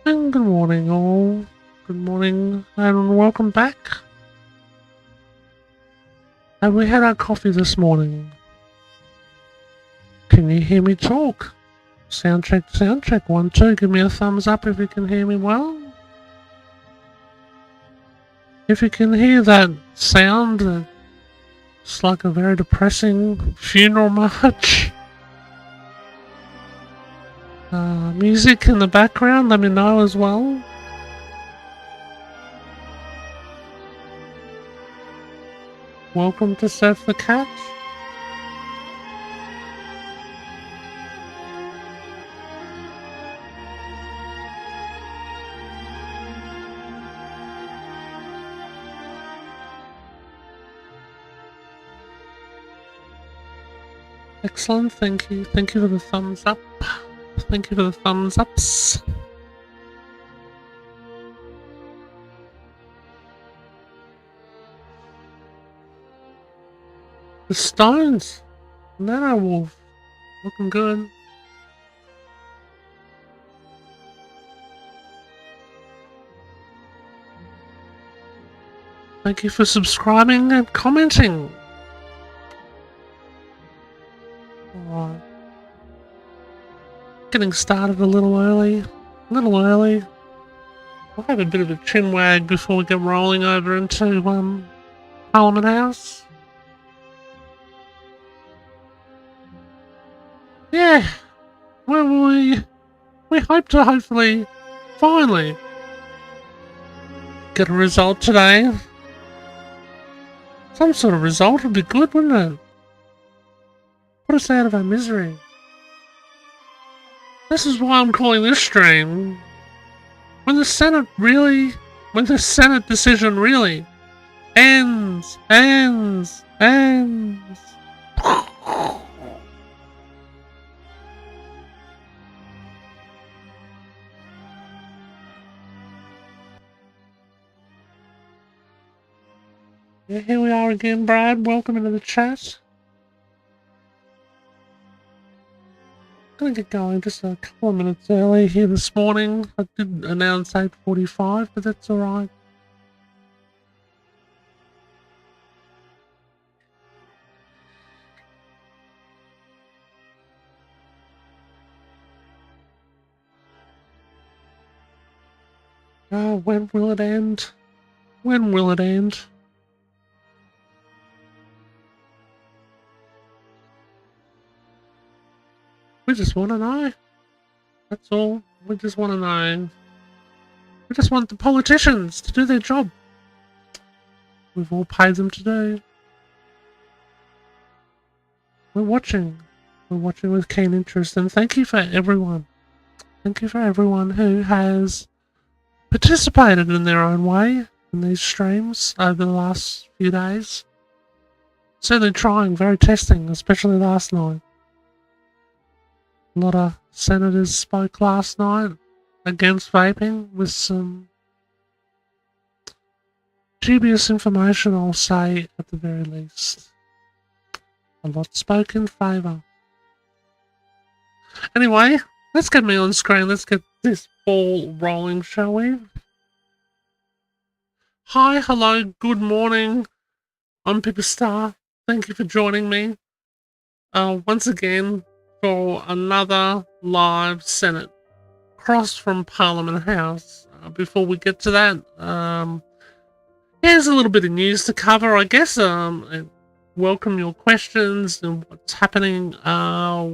And good morning, all. Good morning, and welcome back. Have we had our coffee this morning? Can you hear me talk? Sound check, 1, 2. Give me a thumbs up if you can hear me well. If you can hear that sound, it's like a very depressing funeral march. Music in the background, let me know as well. Welcome to Surf the Cat. Excellent, thank you. Thank you for the thumbs up. Thank you for the thumbs ups. The Stones. Nano Wolf. Looking good. Thank you for subscribing and commenting. Alright. Getting started a little early. I'll have a bit of a chin wag before we get rolling over into Parliament House. Yeah. Well, we hope to hopefully finally get a result today. Some sort of result would be good, wouldn't it? Put us out of our misery. This is why I'm calling this stream. When the Senate decision really ends. Yeah, here we are again, Brad. Welcome into the chat. Gonna get going just a couple of minutes early here this morning. I did announce 8:45, but that's alright. When will it end? When will it end? We just want to know. That's all. We just want to know. We just want the politicians to do their job. We've all paid them to do. We're watching. We're watching with keen interest, and thank you for everyone. Thank you for everyone who has participated in their own way in these streams over the last few days. Certainly trying, very testing, especially last night. A lot of senators spoke last night against vaping with some dubious information, I'll say, at the very least. A lot spoke in favour. Anyway, let's get me on screen. Let's get this ball rolling, shall we? Hi, hello, good morning. I'm Pippa Star. Thank you for joining me once again for another live Senate cross from Parliament House. Before we get to that, here's a little bit of news to cover, I guess. Welcome your questions and what's happening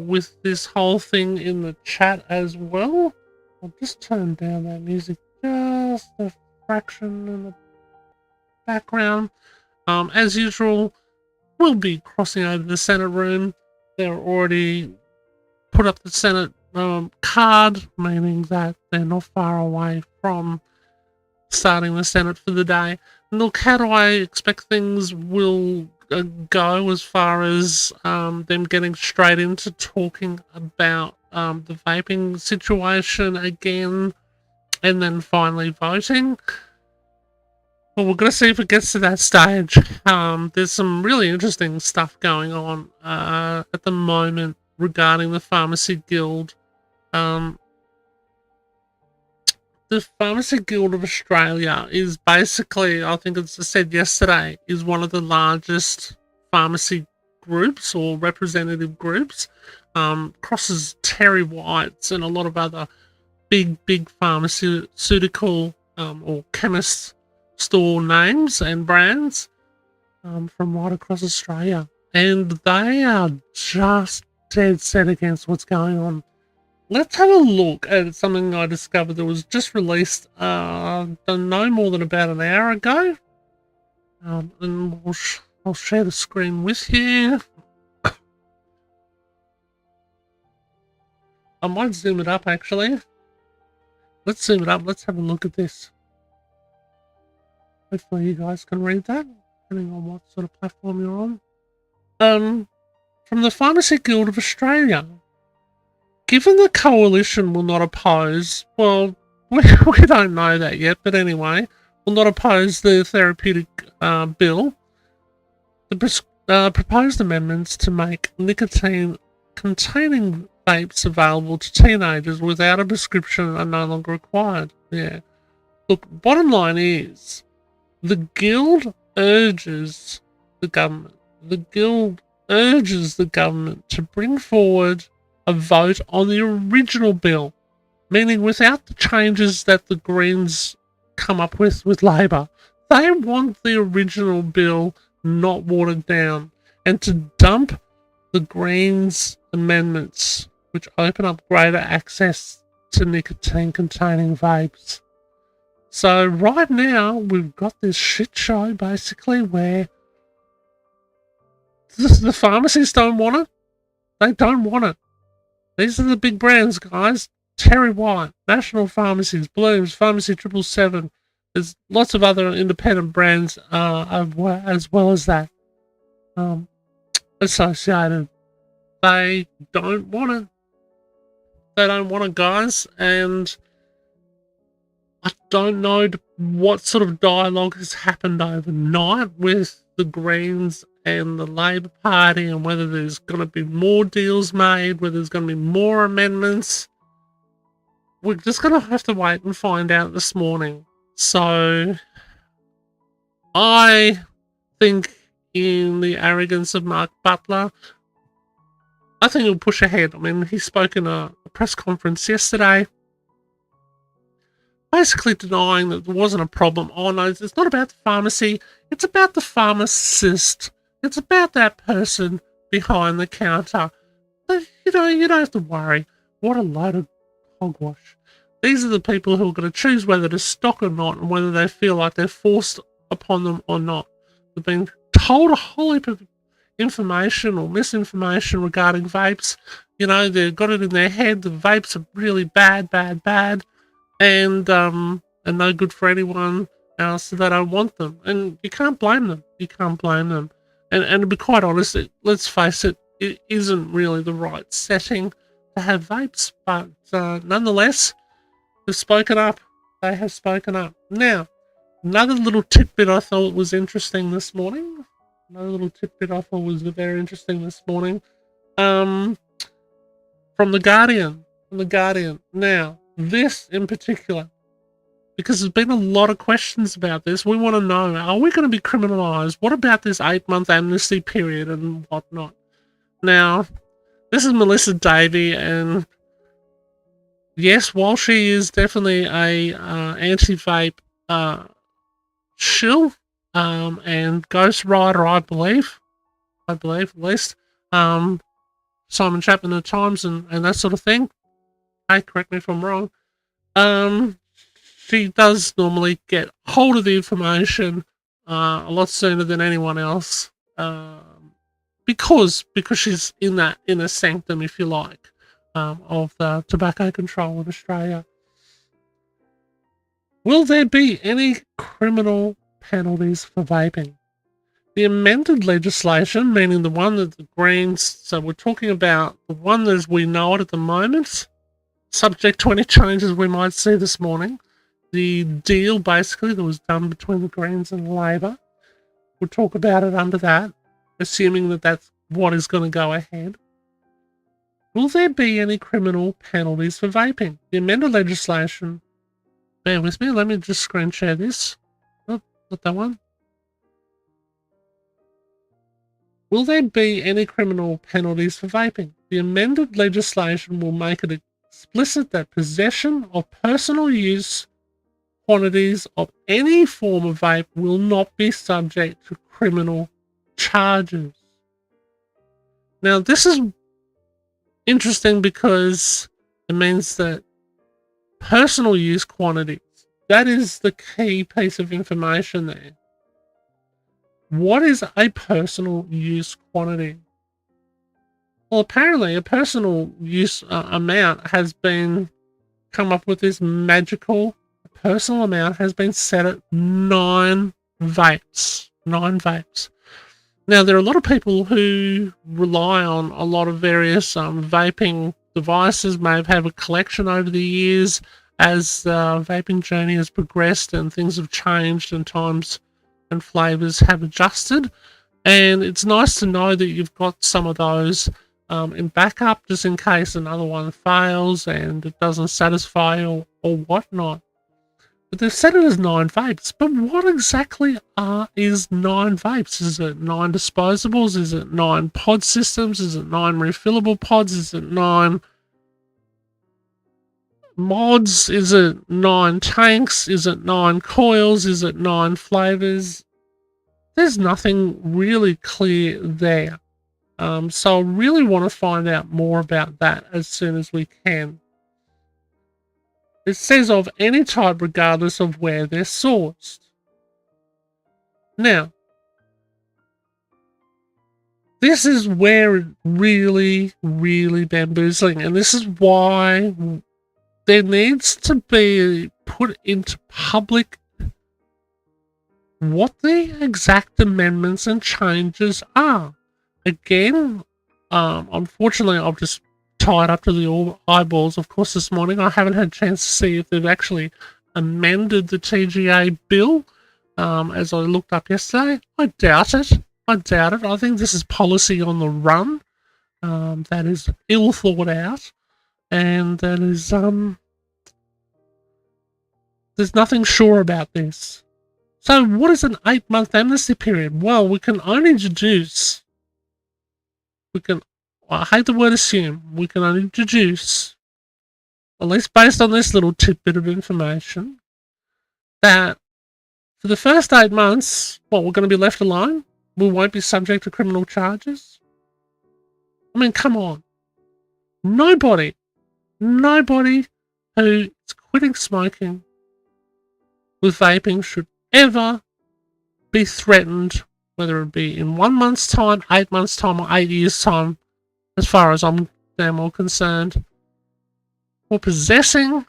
with this whole thing in the chat as well. I'll just turn down that music just a fraction in the background. As usual, we'll be crossing over the Senate room. They're already put up the Senate card, meaning that they're not far away from starting the Senate for the day. And look, how do I expect things will go as far as them getting straight into talking about the vaping situation again and then finally voting? Well, we're going to see if it gets to that stage. There's some really interesting stuff going on at the moment regarding the Pharmacy Guild. the Pharmacy Guild of Australia is basically, I think it's said yesterday, is one of the largest pharmacy groups or representative groups. Crosses Terry White's and a lot of other big pharmaceutical or chemist store names and brands from right across Australia. And they are just dead set against what's going on. Let's have a look at something I discovered that was just released no more than about an hour ago. And I'll share the screen with you. I might zoom it up actually. Let's zoom it up. Let's have a look at this. Hopefully you guys can read that, depending on what sort of platform you're on. From the Pharmacy Guild of Australia. Given the coalition will not oppose, well, we don't know that yet, but anyway, will not oppose the therapeutic bill, the proposed amendments to make nicotine-containing vapes available to teenagers without a prescription are no longer required. Yeah. Look, bottom line is, the Guild urges the government to bring forward a vote on the original bill, meaning without the changes that the Greens come up with Labor. They want the original bill not watered down, and to dump the Greens amendments, which open up greater access to nicotine-containing vapes. So right now, we've got this shit show, basically, where the pharmacies don't want it. They don't want it. These are the big brands, guys. Terry White, National Pharmacies, Blooms, Pharmacy 777. There's lots of other independent brands as well as that associated. They don't want it. They don't want it, guys. And I don't know what sort of dialogue has happened overnight with the Greens and the Labor Party, and whether there's going to be more deals made, whether there's going to be more amendments. We're just going to have to wait and find out this morning. So I think, in the arrogance of Mark Butler, I think he'll push ahead. I mean, he spoke in a press conference yesterday, basically denying that there wasn't a problem. Oh no, it's not about the pharmacy, it's about the pharmacist. It's about that person behind the counter. But, you don't have to worry. What a load of hogwash. These are the people who are going to choose whether to stock or not, and whether they feel like they're forced upon them or not. They've been told a whole heap of information or misinformation regarding vapes. They've got it in their head. The vapes are really bad, and no good for anyone else, so they don't want them. And you can't blame them. And to be quite honest, let's face it, it isn't really the right setting to have vapes. But nonetheless, they've spoken up. They have spoken up. Now, another little tidbit I thought was interesting this morning. From The Guardian. Now, this in particular, because there's been a lot of questions about this. We want to know, are we going to be criminalised? What about this 8-month amnesty period and whatnot? Now, this is Melissa Davey, and yes, while she is definitely a anti-vape shill and ghostwriter, I believe at least, Simon Chapman at times and that sort of thing. Hey, correct me if I'm wrong. She does normally get hold of the information a lot sooner than anyone else, because she's in that inner sanctum, if you like, of the tobacco control in Australia. Will there be any criminal penalties for vaping? The amended legislation, meaning the one that the Greens, so we're talking about the one as we know it at the moment, subject to any changes we might see this morning. The deal, basically, that was done between the Greens and Labor. We'll talk about it under that, assuming that that's what is going to go ahead. Will there be any criminal penalties for vaping? The amended legislation Bear with me. Let me just screen share this. Oh, not that one. Will there be any criminal penalties for vaping? The amended legislation will make it explicit that possession of personal use quantities of any form of vape will not be subject to criminal charges. Now, this is interesting because it means that personal use quantities, that is the key piece of information there. What is a personal use quantity? Well, apparently a personal use amount has been come up with this magical personal amount has been set at 9 vapes. 9 vapes. Now, there are a lot of people who rely on a lot of various vaping devices, may have had a collection over the years as the vaping journey has progressed and things have changed and times and flavors have adjusted. And it's nice to know that you've got some of those in backup just in case another one fails and it doesn't satisfy or whatnot. But they've set it as 9 vapes. But what exactly is 9 vapes? Is it 9 disposables? Is it 9 pod systems? Is it 9 refillable pods? Is it 9 mods? Is it 9 tanks? Is it 9 coils? Is it 9 flavors? There's nothing really clear there. So I really want to find out more about that as soon as we can. It says of any type regardless of where they're sourced. Now, this is where it really, really bamboozling, and this is why there needs to be put into public what the exact amendments and changes are. Again, unfortunately, I've just tied up to the eyeballs, of course, this morning. I haven't had a chance to see if they've actually amended the TGA bill, as I looked up yesterday. I doubt it. I think this is policy on the run. That is ill thought out, and that is there's nothing sure about this. So what is an 8-month amnesty period? Well, we can only deduce. I hate the word assume. We can only deduce, at least based on this little tidbit of information, that for the first 8 months, we're going to be left alone? We won't be subject to criminal charges? I mean, come on. Nobody who is quitting smoking with vaping should ever be threatened, whether it be in 1 month's time, 8 months' time, or 8 years' time, as far as I'm damn well concerned, for possessing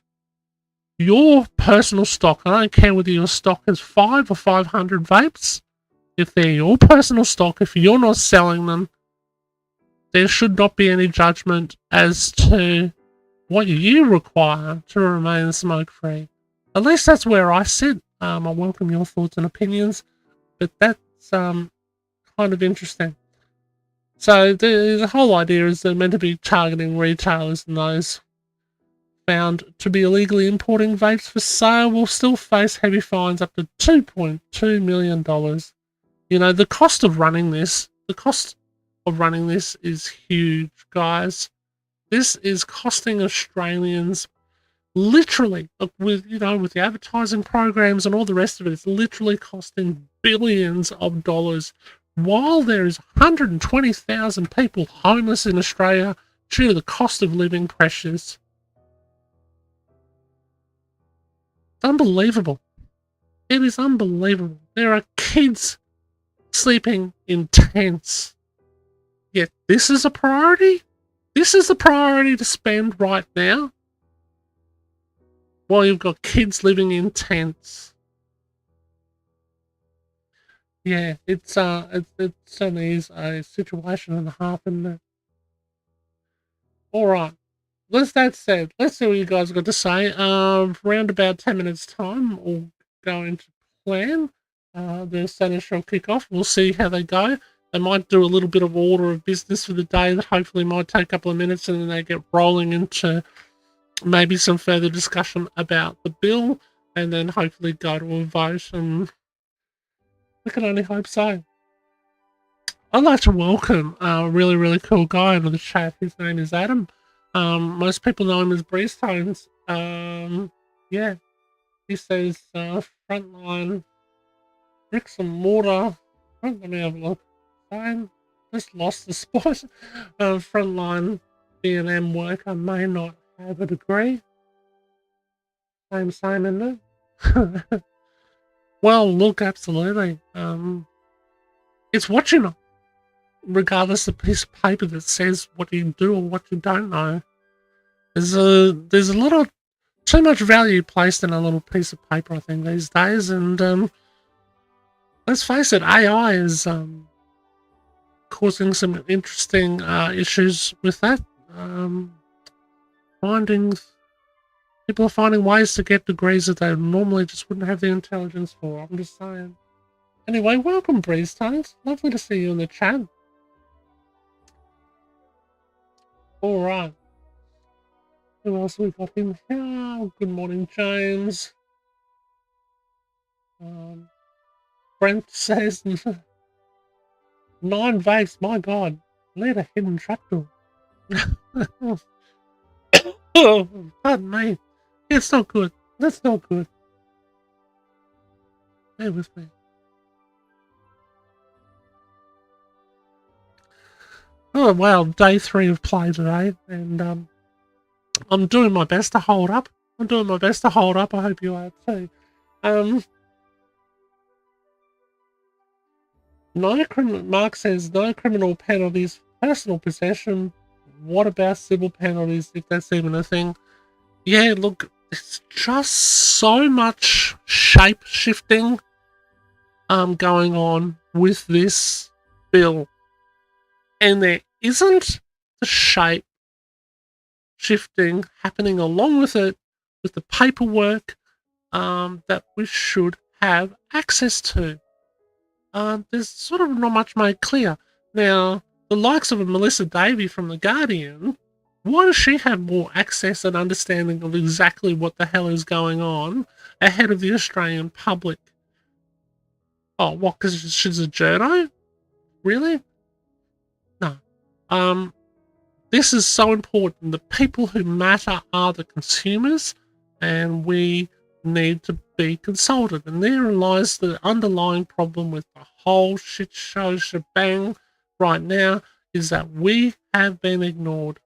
your personal stock. I don't care whether your stock is 5 or 500 vapes. If they're your personal stock, if you're not selling them, there should not be any judgment as to what you require to remain smoke-free. At least that's where I sit. I welcome your thoughts and opinions, but that's kind of interesting. So the whole idea is they're meant to be targeting retailers, and those found to be illegally importing vapes for sale will still face heavy fines up to $2.2 million. You know, the cost of running this is huge, guys. This is costing Australians literally, with the advertising programs and all the rest of it, it's literally costing billions of dollars, while there is 120,000 people homeless in Australia due to the cost of living pressures. It's unbelievable. It is unbelievable. There are kids sleeping in tents. Yet this is a priority? This is the priority to spend right now? While you've got kids living in tents. Yeah, it certainly is a situation and a half, isn't it? Alright. With that said, let's see what you guys got to say. Around about 10 minutes time, we'll go into plan. The Senate shall kick off. We'll see how they go. They might do a little bit of order of business for the day that hopefully might take a couple of minutes, and then they get rolling into maybe some further discussion about the bill. and then hopefully go to a vote, and we can only hope so. I'd like to welcome a really, really cool guy into the chat. His name is Adam. Most people know him as Breeze Tones. Yeah, he says frontline bricks and mortar. Oh, let me have a look. I just lost the spot. Frontline B&M worker may not have a degree. Same, isn't it? Well, look, absolutely. It's what you know, regardless of the piece of paper that says what you do or what you don't know. There's a little too much value placed in a little piece of paper, I think, these days. And let's face it, AI is causing some interesting issues with that. Finding people are finding ways to get degrees that they normally just wouldn't have the intelligence for. I'm just saying. Anyway, welcome, Breeze Tones. Lovely to see you in the chat. All right. Who else we got in here? Good morning, James. Brent says 9 vapes. My God, lead a hidden trapdoor. Oh, pardon me. It's not good. That's not good. Bear with me. Oh wow, day 3 of play today, and I'm doing my best to hold up. I hope you are too. Mark says no criminal penalties for personal possession. What about civil penalties, if that's even a thing? Yeah, look, it's just so much shape shifting going on with this bill, and there isn't the shape shifting happening along with it, with the paperwork that we should have access to. There's sort of not much made clear. Now, the likes of a Melissa Davey from The Guardian, why does she have more access and understanding of exactly what the hell is going on ahead of the Australian public? Oh, what, because she's a journo? Really? No. This is so important. The people who matter are the consumers, and we need to be consulted. And therein lies the underlying problem with the whole shit show shebang right now, is that we have been ignored.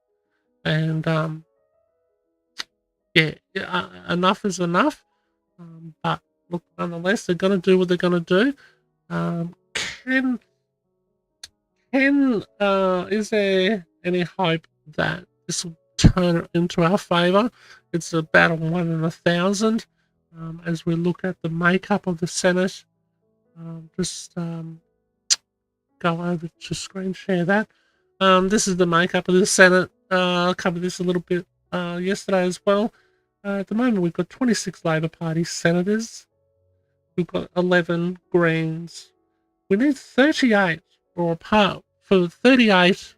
And enough is enough. But look, nonetheless, they're going to do what they're going to do. Is there any hope that this will turn into our favour? It's about a 1 in 1,000. As we look at the makeup of the Senate, go over to screen share that. This is the makeup of the Senate. I covered this a little bit yesterday as well. At the moment, we've got 26 Labor Party senators. We've got 11 Greens. We need 38 or apart for 38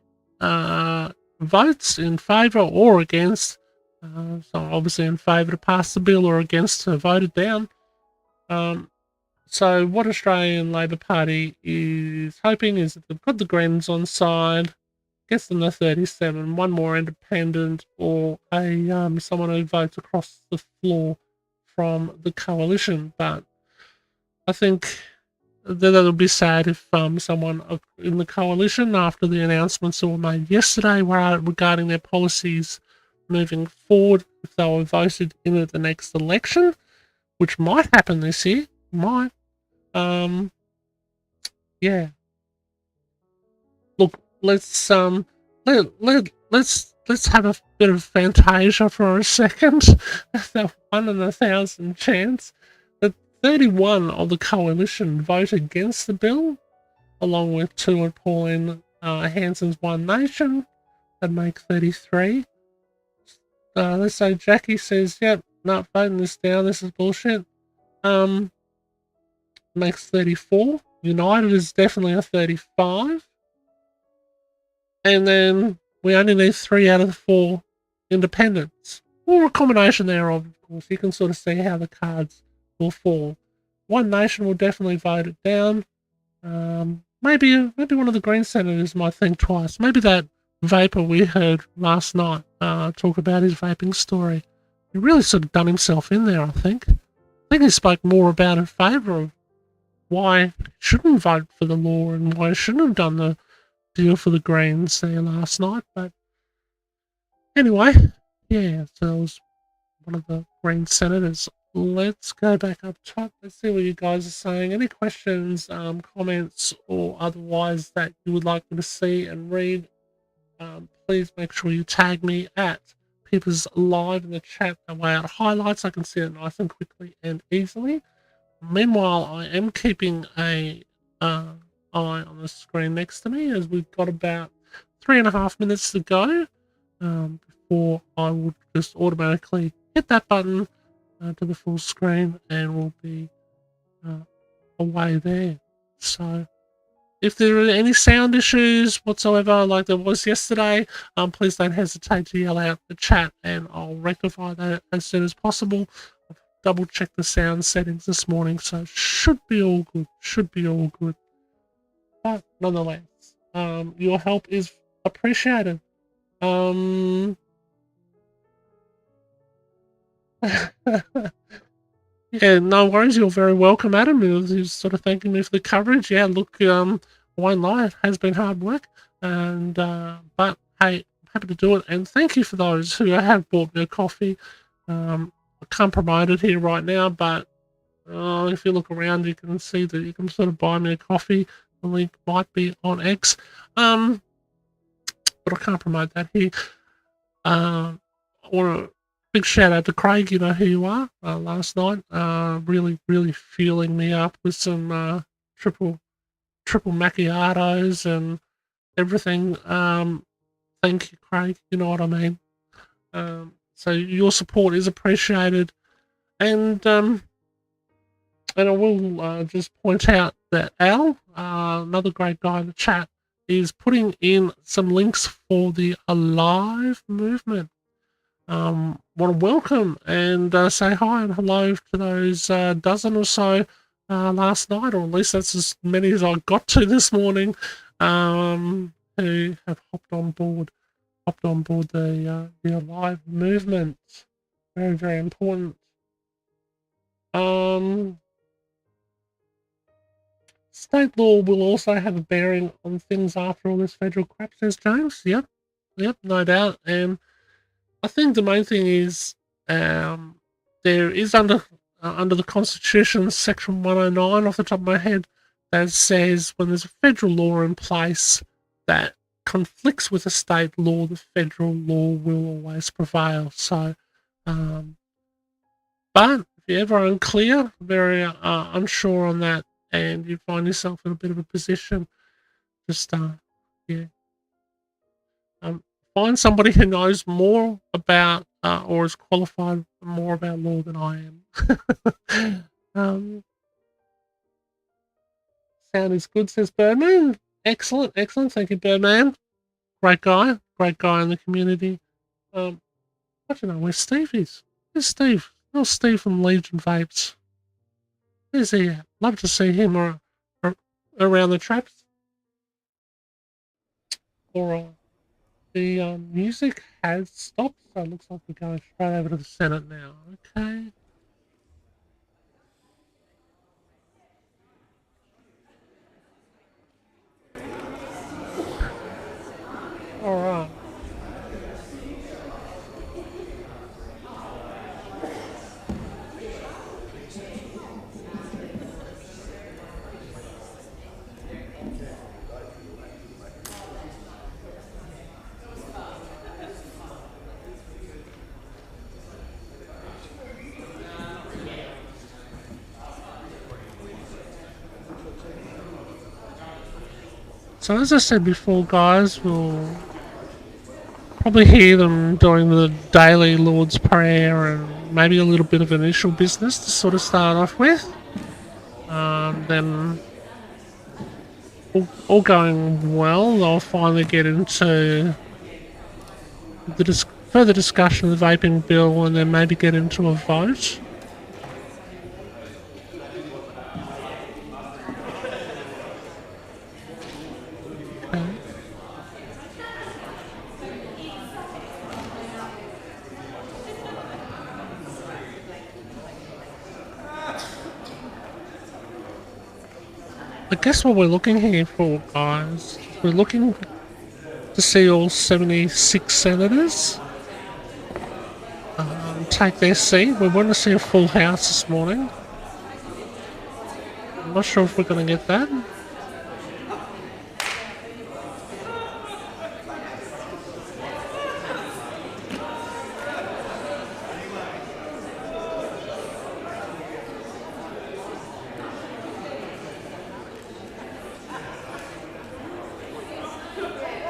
votes in favour or against. So obviously in favour to pass the bill or against to vote it down. So what Australian Labor Party is hoping is that they've got the Greens on side, gets them to 37, one more independent, or a someone who votes across the floor from the coalition. But I think that it'll be sad if someone in the coalition, after the announcements that were made yesterday regarding their policies moving forward, if they were voted in at the next election, which might happen this year, yeah. Look, let's let's have a bit of fantasia for a second. That 1 in 1,000 chance that 31 of the coalition vote against the bill, along with 2 of Pauline Hanson's One Nation. That'd make 33. Let's say Jackie says, yep, not voting this down, this is bullshit. Makes 34. United is definitely a 35. And then we only need 3 out of the 4 independents. or a combination thereof, of course. You can sort of see how the cards will fall. One nation will definitely vote it down. Maybe one of the Green senators might think twice. Maybe that vapor we heard last night talk about his vaping story. He really sort of done himself in there, I think. I think he spoke more about in favour of why he shouldn't vote for the law and why he shouldn't have done the deal for the Greens there last night. But anyway, yeah, so it was one of the Green senators. Let's go back up top. Let's see what you guys are saying. Any questions, comments, or otherwise that you would like me to see and read? Please make sure you tag me at Peepers Live in the chat. That way, out highlights, I can see it nice and quickly and easily. Meanwhile, I am keeping a eye on the screen next to me as we've got about 3.5 minutes to go before I would just automatically hit that button to the full screen and we'll be away there. So if there are any sound issues whatsoever like there was yesterday, please don't hesitate to yell out the chat and I'll rectify that as soon as possible. I've double checked the sound settings this morning, so should be all good. Should be all good. But nonetheless, your help is appreciated. Yeah, no worries. You're very welcome, Adam. He was sort of thanking me for the coverage. Yeah, look, I won't lie, it has been hard work, and but hey, I'm happy to do it. And thank you for those who have bought me a coffee. I can't promote it here right now, but if you look around, you can see that you can sort of buy me a coffee. The link might be on X, but I can't promote that here. I want to big shout out to Craig, you know who you are, last night. Really fueling me up with some triple macchiatos and everything. Thank you, Craig. You know what I mean. So your support is appreciated, and I will just point out that Al, another great guy in the chat, is putting in some links for the Alive movement. Want to welcome and say hi and hello to those dozen or so last night, or at least that's as many as I got to this morning, who have hopped on board the Alive movement. Very important. State law will also have a bearing on things after all this federal crap, says James. Yep, no doubt. And I think the main thing is there is under the Constitution, Section 109 off the top of my head, that says when there's a federal law in place that conflicts with a state law, the federal law will always prevail. So, but if you're ever unclear, very unsure on that, and you find yourself in a bit of a position, just find somebody who knows more about or is qualified more about law than I am. Sound is good, says Birdman. Excellent. Thank you, Birdman. Great guy in the community. I don't know where Steve is. Where's Steve? Oh, Steve from Legion Vapes. Where's he at? Love to see him or around the traps. Alright. The music has stopped, so it looks like we're going straight over to the Senate now. Okay. Alright. So as I said before, guys, we'll probably hear them doing the daily Lord's Prayer and maybe a little bit of initial business to sort of start off with. Then, all going well, they'll finally get into further discussion of the vaping bill and then maybe get into a vote. Okay. I guess what we're looking here for, guys, we're looking to see all 76 senators take their seat. We want to see a full house this morning. I'm not sure if we're going to get that.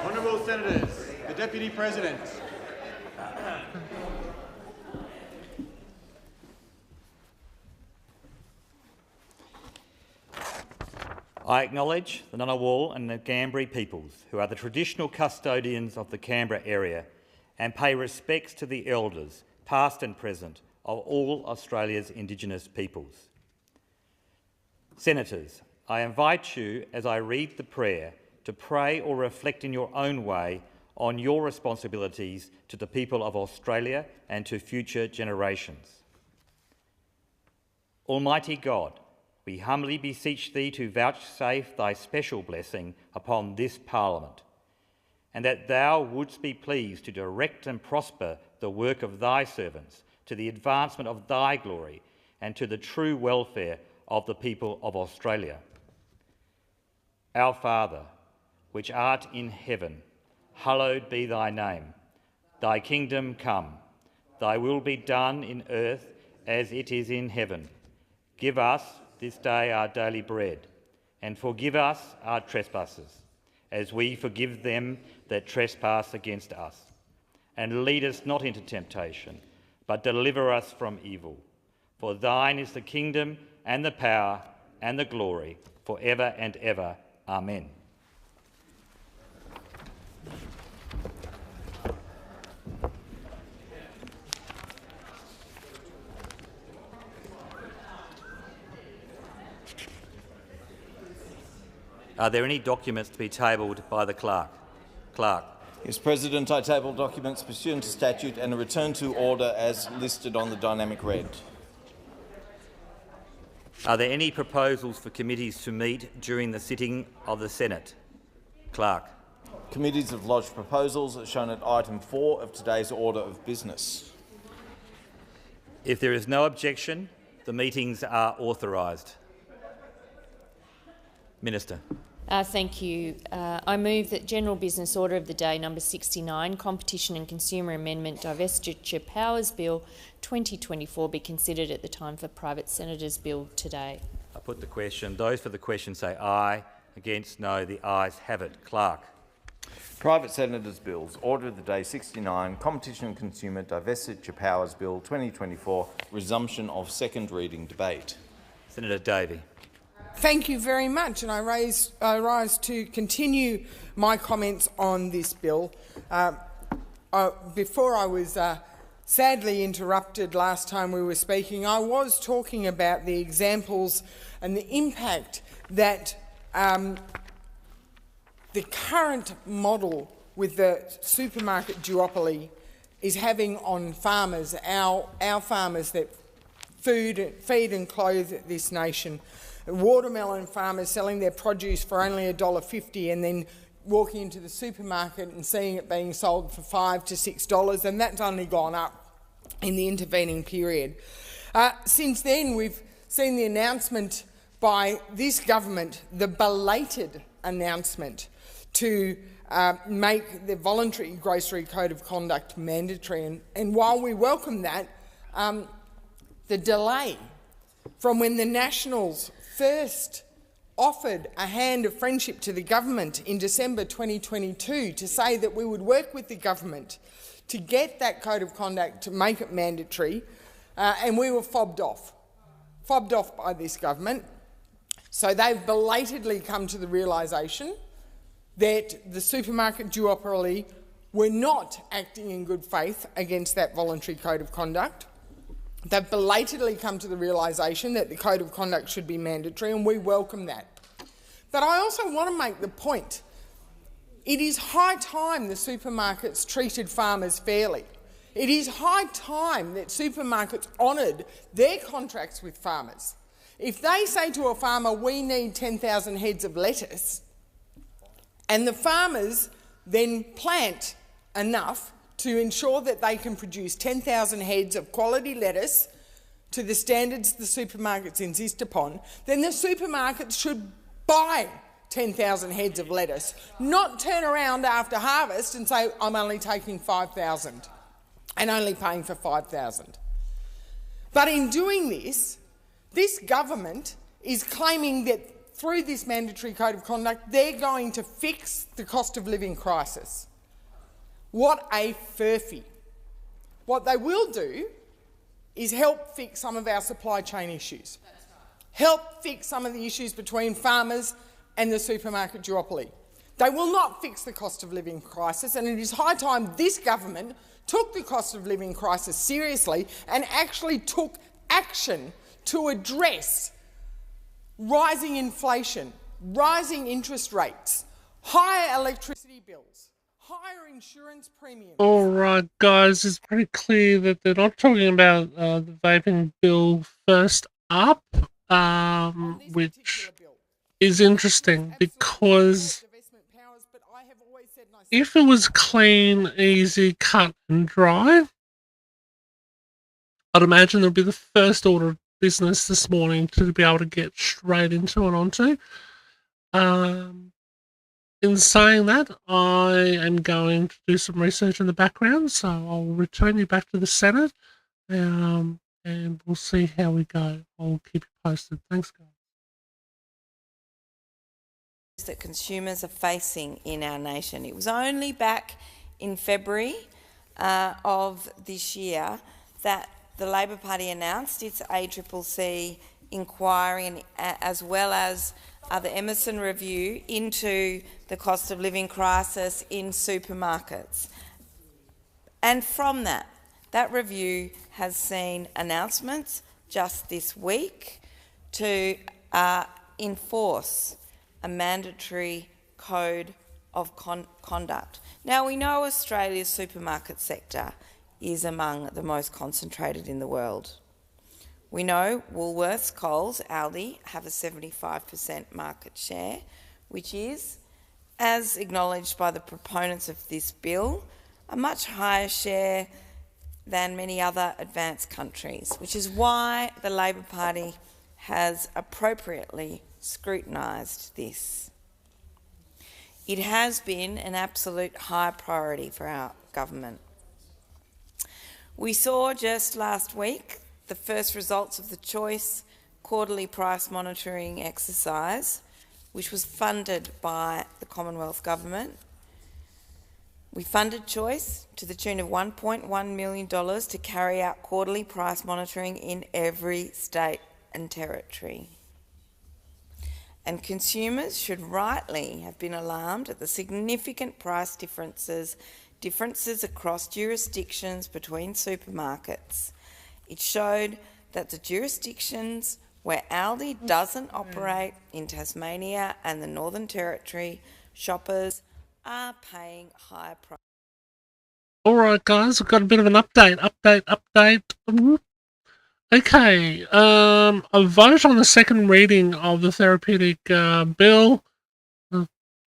Honourable Senators, the Deputy President. I acknowledge the Ngunnawal and the Ngambri peoples, who are the traditional custodians of the Canberra area, and pay respects to the elders, past and present, of all Australia's Indigenous peoples. Senators, I invite you, as I read the prayer, to pray or reflect in your own way on your responsibilities to the people of Australia and to future generations. Almighty God, we humbly beseech thee to vouchsafe thy special blessing upon this Parliament, and that thou wouldst be pleased to direct and prosper the work of thy servants to the advancement of thy glory and to the true welfare of the people of Australia. Our Father, which art in heaven, hallowed be thy name. Thy kingdom come, thy will be done in earth as it is in heaven. Give us this day our daily bread, and forgive us our trespasses, as we forgive them that trespass against us. And lead us not into temptation, but deliver us from evil. For thine is the kingdom and the power and the glory for ever and ever. Amen. Are there any documents to be tabled by the clerk? Clerk. Yes, President, I table documents pursuant to statute and a return to order as listed on the dynamic red. Are there any proposals for committees to meet during the sitting of the Senate? Clerk. Committees have lodged proposals as shown at item 4 of today's order of business. If there is no objection, the meetings are authorised. Minister. Thank you. I move that General Business Order of the Day number 69, Competition and Consumer Amendment Divestiture Powers Bill 2024 be considered at the time for Private Senators Bill today. I put the question. Those for the question say aye. Against no. The ayes have it. Clerk. Private Senators Bills. Order of the Day 69, Competition and Consumer Divestiture Powers Bill 2024, resumption of second reading debate. Senator Davey. Thank you very much, and I rise to continue my comments on this bill. Before I was sadly interrupted last time we were speaking, I was talking about the examples and the impact that the current model with the supermarket duopoly is having on farmers, our farmers that feed and clothe this nation. Watermelon farmers selling their produce for only $1.50 and then walking into the supermarket and seeing it being sold for $5 to $6, and that's only gone up in the intervening period. Since then, we've seen the announcement by this government, the belated announcement to make the voluntary grocery code of conduct mandatory. And while we welcome that, the delay from when the Nationals first offered a hand of friendship to the government in December 2022 to say that we would work with the government to get that code of conduct to make it mandatory, and we were fobbed off by this government. So they've belatedly come to the realisation that the supermarket duopoly were not acting in good faith against that voluntary code of conduct. They've belatedly come to the realisation that the code of conduct should be mandatory, and we welcome that. But I also want to make the point, it is high time the supermarkets treated farmers fairly. It is high time that supermarkets honoured their contracts with farmers. If they say to a farmer, we need 10,000 heads of lettuce, and the farmers then plant enough to ensure that they can produce 10,000 heads of quality lettuce to the standards the supermarkets insist upon, then the supermarkets should buy 10,000 heads of lettuce, not turn around after harvest and say, I'm only taking 5,000 and only paying for 5,000. But in doing this, this government is claiming that through this mandatory code of conduct, they're going to fix the cost of living crisis. What a furphy. What they will do is help fix some of our supply chain issues, help fix some of the issues between farmers and the supermarket duopoly. They will not fix the cost of living crisis, and it is high time this government took the cost of living crisis seriously and actually took action to address rising inflation, rising interest rates, higher electricity bills, higher insurance premiums. All right, guys, it's pretty clear that they're not talking about the vaping bill first up, which is interesting because if it was clean, easy, cut and dry, I'd imagine it'll be the first order of business this morning to be able to get straight into and onto. In saying that, I am going to do some research in the background, so I'll return you back to the Senate, and we'll see how we go. I'll keep you posted. Thanks, guys. That consumers are facing in our nation. It was only back in February of this year that the Labor Party announced its ACCC inquiry as well as the Emerson review into the cost of living crisis in supermarkets. And from that review has seen announcements just this week to enforce a mandatory code of conduct. Now, we know Australia's supermarket sector is among the most concentrated in the world. We know Woolworths, Coles, Aldi have a 75% market share, which is, as acknowledged by the proponents of this bill, a much higher share than many other advanced countries, which is why the Labor Party has appropriately scrutinised this. It has been an absolute high priority for our government. We saw just last week the first results of the Choice quarterly price monitoring exercise, which was funded by the Commonwealth Government. We funded Choice to the tune of $1.1 million to carry out quarterly price monitoring in every state and territory. And consumers should rightly have been alarmed at the significant price differences across jurisdictions between supermarkets. It showed that the jurisdictions where Aldi doesn't operate in Tasmania and the Northern Territory, shoppers are paying higher prices. All right, guys, we've got a bit of an update. Okay, a vote on the second reading of the therapeutic bill.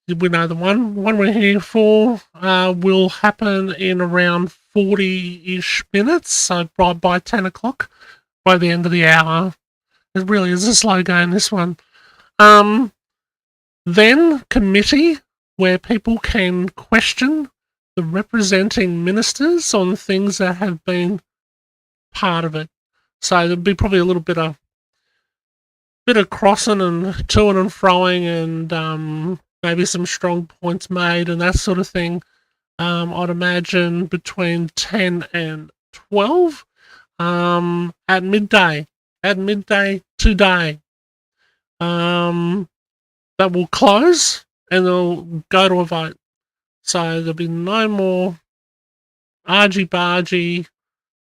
We know the one we're here for will happen in around 40-ish minutes, so by 10 o'clock, by the end of the hour. It really is a slow game, this one. Then committee, where people can question the representing ministers on things that have been part of it. So there'll be probably a little bit of crossing and toing and froing and maybe some strong points made and that sort of thing. I'd imagine between 10 and 12 at midday today. That will close and they'll go to a vote. So there'll be no more argy-bargy,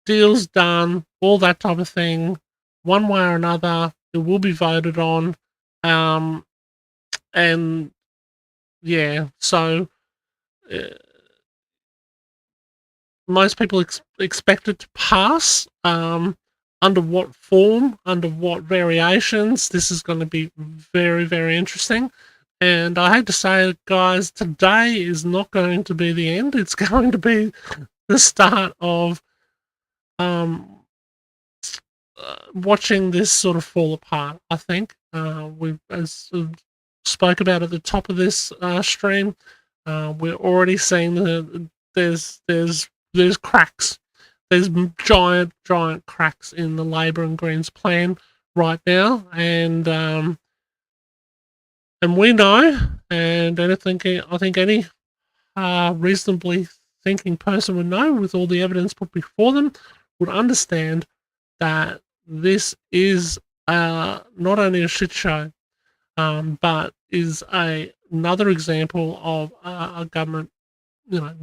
deals done, all that type of thing. One way or another, it will be voted on. And yeah, so most people expect it to pass. Under what form, under what variations, this is going to be very, very interesting. And I hate to say it, guys, today is not going to be the end. It's going to be the start of watching this sort of fall apart, I think. We, as spoke about at the top of this stream, we're already seeing that there's cracks. There's giant cracks in the Labor and Greens plan right now, and we know, and I think any reasonably thinking person would know, with all the evidence put before them, would understand that this is not only a shit show, but is another example of a government,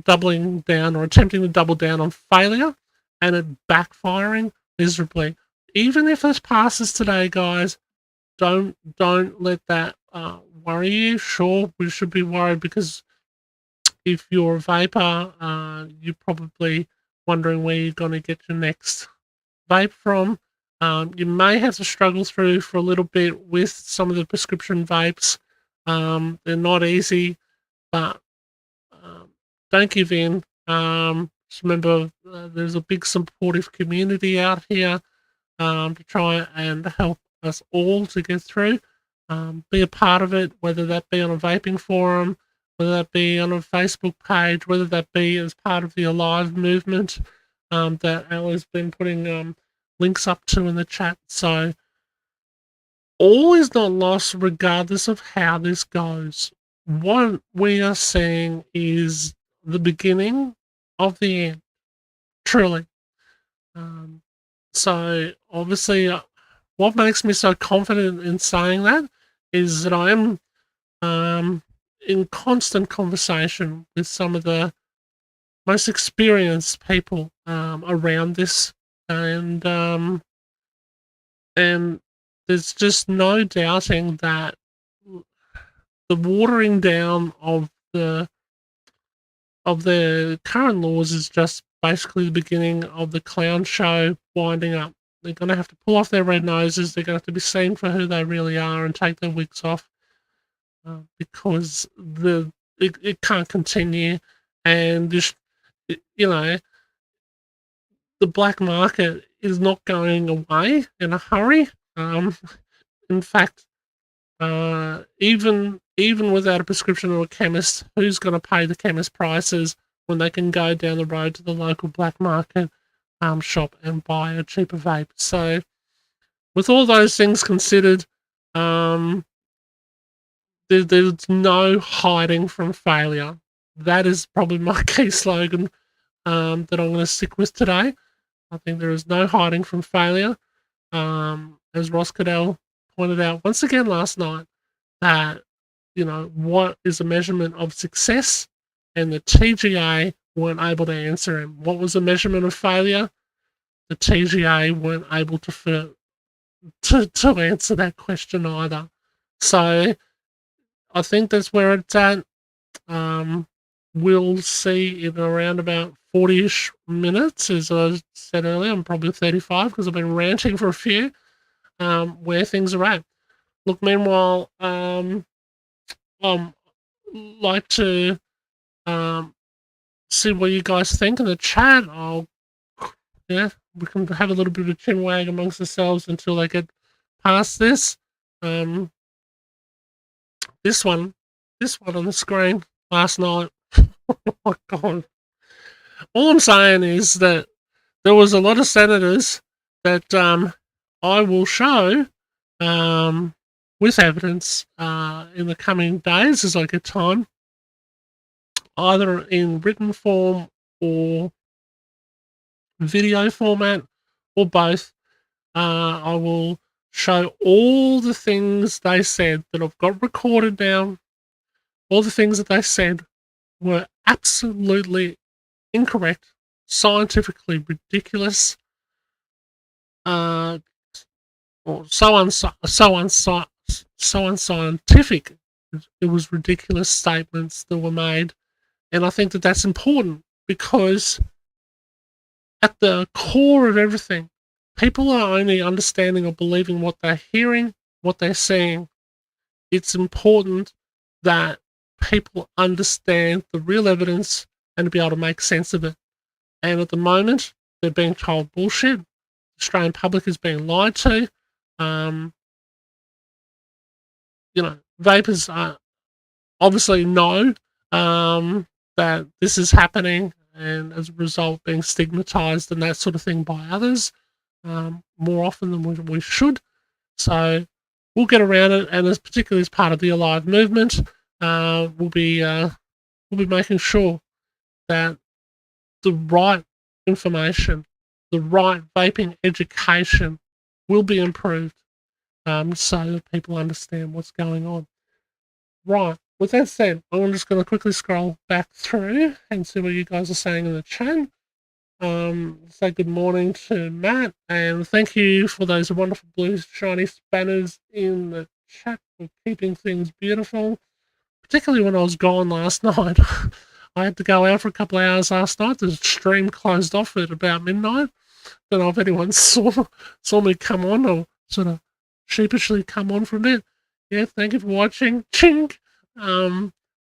doubling down or attempting to double down on failure, and it backfiring miserably. Even if this passes today, guys, don't let that worry you. Sure, we should be worried because if you're a vapor, you're probably wondering where you're going to get your next vape from. You may have to struggle through for a little bit with some of the prescription vapes. They're not easy, but don't give in. Just remember, there's a big supportive community out here to try and help us all to get through. Be a part of it, whether that be on a vaping forum, whether that be on a Facebook page, whether that be as part of the Alive movement that Ella's been putting links up to in the chat. So all is not lost regardless of how this goes. What we are seeing is the beginning of the end, truly. So obviously, what makes me so confident in saying that is that I am in constant conversation with some of the most experienced people around this, and there's just no doubting that the watering down of the current laws is just basically the beginning of the clown show winding up. They're going to have to pull off their red noses. They're going to have to be seen for who they really are and take their wigs off, because it can't continue. And just, the black market is not going away in a hurry. In fact, even without a prescription or a chemist, who's going to pay the chemist prices when they can go down the road to the local black market shop and buy a cheaper vape? So, with all those things considered, there's no hiding from failure. That is probably my key slogan that I'm going to stick with today. I think there is no hiding from failure. As Ross Cadell pointed out once again last night, that what is a measurement of success, and the TGA weren't able to answer him. What was a measurement of failure? The TGA weren't able to answer that question either. So I think that's where it's at. We'll see in around about 40-ish minutes, as I said earlier. I'm probably 35 because I've been ranting for a few, where things are at. Look, meanwhile, like to see what you guys think in the chat. We can have a little bit of a chin wag amongst ourselves until I get past this. This one on the screen last night. Oh my god! All I'm saying is that there was a lot of senators that I will show with evidence in the coming days as I get time, either in written form or video format or both. I will show all the things they said that I've got recorded down. All the things that they said were absolutely incorrect, scientifically ridiculous, or so unscientific. It was ridiculous statements that were made, and I think that that's important because at the core of everything, people are only understanding or believing what they're hearing, what they're seeing. It's important that people understand the real evidence and be able to make sense of it. And at the moment, they're being told bullshit. The Australian public is being lied to. Vapors obviously know that this is happening, and as a result, being stigmatized and that sort of thing by others more often than we should. So we'll get around it, and as particularly as part of the Alive movement, we'll be making sure that the right information, the right vaping education will be improved, so that people understand what's going on. Right. With that said, I'm just going to quickly scroll back through and see what you guys are saying in the chat. Say good morning to Matt, and thank you for those wonderful blue shiny banners in the chat for keeping things beautiful. Particularly when I was gone last night. I had to go out for a couple of hours last night. The stream closed off at about midnight. Don't know if anyone saw me come on or sort of sheepishly come on for a bit. Yeah, thank you for watching. Chink.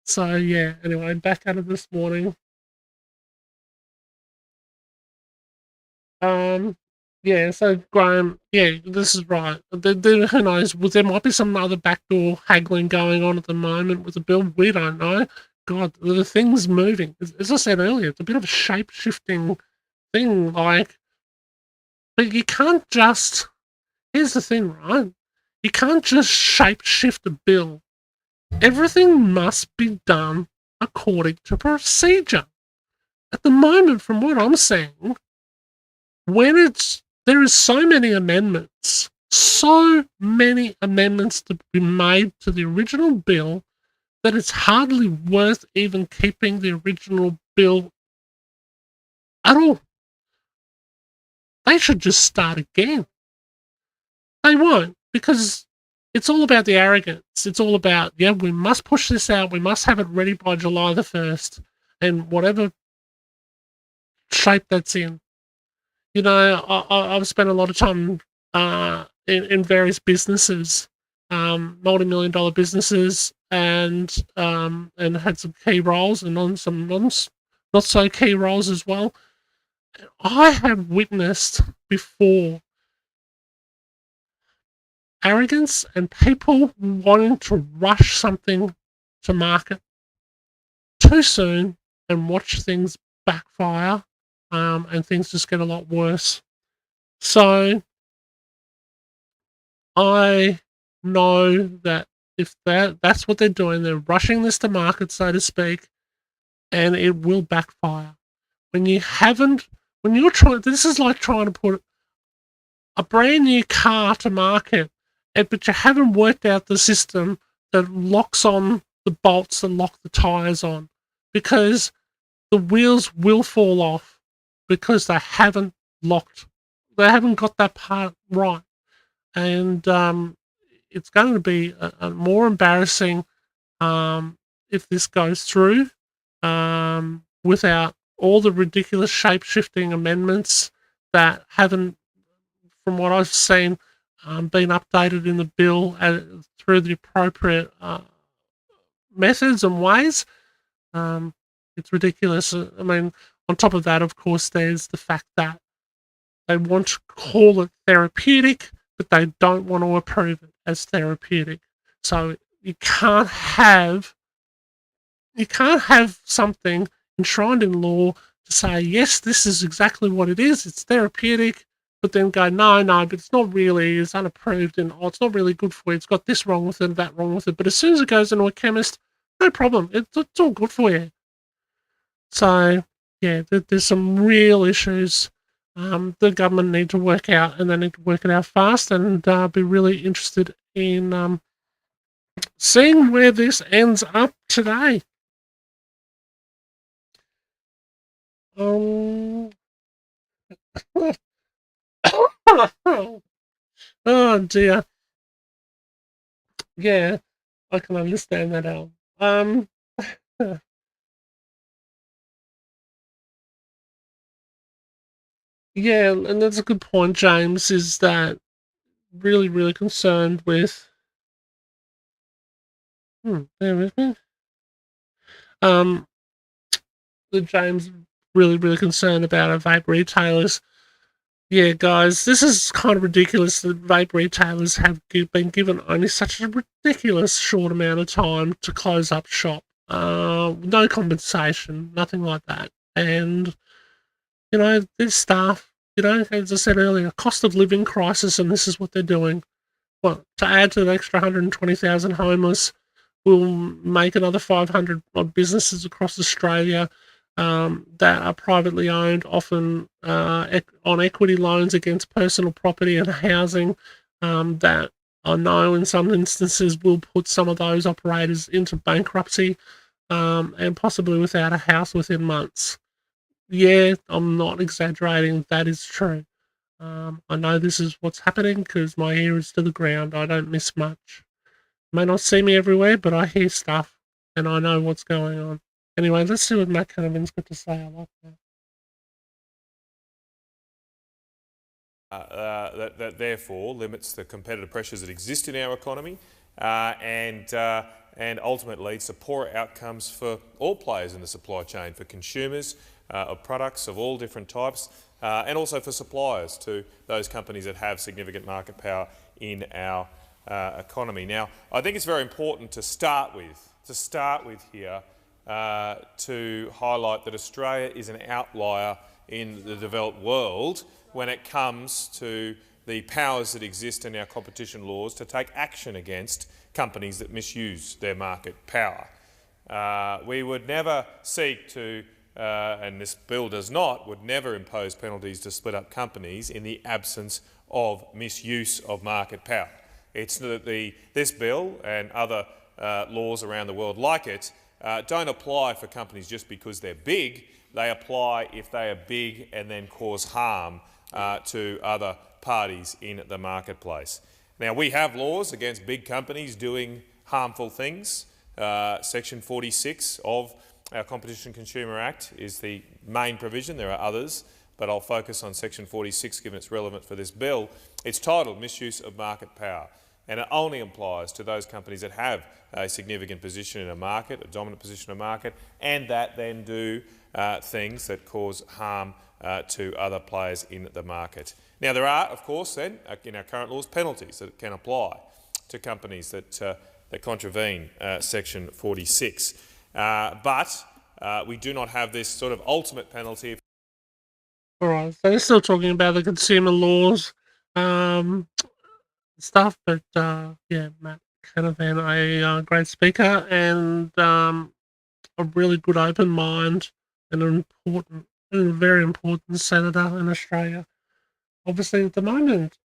So yeah, anyway, back at it this morning. Yeah, so Graham, yeah, this is right. Who knows? There might be some other backdoor haggling going on at the moment with the bill. We don't know. God, the thing's moving. As I said earlier, it's a bit of a shape shifting thing. But you can't just. Here's the thing, right? You can't just shape shift a bill. Everything must be done according to procedure. At the moment, from what I'm seeing, there is so many amendments to be made to the original bill that it's hardly worth even keeping the original bill at all. They should just start again. They won't, because it's all about the arrogance. It's all about, yeah, we must push this out. We must have it ready by July the 1st, and whatever shape that's in. I've spent a lot of time in various businesses, multi-million-dollar businesses, and had some key roles and on some not so key roles as well. I have witnessed before arrogance and people wanting to rush something to market too soon and watch things backfire, and things just get a lot worse. So I know that if that's what they're doing, they're rushing this to market, so to speak, and it will backfire. When you're trying, this is like trying to put a brand new car to market, but you haven't worked out the system that locks on the bolts that lock the tires on, because the wheels will fall off because they haven't got that part right. And it's going to be a more embarrassing if this goes through without all the ridiculous shape-shifting amendments that haven't, from what I've seen, been updated in the bill through the appropriate methods and ways. It's ridiculous. I mean, on top of that, of course, there's the fact that they want to call it therapeutic, but they don't want to approve it as therapeutic. So you can't have something enshrined in law to say, yes, this is exactly what it is, it's therapeutic, but then go, no, but it's not really, it's unapproved, and it's not really good for you, it's got this wrong with it, that wrong with it. But as soon as it goes into a chemist, no problem, it's all good for you. So, yeah, there's some real issues the government need to work out, and they need to work it out fast, and be really interested in seeing where this ends up today. Oh dear. Yeah, I can understand that, Al. Yeah, and that's a good point, James, is that really, really concerned with bear with me. That James really, really concerned about our vape retailers. Yeah, guys, this is kind of ridiculous that vape retailers have been given only such a ridiculous short amount of time to close up shop. No compensation, nothing like that. And, their staff, as I said earlier, cost of living crisis, and this is what they're doing. Well, to add to the extra 120,000 homeless, will make another 500 odd businesses across Australia that are privately owned, often on equity loans against personal property and housing, that I know in some instances will put some of those operators into bankruptcy, and possibly without a house within months. Yeah, I'm not exaggerating. That is true. I know this is what's happening because my ear is to the ground. I don't miss much. May not see me everywhere, but I hear stuff and I know what's going on. Anyway, let's see what Matt Canavan's got to say. I like that. That therefore limits the competitive pressures that exist in our economy, and ultimately leads to poorer outcomes for all players in the supply chain, for consumers of products of all different types, and also for suppliers to those companies that have significant market power in our economy. Now, I think it's very important to start with here to highlight that Australia is an outlier in the developed world when it comes to the powers that exist in our competition laws to take action against companies that misuse their market power. We would never seek to, and this bill does not, would never impose penalties to split up companies in the absence of misuse of market power. It's that this bill and other laws around the world like it don't apply for companies just because they're big. They apply if they are big and then cause harm to other parties in the marketplace. Now, we have laws against big companies doing harmful things. Section 46 of our Competition and Consumer Act is the main provision. There are others, but I'll focus on Section 46 given it's relevant for this bill. It's titled Misuse of Market Power, and it only applies to those companies that have a significant position in a market, a dominant position in a market, and that then do things that cause harm to other players in the market. Now, there are, of course, then, in our current laws, penalties that can apply to companies that contravene Section 46. But we do not have this sort of ultimate penalty. All right, so they're still talking about the consumer laws stuff, but yeah, Matt Canavan, a great speaker and a really good open mind and a very important senator in Australia. Obviously, at the moment,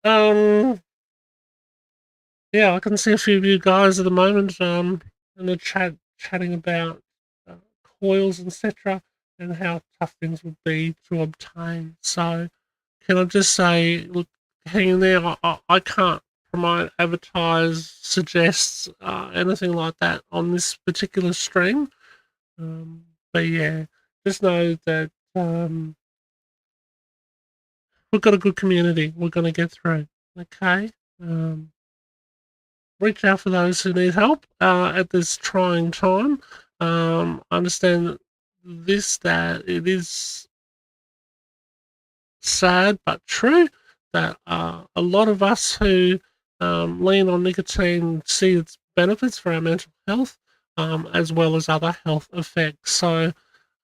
yeah, I can see a few of you guys at the moment in the chat chatting about coils, etc., and how tough things would be to obtain. So, can I just say, look, hang in there. I can't promote, advertise, suggest anything like that on this particular stream. But yeah, just know that we've got a good community. We're going to get through. Okay. Reach out for those who need help at this trying time. I understand that it is sad but true that a lot of us who lean on nicotine see its benefits for our mental health, as well as other health effects. So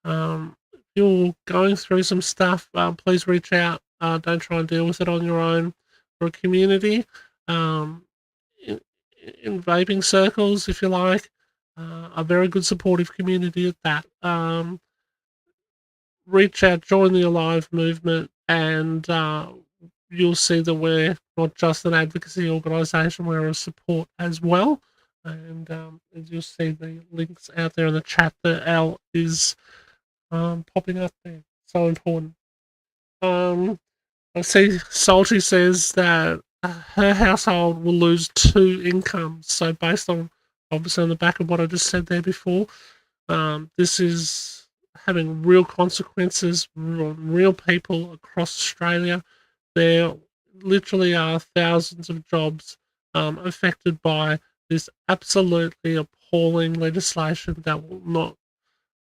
if you're going through some stuff, please reach out. Don't try and deal with it on your own. For a community, um, in, in vaping circles, if you like, a very good supportive community at that. Reach out, join the Alive movement, and you'll see that we're not just an advocacy organisation, we're a support as well. And as you'll see the links out there in the chat that Al is popping up there. So important. I see Salty says that her household will lose 2 incomes. So based on, obviously on the back of what I just said there before, this is having real consequences on real people across Australia. There literally are thousands of jobs affected by this absolutely appalling legislation that will not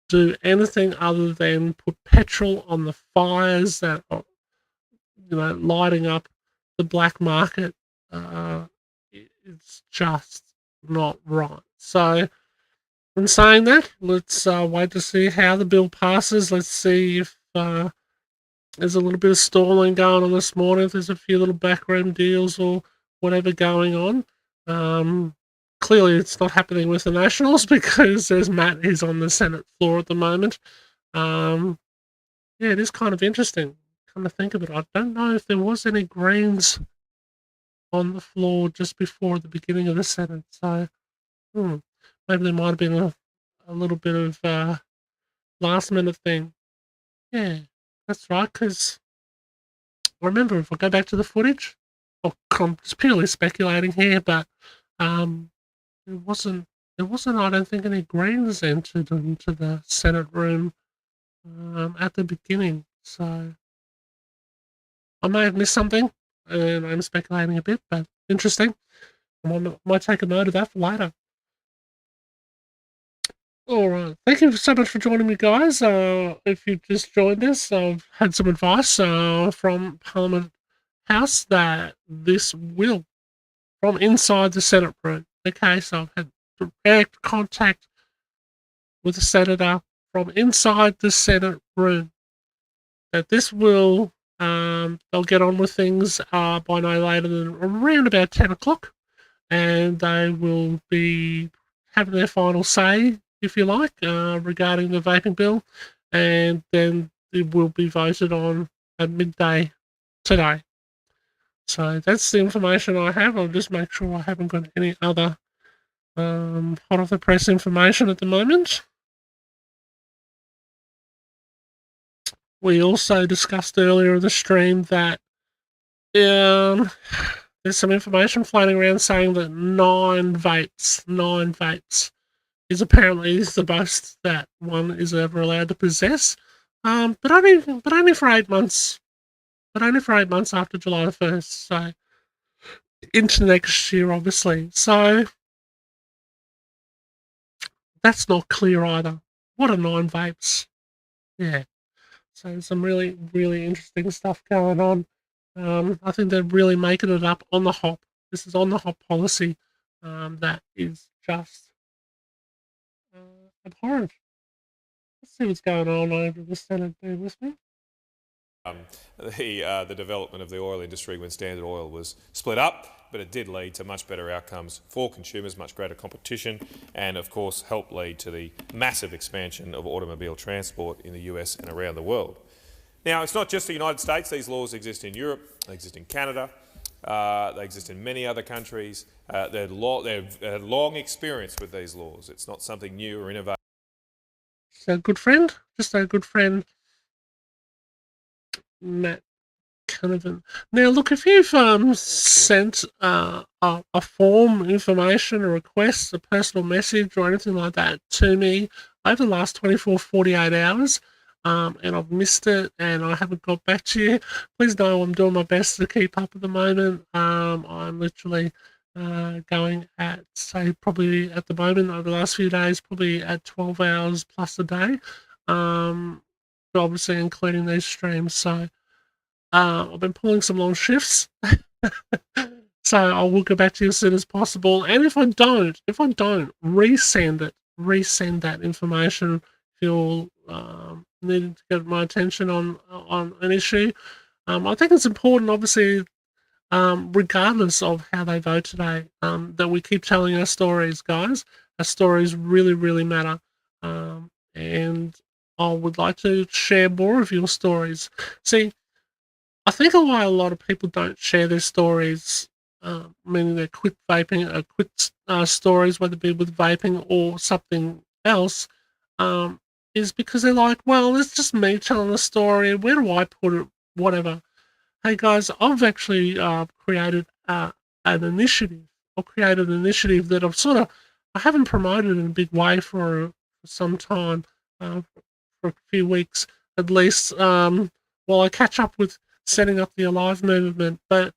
do anything other than put petrol on the fires that are, lighting up the black market. Uh, it's just not right. So, in saying that, let's wait to see how the bill passes. Let's see if there's a little bit of stalling going on this morning, if there's a few little backroom deals or whatever going on. Clearly, it's not happening with the Nationals because there's Matt. He's on the Senate floor at the moment. Um, yeah, it is kind of interesting. Come to think of it, I don't know if there was any Greens on the floor just before the beginning of the Senate. So, maybe there might have been a little bit of last minute thing. Yeah, that's right. Because remember, if I go back to the footage, I'm just purely speculating here, but there wasn't. There wasn't, I don't think, any Greens entered into the Senate room at the beginning. So I may have missed something, and I'm speculating a bit, but interesting. I might take a note of that for later. All right. Thank you so much for joining me, guys. If you've just joined us, I've had some advice from Parliament House that this will, from inside the Senate room. Okay, so I've had direct contact with the Senator from inside the Senate room. That this will, they'll get on with things by no later than around about 10 o'clock, and they will be having their final say, if you like, regarding the vaping bill, and then it will be voted on at midday today. So that's the information I have. I'll just make sure I haven't got any other hot off the press information at the moment. We also discussed earlier in the stream that there's some information floating around saying that 9 vapes is apparently the most that one is ever allowed to possess. But only for 8 months. But only for 8 months after July the 1st. So into next year, obviously. So that's not clear either. What are 9 vapes? Yeah. So some really, really interesting stuff going on. I think they're really making it up on the hop. This is on the hop policy that is just abhorrent. Let's see what's going on over the Senate. Bear with me. The development of the oil industry when Standard Oil was split up, but it did lead to much better outcomes for consumers, much greater competition, and of course helped lead to the massive expansion of automobile transport in the US and around the world. Now, it's not just the United States. These laws exist in Europe, they exist in Canada, they exist in many other countries. They've had long experience with these laws. It's not something new or innovative. So a good friend, just a good friend, Matt Canavan. Now, look, if you've sent a form, information, a request, a personal message, or anything like that to me over the last 24, 48 hours, and I've missed it and I haven't got back to you, please know I'm doing my best to keep up at the moment. I'm literally going at, say, probably at the moment over the last few days, probably at 12 hours plus a day, obviously including these streams. So I've been pulling some long shifts. So I will get back to you as soon as possible. And if I don't, resend it. Resend that information if you're needing to get my attention on an issue. I think it's important, obviously, regardless of how they vote today, that we keep telling our stories, guys. Our stories really, really matter. And I would like to share more of your stories. See, I think why a lot of people don't share their stories, meaning they quit vaping, quit stories, whether it be with vaping or something else, is because they're like, well, it's just me telling the story. Where do I put it? Whatever. Hey guys, I've actually created an initiative. I've created an initiative that I haven't promoted in a big way for some time, for a few weeks at least, while I catch up with setting up the Alive movement. But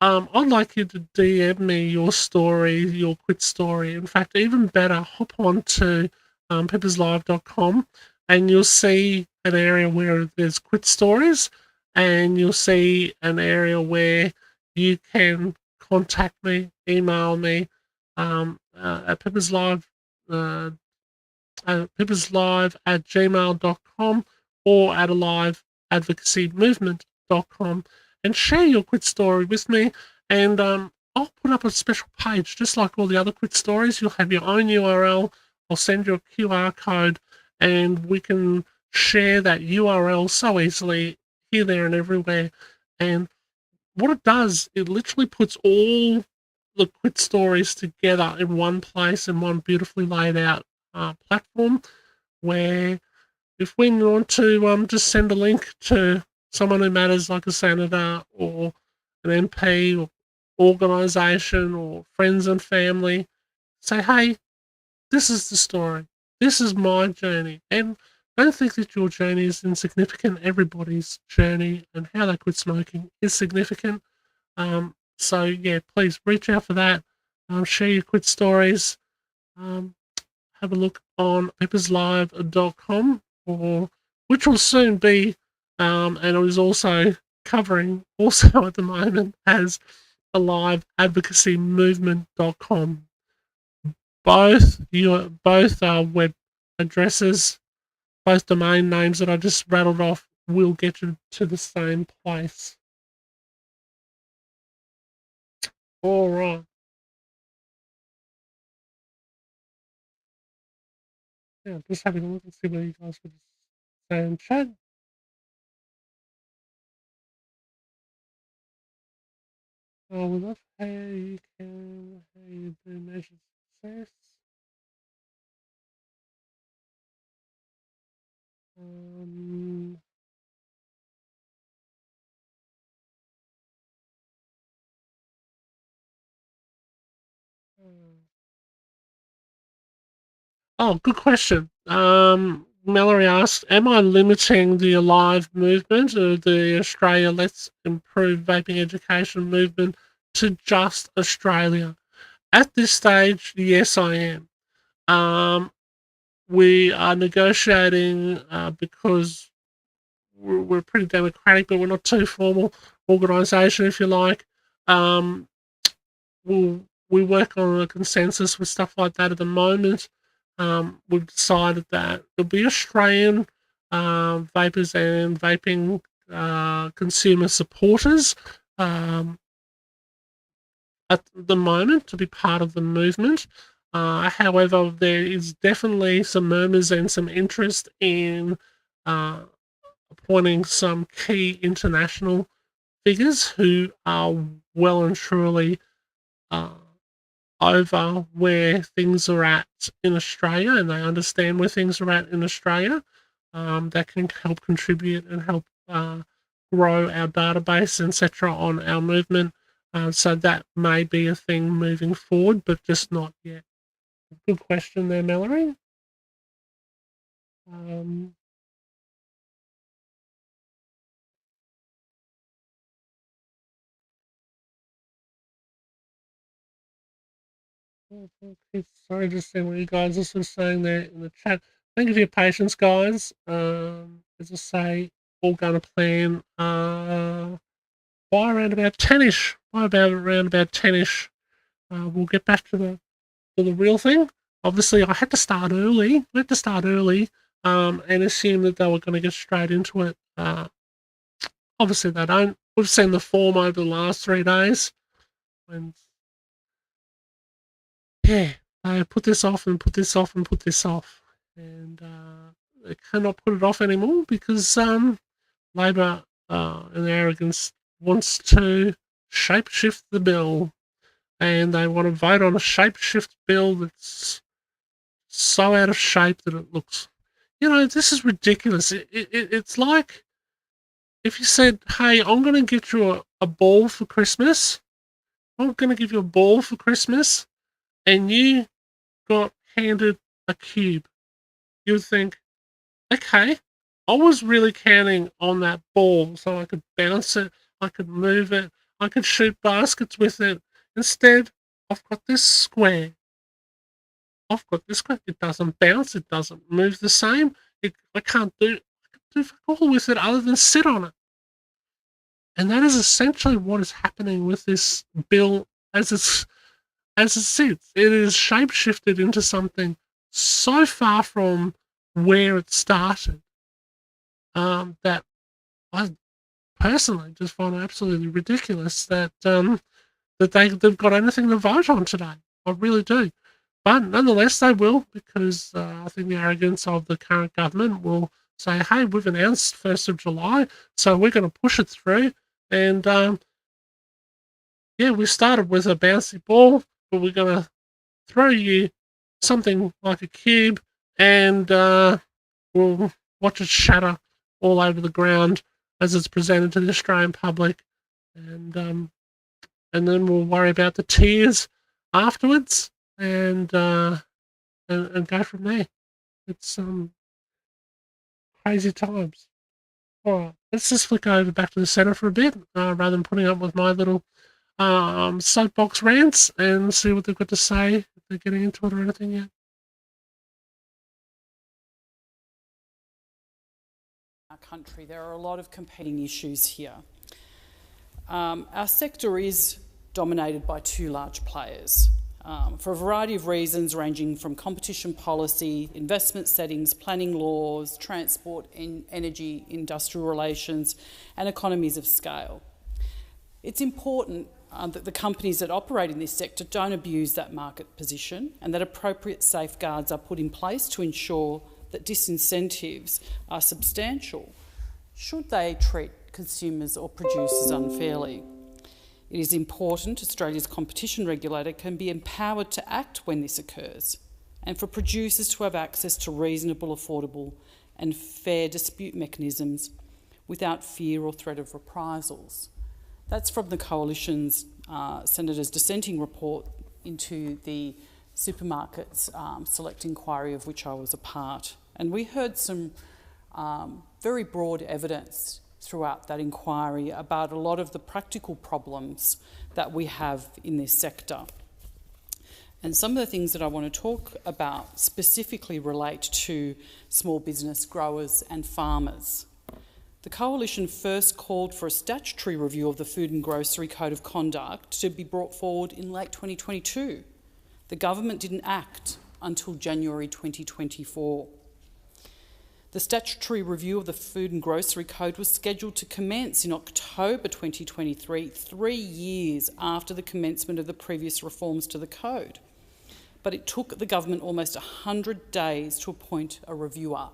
I'd like you to DM me your story, your quit story. In fact, even better, hop on to pepperslive.com and you'll see an area where there's quit stories, and you'll see an area where you can contact me, email me at uh, pepperslive@gmail.com or at aliveadvocacymovement.com, and share your quit story with me. And I'll put up a special page, just like all the other quit stories. You'll have your own URL. I'll send you a QR code, and we can share that URL so easily here, there, and everywhere. And what it does, it literally puts all the quit stories together in one place, in one beautifully laid out platform, where if we want to just send a link to someone who matters, like a senator or an MP or organisation or friends and family, say, hey, this is the story. This is my journey. And don't think that your journey is insignificant. Everybody's journey and how they quit smoking is significant. So yeah, please reach out for that. Share your quit stories. Um, have a look on pepperslive.com, or which will soon be, and it is also covering also at the moment as aliveadvocacymovement.com. Both web addresses, both domain names that I just rattled off will get you to the same place. All right. Yeah, just having a look and see what you guys would say in chat. We love how you do measure success. Um, oh, good question. Mallory asked, am I limiting the Alive movement or the Australia Let's Improve Vaping Education movement to just Australia? At this stage, yes, I am. We are negotiating because we're pretty democratic, but we're not too formal organisation, if you like. Um, we work on a consensus with stuff like that at the moment. We've decided that there'll be Australian vapors and vaping consumer supporters at the moment to be part of the movement. However, there is definitely some murmurs and some interest in appointing some key international figures who are well and truly uh, over where things are at in Australia, and they understand where things are at in Australia. That can help contribute and help grow our database, etc., on our movement. So that may be a thing moving forward, but just not yet. Good question there, Mallory. Um, Sorry, just seeing what you guys are sort of saying there in the chat. Thank you for your patience, guys. As I say, all going to plan by around about 10ish. By about around about 10ish, we'll get back to the real thing. Obviously, I had to start early. I had to start early, and assume that they were going to get straight into it. Obviously, they don't. We've seen the form over the last 3 days, and yeah, they put this off and put this off and put this off, and they cannot put it off anymore because Labor, in arrogance, wants to shapeshift the bill, and they want to vote on a shapeshift bill that's so out of shape that it looks. This is ridiculous. It's like if you said, hey, I'm going to get you a ball for Christmas, I'm going to give you a ball for Christmas, and you got handed a cube, you would think, okay, I was really counting on that ball so I could bounce it, I could move it, I could shoot baskets with it. Instead, I've got this square. It doesn't bounce, it doesn't move the same. I can't do fuck all with it other than sit on it. And that is essentially what is happening with this bill as it sits. It is shapeshifted into something so far from where it started that I personally just find it absolutely ridiculous that they've got anything to vote on today. I really do. But nonetheless, they will, because I think the arrogance of the current government will say, hey, we've announced 1st of July, so we're going to push it through. And yeah, we started with a bouncy ball, but we're going to throw you something like a cube, and we'll watch it shatter all over the ground as it's presented to the Australian public. And then we'll worry about the tears afterwards, and go from there. It's crazy times. All right, let's just flick over back to the centre for a bit, rather than putting up with my little soapbox rants, and see what they've got to say, if they're getting into it or anything yet. Our country, there are a lot of competing issues here. Our sector is dominated by two large players. For a variety of reasons ranging from competition policy, investment settings, planning laws, transport, energy, industrial relations and economies of scale. It's important that the companies that operate in this sector don't abuse that market position, and that appropriate safeguards are put in place to ensure that disincentives are substantial should they treat consumers or producers unfairly. It is important Australia's competition regulator can be empowered to act when this occurs, and for producers to have access to reasonable, affordable and fair dispute mechanisms without fear or threat of reprisals. That's from the Coalition's Senator's dissenting report into the supermarkets select inquiry, of which I was a part. And we heard some very broad evidence throughout that inquiry about a lot of the practical problems that we have in this sector. And some of the things that I want to talk about specifically relate to small business growers and farmers. The Coalition first called for a statutory review of the Food and Grocery Code of Conduct to be brought forward in late 2022. The government didn't act until January 2024. The statutory review of the Food and Grocery Code was scheduled to commence in October 2023, 3 years after the commencement of the previous reforms to the code. But it took the government almost 100 days to appoint a reviewer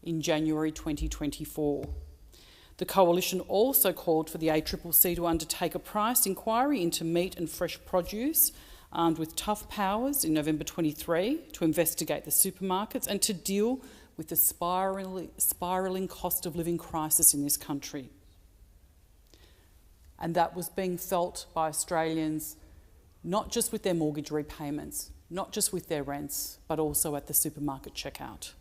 in January 2024. The Coalition also called for the ACCC to undertake a price inquiry into meat and fresh produce, armed with tough powers, in November 23 to investigate the supermarkets and to deal with the spiralling cost of living crisis in this country. And that was being felt by Australians, not just with their mortgage repayments, not just with their rents, but also at the supermarket checkout.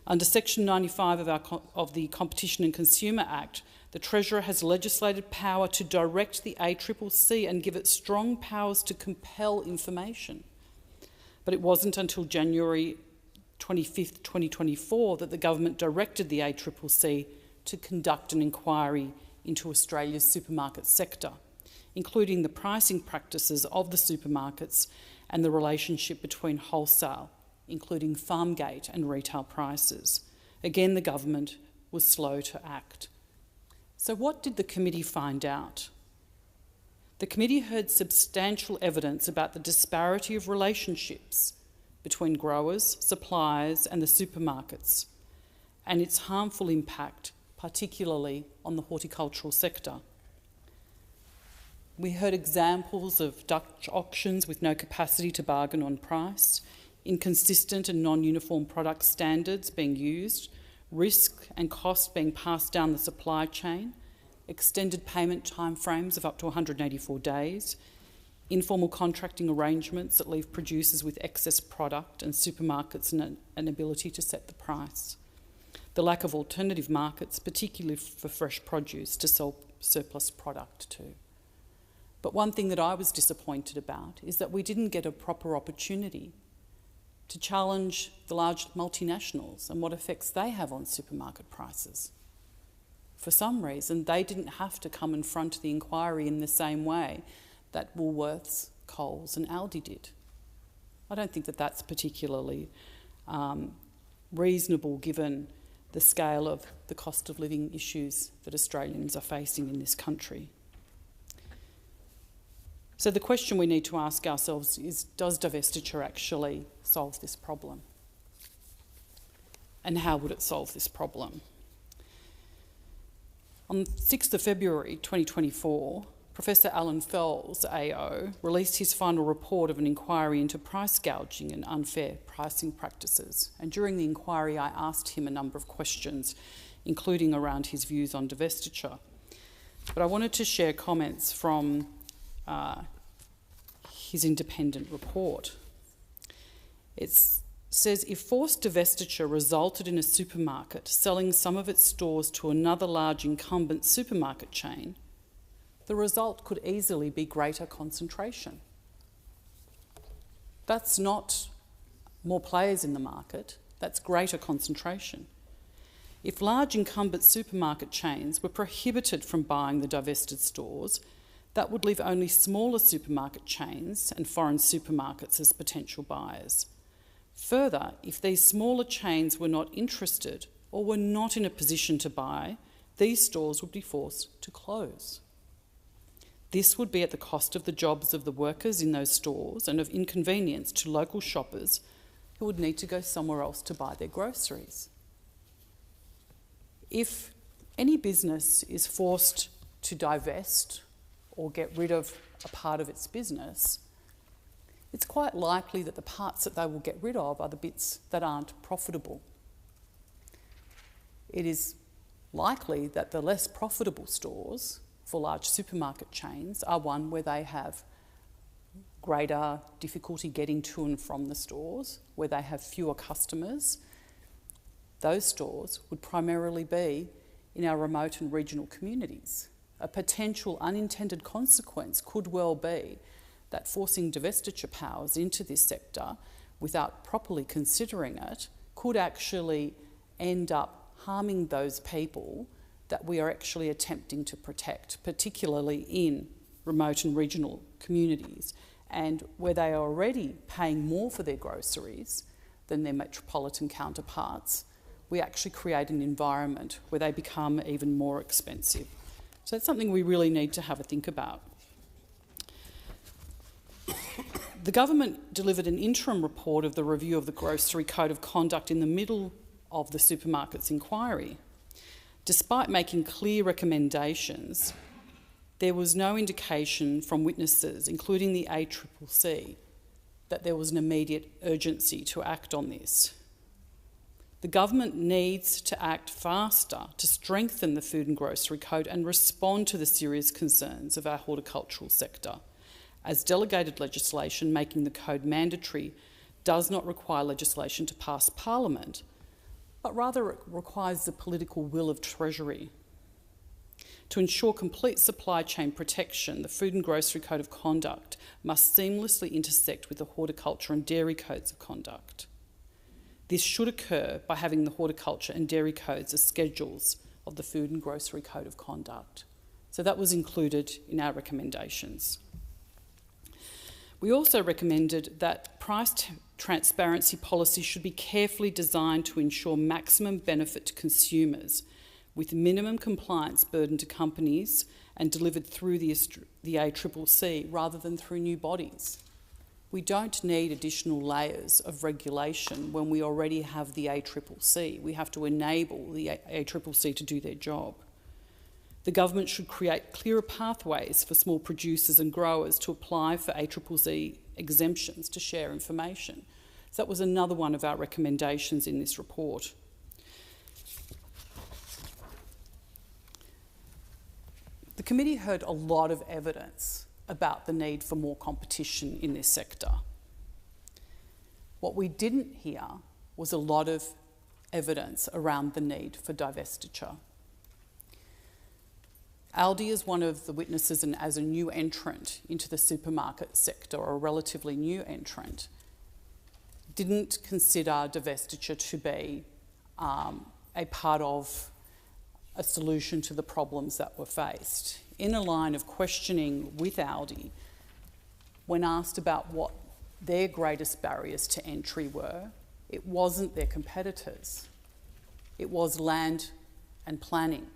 Under Section 95 of the Competition and Consumer Act, the Treasurer has legislated power to direct the ACCC and give it strong powers to compel information. But it wasn't until January 25th, 2024 that the government directed the ACCC to conduct an inquiry into Australia's supermarket sector, including the pricing practices of the supermarkets and the relationship between wholesale, including farm gate and retail prices. Again, the government was slow to act. So what did the committee find out? The committee heard substantial evidence about the disparity of relationships between growers, suppliers and the supermarkets, and its harmful impact, particularly on the horticultural sector. We heard examples of Dutch auctions with no capacity to bargain on price, inconsistent and non-uniform product standards being used, risk and cost being passed down the supply chain, extended payment timeframes of up to 184 days, informal contracting arrangements that leave producers with excess product and supermarkets an ability to set the price, the lack of alternative markets, particularly for fresh produce, to sell surplus product to. But one thing that I was disappointed about is that we didn't get a proper opportunity to challenge the large multinationals and what effects they have on supermarket prices. For some reason, they didn't have to come in front of the inquiry in the same way that Woolworths, Coles and Aldi did. I don't think that that's particularly reasonable given the scale of the cost of living issues that Australians are facing in this country. So the question we need to ask ourselves is, does divestiture actually solve this problem? And how would it solve this problem? On 6th of February 2024, Professor Alan Fells, AO, released his final report of an inquiry into price gouging and unfair pricing practices. And during the inquiry, I asked him a number of questions, including around his views on divestiture. But I wanted to share comments from his independent report. It says, if forced divestiture resulted in a supermarket selling some of its stores to another large incumbent supermarket chain, the result could easily be greater concentration. That's not more players in the market, that's greater concentration. If large incumbent supermarket chains were prohibited from buying the divested stores, that would leave only smaller supermarket chains and foreign supermarkets as potential buyers. Further, if these smaller chains were not interested or were not in a position to buy, these stores would be forced to close. This would be at the cost of the jobs of the workers in those stores and of inconvenience to local shoppers who would need to go somewhere else to buy their groceries. If any business is forced to divest or get rid of a part of its business, it's quite likely that the parts that they will get rid of are the bits that aren't profitable. It is likely that the less profitable stores for large supermarket chains are one where they have greater difficulty getting to and from the stores, where they have fewer customers. Those stores would primarily be in our remote and regional communities. A potential unintended consequence could well be that forcing divestiture powers into this sector without properly considering it could actually end up harming those people that we are actually attempting to protect, particularly in remote and regional communities, and where they are already paying more for their groceries than their metropolitan counterparts. We actually create an environment where they become even more expensive. So that's something we really need to have a think about. The government delivered an interim report of the review of the Grocery Code of Conduct in the middle of the supermarkets inquiry. Despite making clear recommendations, there was no indication from witnesses, including the ACCC, that there was an immediate urgency to act on this. The government needs to act faster to strengthen the Food and Grocery Code and respond to the serious concerns of our horticultural sector, as delegated legislation making the code mandatory does not require legislation to pass Parliament, but rather it requires the political will of Treasury. To ensure complete supply chain protection, the Food and Grocery Code of Conduct must seamlessly intersect with the Horticulture and Dairy Codes of Conduct. This should occur by having the Horticulture and Dairy Codes as schedules of the Food and Grocery Code of Conduct. So that was included in our recommendations. We also recommended that price transparency policy should be carefully designed to ensure maximum benefit to consumers, with minimum compliance burden to companies and delivered through the ACCC rather than through new bodies. We don't need additional layers of regulation when we already have the ACCC. We have to enable the ACCC to do their job. The government should create clearer pathways for small producers and growers to apply for ACCC exemptions to share information. So that was another one of our recommendations in this report. committee heard a lot of evidence about the need for more competition in this sector. What we didn't hear was a lot of evidence around the need for divestiture. Aldi is one of the witnesses, and as a new entrant into the supermarket sector, or a relatively new entrant, didn't consider divestiture to be a part of a solution to the problems that were faced. In a line of questioning with Aldi, when asked about what their greatest barriers to entry were, it wasn't their competitors. It was land and planning.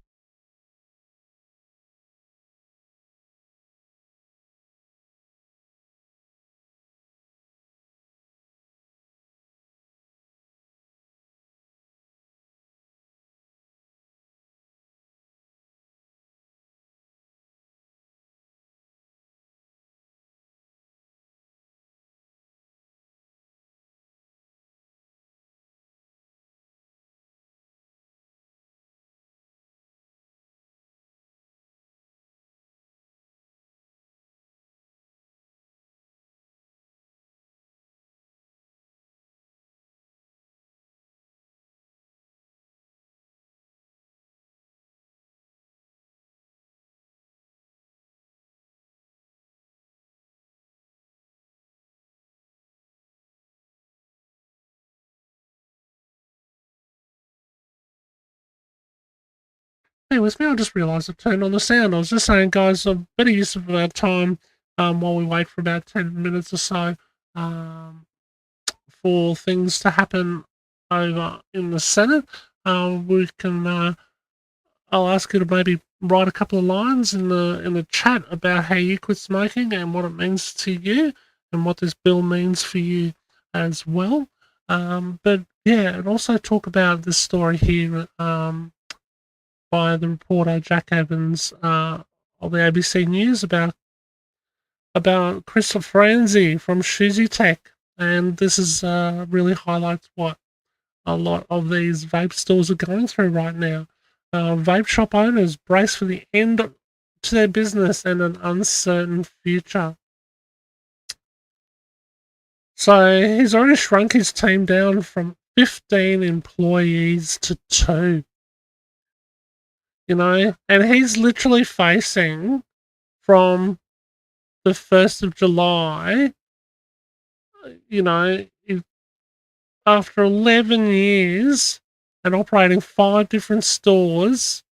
Anyways, now I just realised I turned on the sound. I was just saying, guys, a better use of our time while we wait for about 10 minutes or so for things to happen over in the Senate. We can. I'll ask you to maybe write a couple of lines in the chat about how you quit smoking and what it means to you and what this bill means for you as well. But yeah, and also talk about this story here. By the reporter Jack Evans of the ABC News about Christopher Franzi from Shuzi Tech, and this is really highlights what a lot of these vape stores are going through right now. Vape shop owners brace for the end to their business and an uncertain future. So he's already shrunk his team down from 15 employees to 2. You know, and he's literally facing from the 1st of July, you know, after 11 years and operating 5 different stores,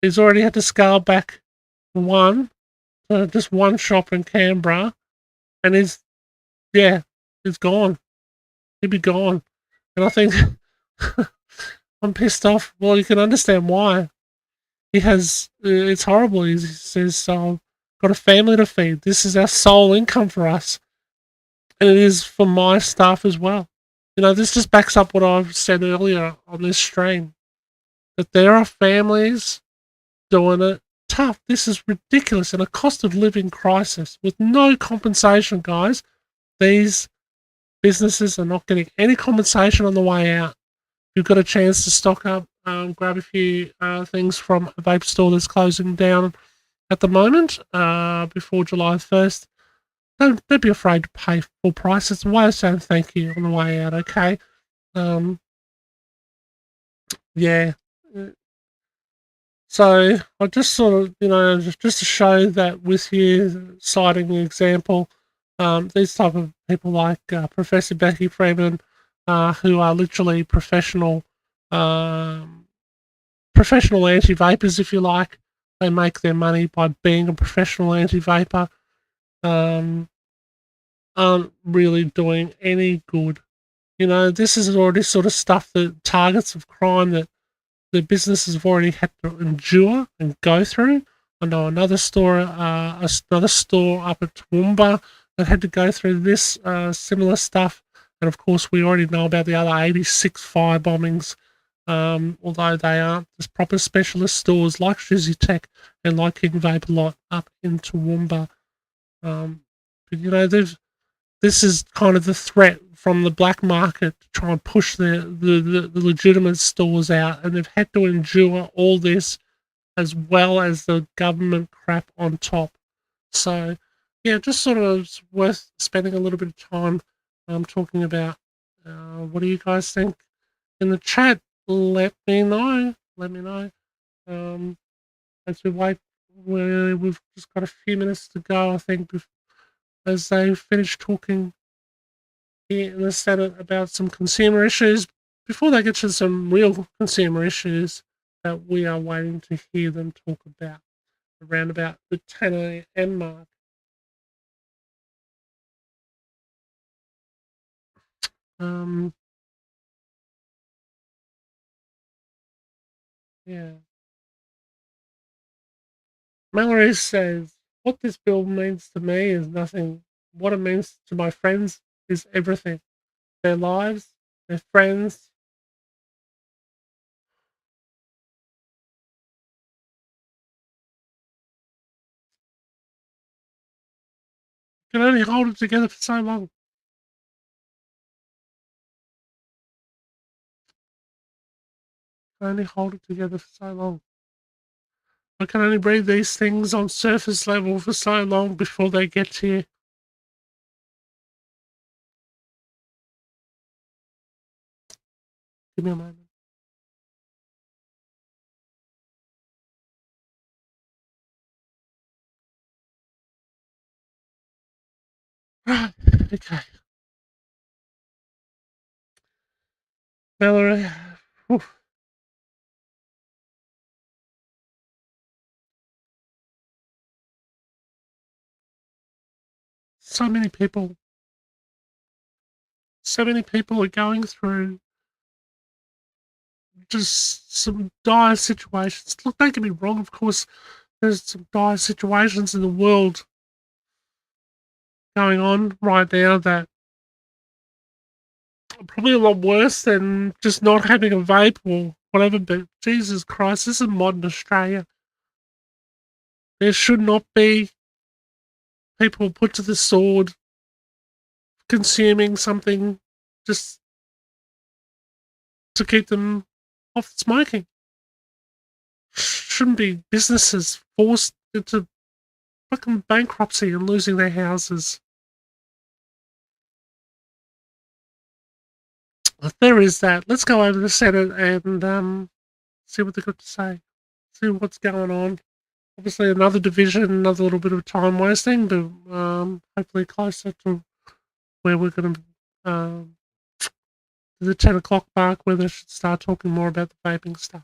he's already had to scale back just one shop in Canberra, and he's gone. He'd be gone. And I think I'm pissed off. Well, you can understand why. He has, it's horrible. He says, got a family to feed. This is our sole income for us. And it is for my staff as well. You know, this just backs up what I've said earlier on this stream. That there are families doing it tough. This is ridiculous. And a cost of living crisis with no compensation, guys. These businesses are not getting any compensation on the way out. You've got a chance to stock up, grab a few things from a vape store that's closing down at the moment before July 1st. Don't be afraid to pay full price. It's a way of saying thank you on the way out, okay? Yeah. So I just sort of, just to show that with you, citing the example, these type of people like Professor Becky Freeman, who are literally professional anti-vapors, if you like. They make their money by being a professional anti-vapor. Aren't really doing any good. You know, this is already sort of stuff that targets of crime that the businesses have already had to endure and go through. I know another store up at Toowoomba that had to go through this similar stuff. And of course, we already know about the other 86 fire bombings, although they aren't just proper specialist stores like Shizzy Tech and like King Vape a lot up in Toowoomba. But you know, this is kind of the threat from the black market to try and push the legitimate stores out, and they've had to endure all this as well as the government crap on top. So, yeah, just sort of worth spending a little bit of time talking about. What do you guys think in the chat? Let me know. Let me know. As we wait, we've just got a few minutes to go, I think, as they finish talking here in the Senate about some consumer issues before they get to some real consumer issues that we are waiting to hear them talk about around about the 10 a.m. mark. Yeah. Mallory says, what this bill means to me is nothing. What it means to my friends is everything. Their lives, their friends. Can only hold it together for so long. Can only hold it together for so long. I can only breathe these things on surface level for so long before they get here. Give me a moment. Right, okay. Mallory, whew. So many people are going through just some dire situations. Look, don't get me wrong, of course, there's some dire situations in the world going on right now that are probably a lot worse than just not having a vape or whatever, but Jesus Christ, this is modern Australia. There should not be people put to the sword consuming something just to keep them off smoking. Shouldn't be businesses forced into fucking bankruptcy and losing their houses. If there is that, let's go over to the Senate and see what they've got to say. See what's going on. Obviously, another division, another little bit of time wasting, but hopefully closer to where we're going to the 10 o'clock mark, where they should start talking more about the vaping stuff.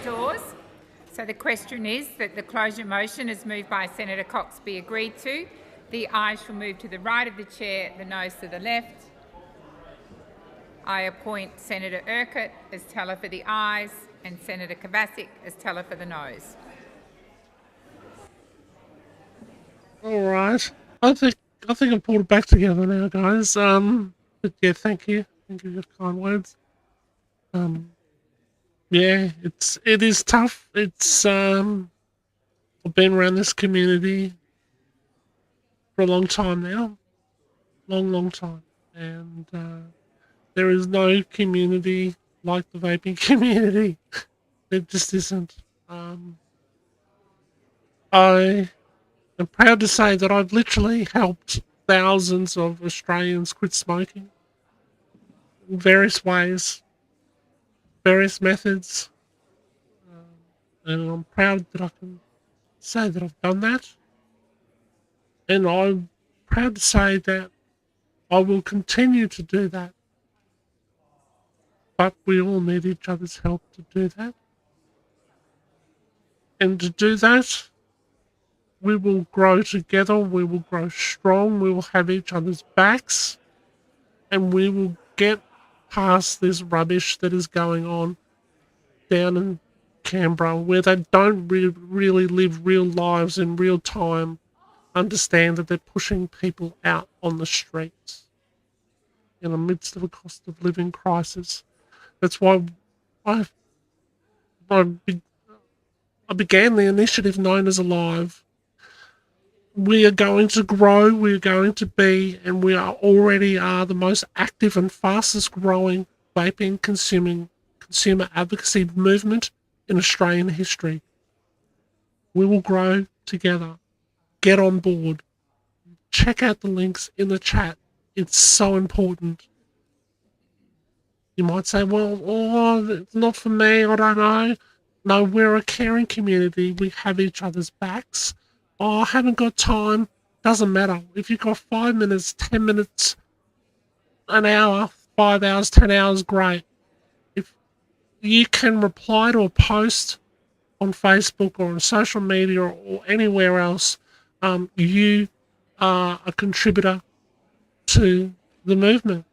doors. So the question is that the closure motion as moved by Senator Cox be agreed to. The ayes shall move to the right of the chair, the noes to the left. I appoint Senator Urquhart as teller for the ayes and Senator Kovacic as teller for the noes. All right. I think I've pulled it back together now, guys. But yeah, thank you for your kind words. Yeah, it is tough. I've been around this community for a long time now, long time, and there is no community like the vaping community. There just isn't. I am proud to say that I've literally helped thousands of Australians quit smoking in various ways, various methods, and I'm proud that I can say that I've done that. And I'm proud to say that I will continue to do that. But we all need each other's help to do that. And to do that, we will grow together, we will grow strong, we will have each other's backs, and we will get past this rubbish that is going on down in Canberra, where they don't really live real lives in real time, understand that they're pushing people out on the streets in the midst of a cost of living crisis. That's why I, I, I began the initiative known as Alive. We are going to grow, we are going to be, and we are already are the most active and fastest growing vaping consumer advocacy movement in Australian history. We will grow together. Get on board. Check out the links in the chat. It's so important. You might say, well, oh, it's not for me, I don't know. No, we're a caring community. We have each other's backs. Oh, I haven't got time. Doesn't matter. If you've got 5 minutes, 10 minutes, an hour, 5 hours, 10 hours, great. If you can reply to a post on Facebook or on social media or anywhere else, you are a contributor to the movement.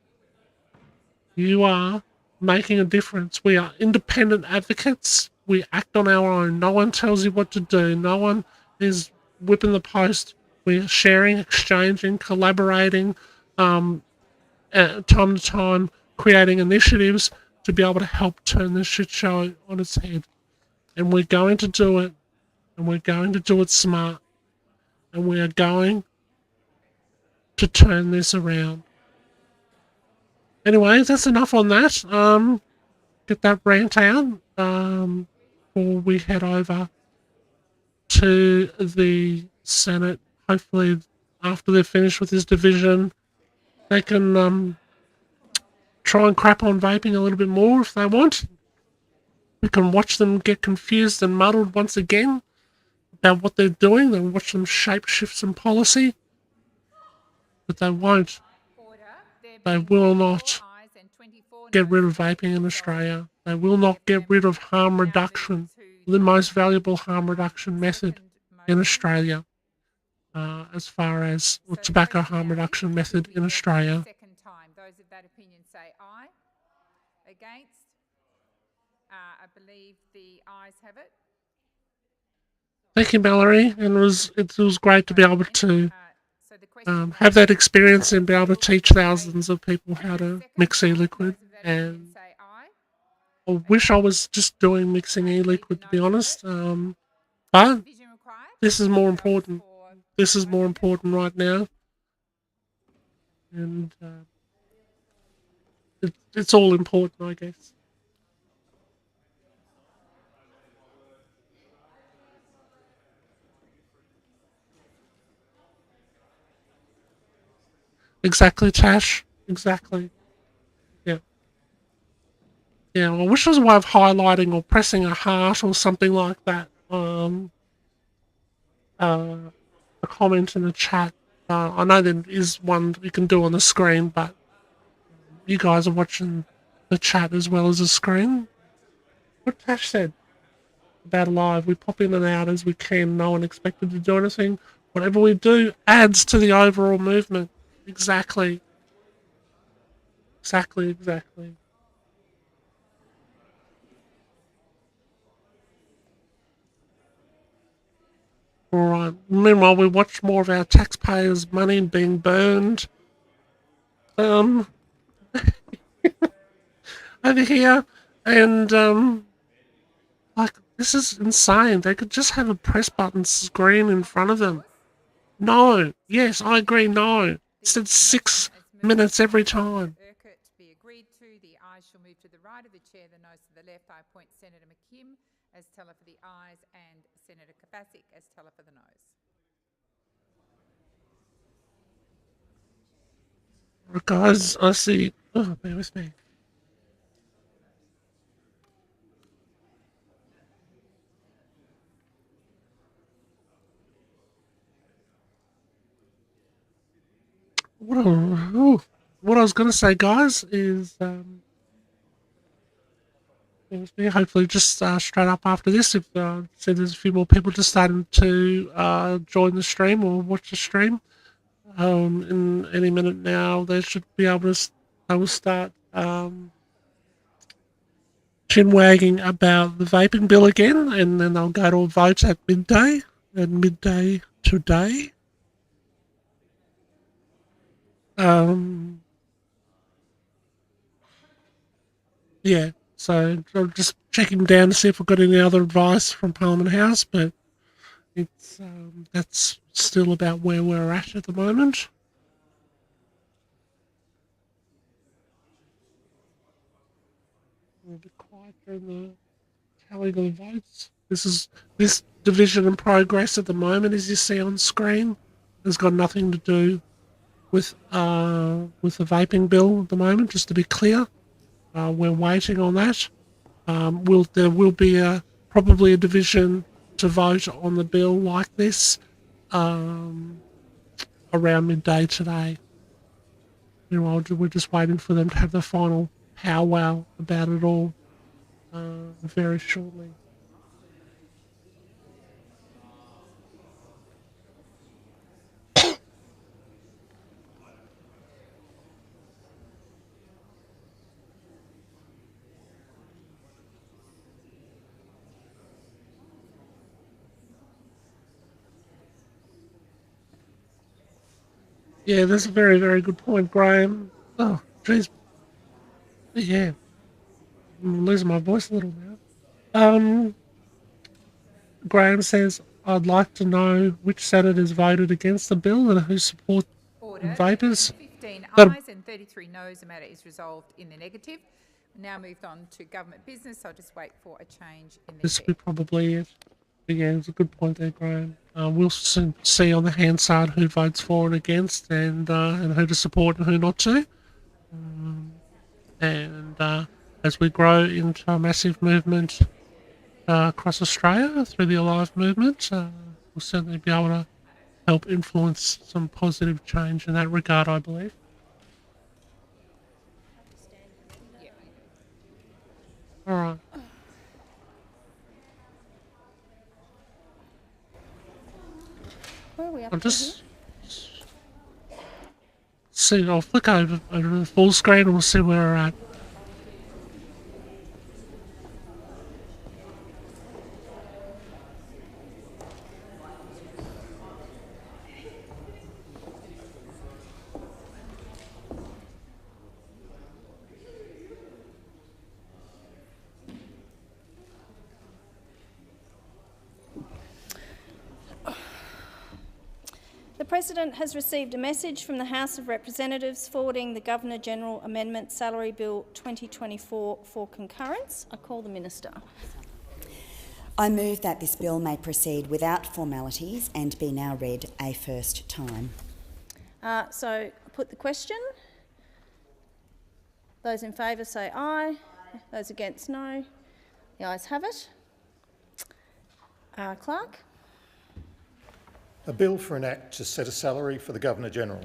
You are making a difference. We are independent advocates. We act on our own. No one tells you what to do. No one is whipping the post. We're sharing, exchanging, collaborating, time to time, creating initiatives to be able to help turn this shit show on its head. And we're going to do it. And we're going to do it smart. And we are going to turn this around. Anyway, that's enough on that. Get that rant out before we head over to the Senate. Hopefully, after they're finished with this division, they can try and crap on vaping a little bit more if they want. We can watch them get confused and muddled once again about what they're doing. Then watch them shape shift some policy, but they won't. They will not get rid of vaping in Australia. They will not get rid of harm reduction, the most valuable harm reduction method in Australia, as far as tobacco harm reduction method in Australia. Second time. Those of that opinion say aye. Against? I believe the ayes have it. Thank you, Mallory. And it was great to be able to have that experience and be able to teach thousands of people how to mix e-liquid. And I wish I was just doing mixing e-liquid, to be honest. But this is more important. This is more important right now. And it's all important, I guess. Exactly, Tash. Exactly. Yeah. Yeah, I wish there was a way of highlighting or pressing a heart or something like that. A comment in the chat. I know there is one you can do on the screen, but you guys are watching the chat as well as the screen. What Tash said. about live. We pop in and out as we can. No one expected to do anything. Whatever we do adds to the overall movement. Exactly. Exactly. Alright. Meanwhile, we watch more of our taxpayers' money being burned. Over here. And, like, this is insane. They could just have a press button screen in front of them. No. Yes, I agree, no. It said 6 minutes every time. Urquhart be agreed to. The ayes shall move to the right of the chair, the noes to the left. I appoint Senator McKim as teller for the ayes and Senator Kabasic as teller for the noes. Guys, I see. Oh, bear with me. What I was going to say, guys, is hopefully just straight up after this, if so there's a few more people just starting to join the stream or watch the stream. In any minute now, they should be able to. They will start chin wagging about the vaping bill again, and then they'll go to a vote at midday. At midday today. Yeah, so I'm just checking down to see if I've got any other advice from Parliament House, but it's that's still about where we're at the moment. A little bit quiet during the tallying of the votes. This division and progress at the moment, as you see on screen, has got nothing to do with the vaping bill at the moment. Just to be clear, we're waiting on that. There will be probably a division to vote on the bill like this around midday today. Meanwhile, we're just waiting for them to have the final powwow about it all very shortly. Yeah, that's a very, very good point, Graham. Oh, jeez. Yeah. I'm losing my voice a little now. Graham says, I'd like to know which senators voted against the bill and who support vapers. 15 ayes and 33 noes. The matter is resolved in the negative. Now moved on to government business. I'll just wait for a change in the This chair. will be probably it. But yeah, it's a good point there, Graham. We'll soon see on the Hansard who votes for and against, and who to support and who not to. As we grow into a massive movement across Australia through the Alive movement, we'll certainly be able to help influence some positive change in that regard, I believe. All right. Where are we up I'll to just see. I'll flick over the full screen and we'll see where we're at. The President has received a message from the House of Representatives forwarding the Governor-General Amendment Salary Bill 2024 for concurrence. I call the Minister. I move that this bill may proceed without formalities and be now read a first time. So I put the question. Those in favour say aye. Those against no. The ayes have it. Clerk. A bill for an act to set a salary for the Governor-General.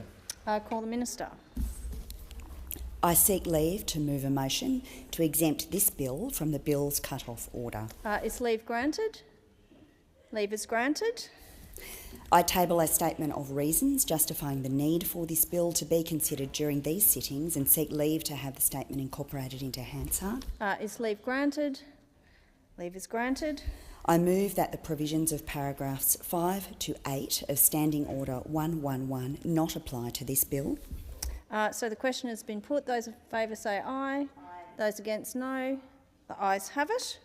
Call the Minister. I seek leave to move a motion to exempt this bill from the Bills Cut-Off Order. Is leave granted? Leave is granted. I table a statement of reasons justifying the need for this bill to be considered during these sittings and seek leave to have the statement incorporated into Hansard. Is leave granted? Leave is granted. I move that the provisions of paragraphs 5 to 8 of Standing Order 111 not apply to this bill. So the question has been put. Those in favour say aye. Those against no. The ayes have it.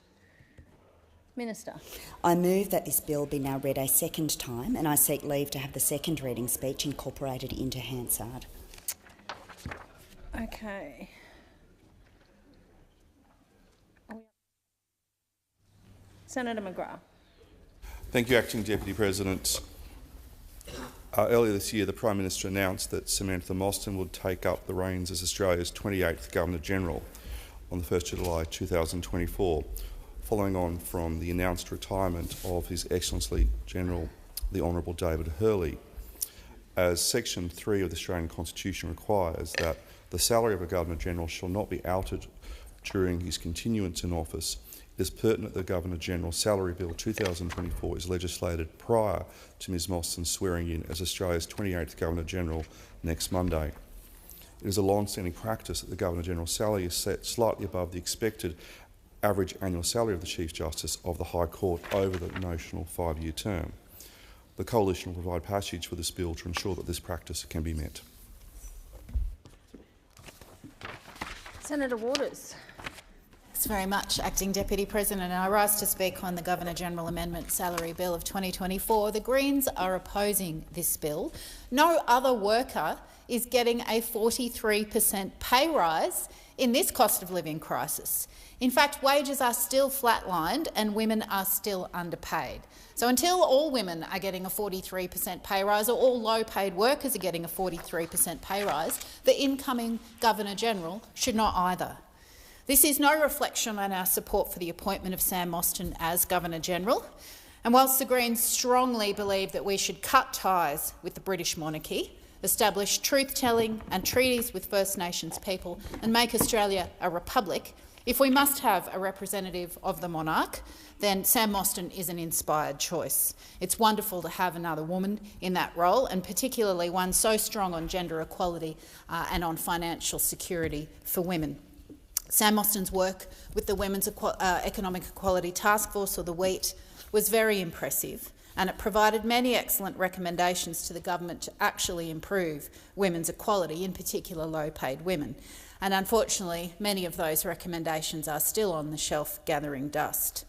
Minister. I move that this bill be now read a second time, and I seek leave to have the second reading speech incorporated into Hansard. Okay. Senator McGrath. Thank you, Acting Deputy President. Earlier this year, the Prime Minister announced that Samantha Mostyn would take up the reins as Australia's 28th Governor-General on the 1st of July 2024, following on from the announced retirement of His Excellency General the Honourable David Hurley. As Section 3 of the Australian Constitution requires that the salary of a Governor-General shall not be altered during his continuance in office, it is pertinent that the Governor-General's Salary Bill 2024 is legislated prior to Ms Mostyn's swearing in as Australia's 28th Governor-General next Monday. It is a long-standing practice that the Governor-General's salary is set slightly above the expected average annual salary of the Chief Justice of the High Court over the notional 5-year term. The Coalition will provide passage for this bill to ensure that this practice can be met. Senator Waters. Thanks very much, Acting Deputy President. I rise to speak on the Governor-General Amendment Salary Bill of 2024. The Greens are opposing this bill. No other worker is getting a 43% pay rise in this cost of living crisis. In fact, wages are still flatlined and women are still underpaid. So until all women are getting a 43% pay rise or all low-paid workers are getting a 43% pay rise, the incoming Governor-General should not either. This is no reflection on our support for the appointment of Sam Mostyn as Governor-General. And whilst the Greens strongly believe that we should cut ties with the British monarchy, establish truth-telling and treaties with First Nations people and make Australia a republic, if we must have a representative of the monarch, then Sam Mostyn is an inspired choice. It's wonderful to have another woman in that role, and particularly one so strong on gender equality and on financial security for women. Sam Mostyn's work with the Women's Economic Equality Task Force, or the WEET, was very impressive, and it provided many excellent recommendations to the government to actually improve women's equality, in particular low-paid women. And unfortunately, many of those recommendations are still on the shelf gathering dust.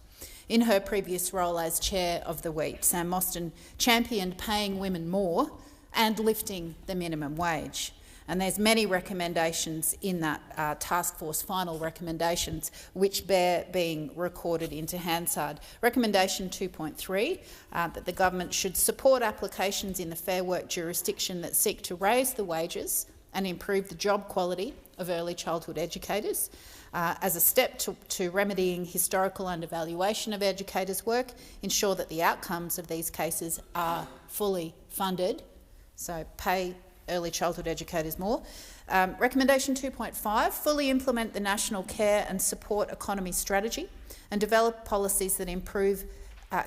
In her previous role as chair of the WEET, Sam Mostyn championed paying women more and lifting the minimum wage. And there's many recommendations in that task force, final recommendations, which bear being recorded into Hansard. Recommendation 2.3, that the government should support applications in the Fair Work jurisdiction that seek to raise the wages and improve the job quality of early childhood educators. As a step to remedying historical undervaluation of educators' work, ensure that the outcomes of these cases are fully funded, so pay early childhood educators more. Recommendation 2.5, fully implement the National Care and Support Economy Strategy and develop policies that improve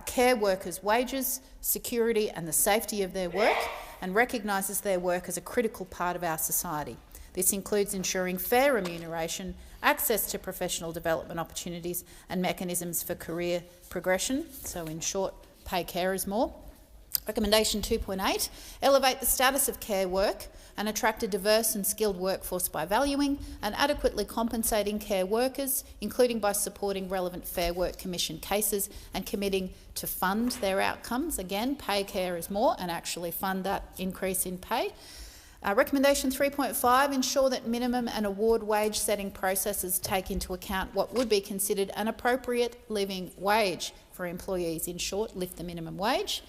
care workers' wages, security and the safety of their work, and recognises their work as a critical part of our society. This includes ensuring fair remuneration, access to professional development opportunities and mechanisms for career progression, so in short, pay carers more. Recommendation 2.8, elevate the status of care work and attract a diverse and skilled workforce by valuing and adequately compensating care workers, including by supporting relevant Fair Work Commission cases and committing to fund their outcomes. Again, pay carers more and actually fund that increase in pay. Recommendation 3.5, ensure that minimum and award wage setting processes take into account what would be considered an appropriate living wage for employees. In short, lift the minimum wage.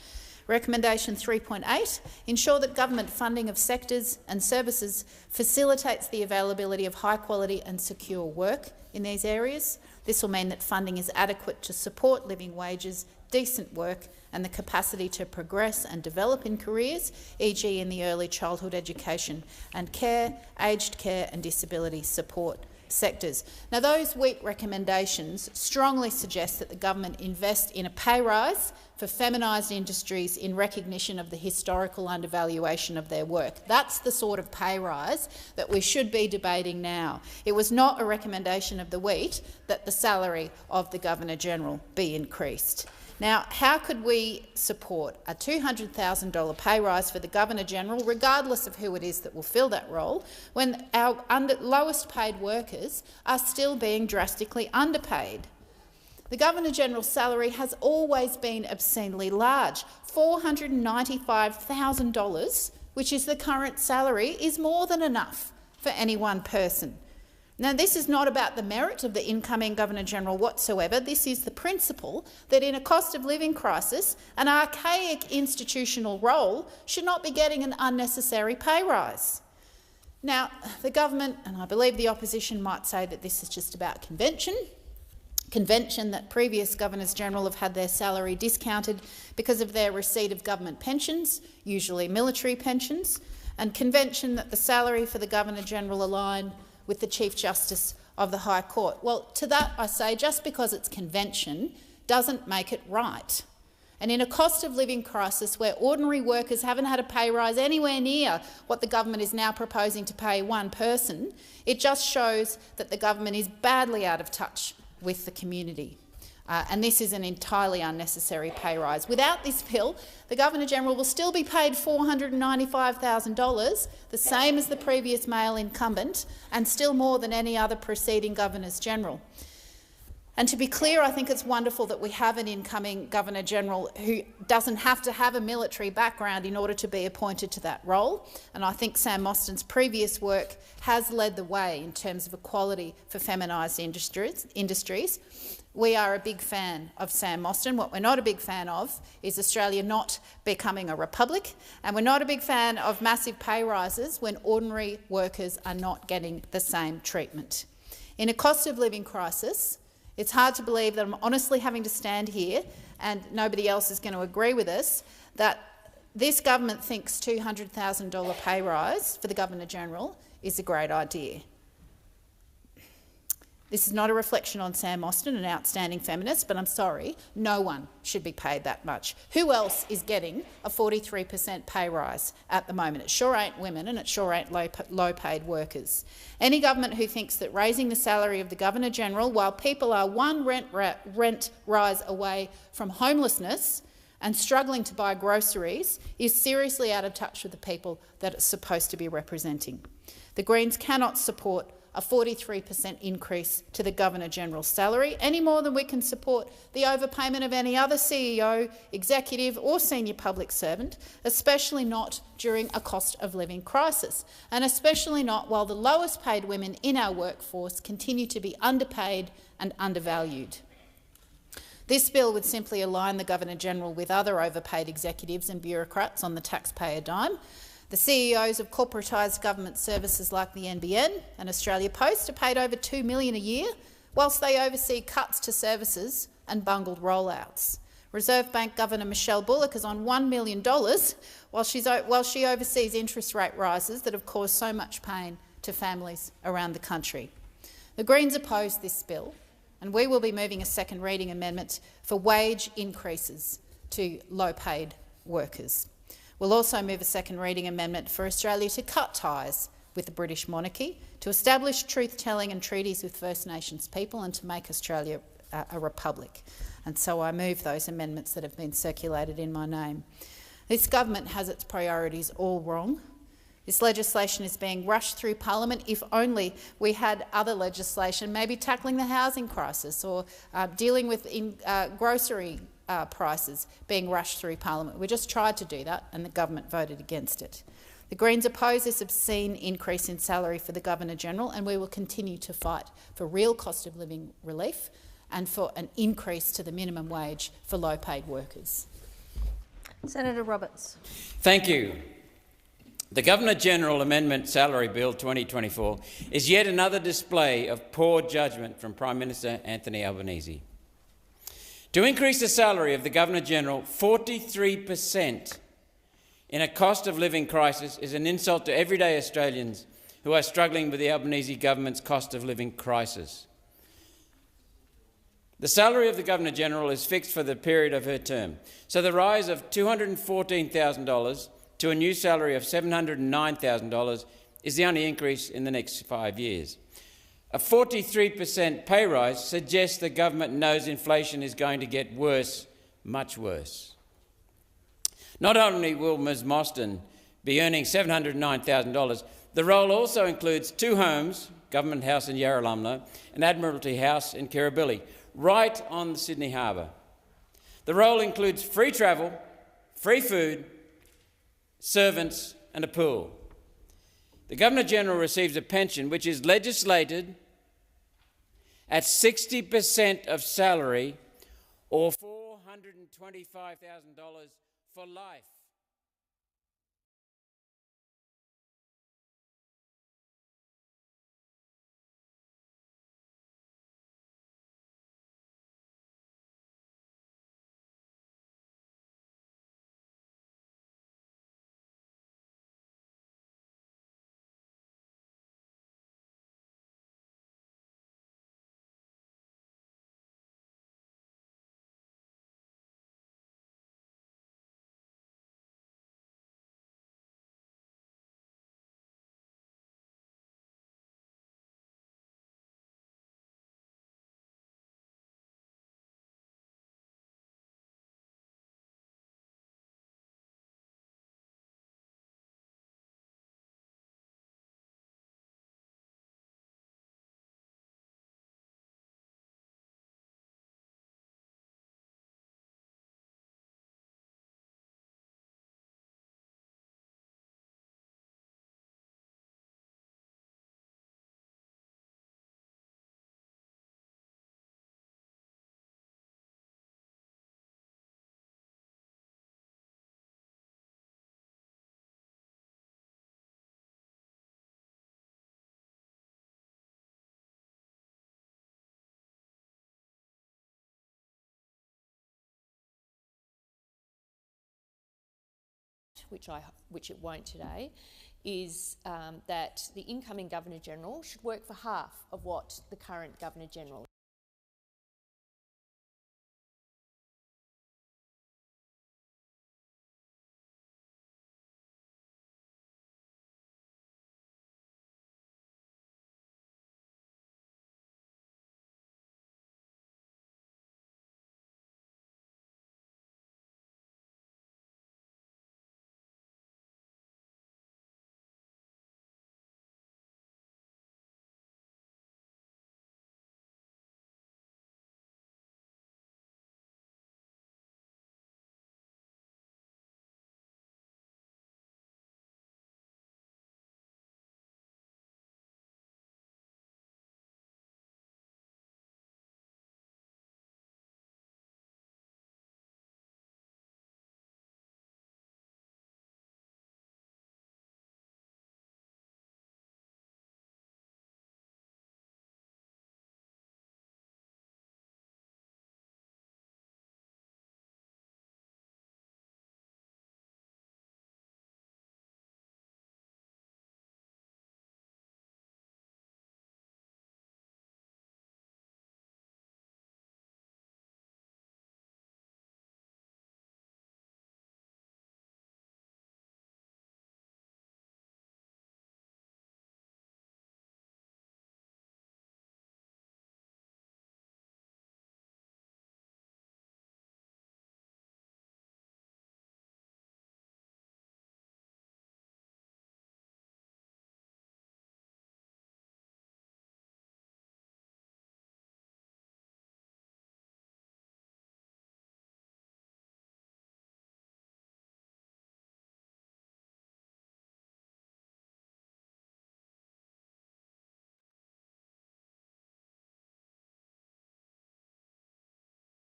Recommendation 3.8, ensure that government funding of sectors and services facilitates the availability of high quality and secure work in these areas. This will mean that funding is adequate to support living wages, decent work and the capacity to progress and develop in careers, e.g. in the early childhood education and care, aged care and disability support sectors. Now, those weak recommendations strongly suggest that the government invest in a pay rise for feminised industries in recognition of the historical undervaluation of their work. That's the sort of pay rise that we should be debating now. It was not a recommendation of the wheat that the salary of the Governor-General be increased. Now, how could we support a $200,000 pay rise for the Governor-General, regardless of who it is that will fill that role, when our lowest paid workers are still being drastically underpaid? The Governor-General's salary has always been obscenely large. $495,000, which is the current salary, is more than enough for any one person. Now, this is not about the merit of the incoming Governor-General whatsoever. This is the principle that in a cost of living crisis, an archaic institutional role should not be getting an unnecessary pay rise. Now, the government, and I believe the opposition, might say that this is just about convention that previous Governors-General have had their salary discounted because of their receipt of government pensions, usually military pensions, and convention that the salary for the Governor-General align with the Chief Justice of the High Court. Well, to that I say, just because it's convention doesn't make it right. And in a cost of living crisis where ordinary workers haven't had a pay rise anywhere near what the government is now proposing to pay one person, it just shows that the government is badly out of touch with the community. And this is an entirely unnecessary pay rise. Without this bill, the Governor-General will still be paid $495,000, the same as the previous male incumbent, and still more than any other preceding Governors-General. And to be clear, I think it's wonderful that we have an incoming Governor-General who doesn't have to have a military background in order to be appointed to that role. And I think Sam Mostyn's previous work has led the way in terms of equality for feminised industries. We are a big fan of Sam Mostyn. What we're not a big fan of is Australia not becoming a republic, and we're not a big fan of massive pay rises when ordinary workers are not getting the same treatment. In a cost of living crisis, it's hard to believe that I'm honestly having to stand here, and nobody else is going to agree with us, that this government thinks $200,000 pay rise for the Governor-General is a great idea. This is not a reflection on Sam Mostyn, an outstanding feminist, but I'm sorry, no one should be paid that much. Who else is getting a 43% pay rise at the moment? It sure ain't women, and it sure ain't low-paid workers. Any government who thinks that raising the salary of the Governor-General while people are one rent rise away from homelessness and struggling to buy groceries is seriously out of touch with the people that it's supposed to be representing. The Greens cannot support a 43% increase to the Governor-General's salary, any more than we can support the overpayment of any other CEO, executive or senior public servant, especially not during a cost of living crisis, and especially not while the lowest paid women in our workforce continue to be underpaid and undervalued. This bill would simply align the Governor-General with other overpaid executives and bureaucrats on the taxpayer dime. The CEOs of corporatised government services like the NBN and Australia Post are paid over $2 million a year, whilst they oversee cuts to services and bungled rollouts. Reserve Bank Governor Michelle Bullock is on $1 million while she oversees interest rate rises that have caused so much pain to families around the country. The Greens oppose this bill, and we will be moving a second reading amendment for wage increases to low-paid workers. We'll also move a second reading amendment for Australia to cut ties with the British monarchy, to establish truth-telling and treaties with First Nations people, and to make Australia a republic. And so I move those amendments that have been circulated in my name. This government has its priorities all wrong. This legislation is being rushed through Parliament. If only we had other legislation, maybe tackling the housing crisis or dealing with grocery prices being rushed through Parliament. We just tried to do that and the government voted against it. The Greens oppose this obscene increase in salary for the Governor-General, and we will continue to fight for real cost of living relief and for an increase to the minimum wage for low-paid workers. Senator Roberts. Thank you. The Governor-General Amendment Salary Bill 2024 is yet another display of poor judgment from Prime Minister Anthony Albanese. To increase the salary of the Governor-General 43% in a cost of living crisis is an insult to everyday Australians who are struggling with the Albanese government's cost of living crisis. The salary of the Governor-General is fixed for the period of her term, so the rise of $214,000 to a new salary of $709,000 is the only increase in the next 5 years. A 43% pay rise suggests the government knows inflation is going to get worse, much worse. Not only will Ms Mostyn be earning $709,000, the role also includes 2 homes, Government House in Yarralumla and Admiralty House in Kirribilli, right on the Sydney Harbour. The role includes free travel, free food, servants and a pool. The Governor-General receives a pension which is legislated at 60% of salary or $425,000 for life. Which it won't today, is that the incoming Governor-General should work for half of what the current Governor-General.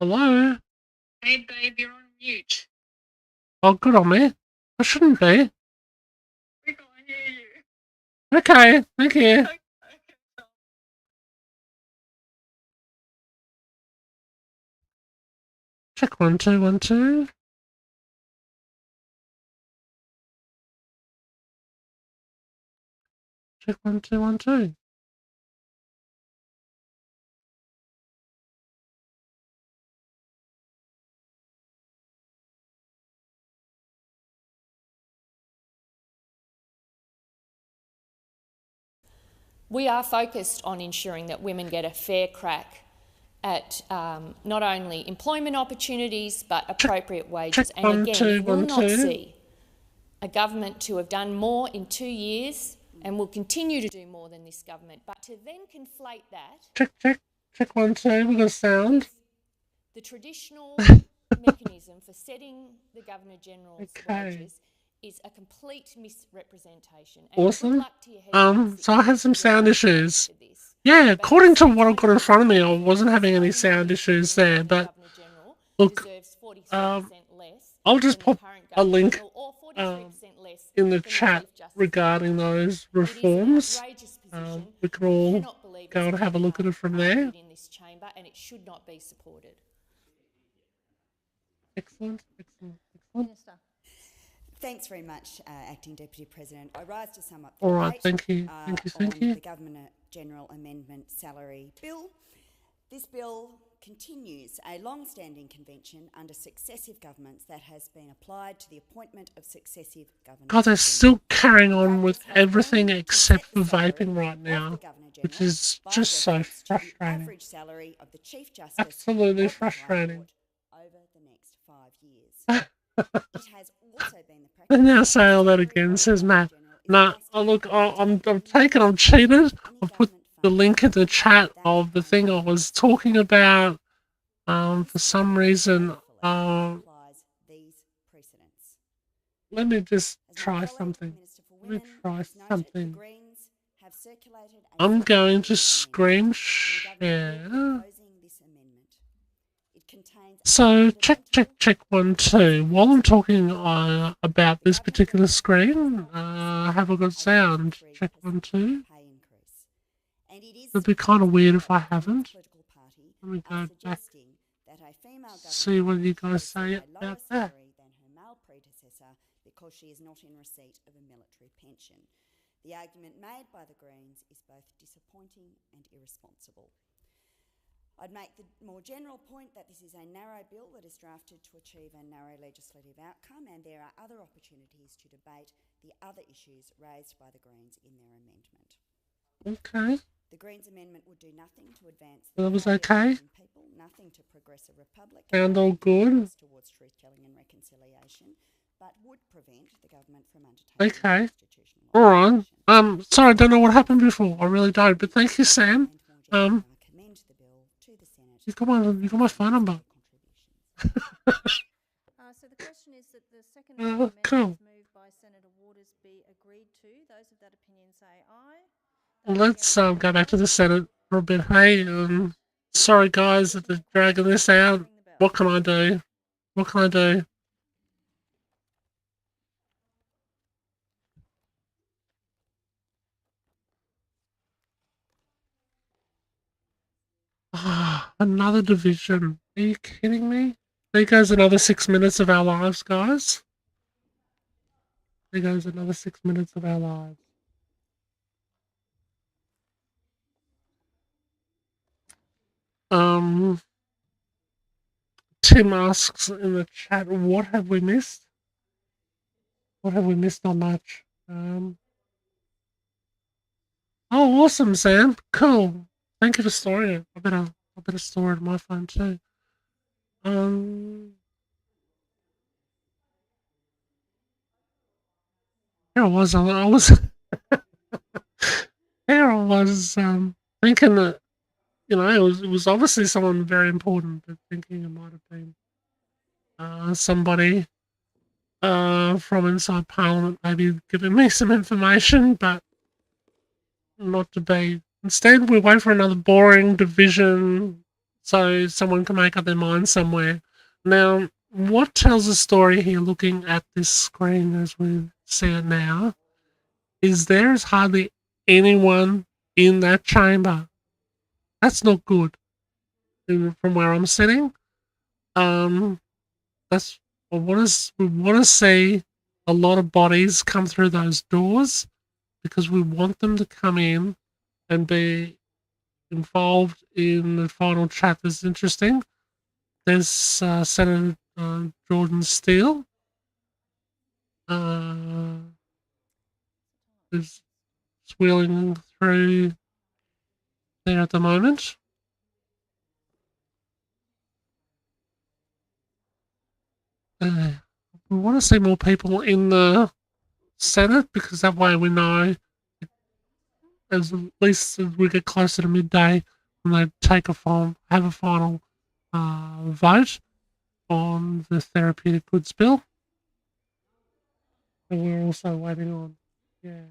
Hello? Hey, babe, you're on mute. Oh, good on me. I shouldn't be. We can't hear you. Okay, thank you. Check 1 2 1 2. Check 1 2 1 2. We are focused on ensuring that women get a fair crack at not only employment opportunities but appropriate wages. Check And 1 again, 2 you will 1 not 2. see a government to have done more in 2 years and will continue to do more than this government. But to then conflate that... Check 1 2. We got sound. The traditional mechanism for setting the Governor-General's wages is a complete misrepresentation. And Awesome. good luck to your headphones So I had some sound issues. Yeah, according to what I've got in front of me, I wasn't having any sound issues there. But look, I'll just pop a link in the chat regarding those reforms. We can all go and have a look at it from there. In this chamber, and it should not be supported. Excellent. Minister. Thanks very much, Acting Deputy President. I rise to sum up the debate. Thank you. On the Governor-General Amendment Salary Bill. This bill continues a long-standing convention under successive governments that has been applied to the appointment of successive governors. God, they're still carrying on with everything except for vaping right now, which is just so frustrating. Absolutely frustrating. Over the next 5 years. It has also been the practice. And now say all that again, says Matt. Nah, look, I'm cheated. I've put the link in the chat of the thing I was talking about. For some reason, let me just try something. I'm going to screen share. So check 1 2. While I'm talking about this particular screen, have a good sound. Check 1 2. It'd be kind of weird if I haven't. Let me go back. See what you guys say about that. Because she is not in receipt of a military pension. The argument made by the Greens is both disappointing and irresponsible. I'd make the more general point that this is a narrow bill that is drafted to achieve a narrow legislative outcome, and there are other opportunities to debate the other issues raised by the Greens in their amendment. Okay. The Greens amendment would do nothing to advance that was okay. People, nothing to progress a republic, sound all good. Towards truth-telling and reconciliation, but would prevent the government from undertaking all right. Sorry, I don't know what happened before. I really don't. But thank you, Sam. You've got my phone number. So the question is that the second amendment moved by Senator Waters be agreed to. Those of that opinion say aye. Let's go back to the Senate for a bit. Hey, sorry guys that they're dragging this out. What can I do? What can I do? Another division. Are you kidding me? There goes another 6 minutes of our lives, guys. There goes another 6 minutes of our lives. Tim asks in the chat, what have we missed? What have we missed? Not much. Oh, awesome, Sam. Cool. Thank you for storing it. I better store it on my phone too. Here I was here I was thinking that, you know, it was obviously someone very important, but thinking it might have been somebody from inside Parliament maybe giving me some information, but not to be. Instead, we wait for another boring division so someone can make up their mind somewhere. Now, what tells a story here, looking at this screen as we see it now, is there is hardly anyone in that chamber. That's not good. From where I'm sitting, That's we want to see a lot of bodies come through those doors because we want them to come in and be involved in the final chat. This is interesting. There's Senator Jordan Steele. Is wheeling through there at the moment. We want to see more people in the Senate because that way we know, as at least as we get closer to midday, when they have a final vote on the therapeutic goods bill. And we're also waiting on, yeah.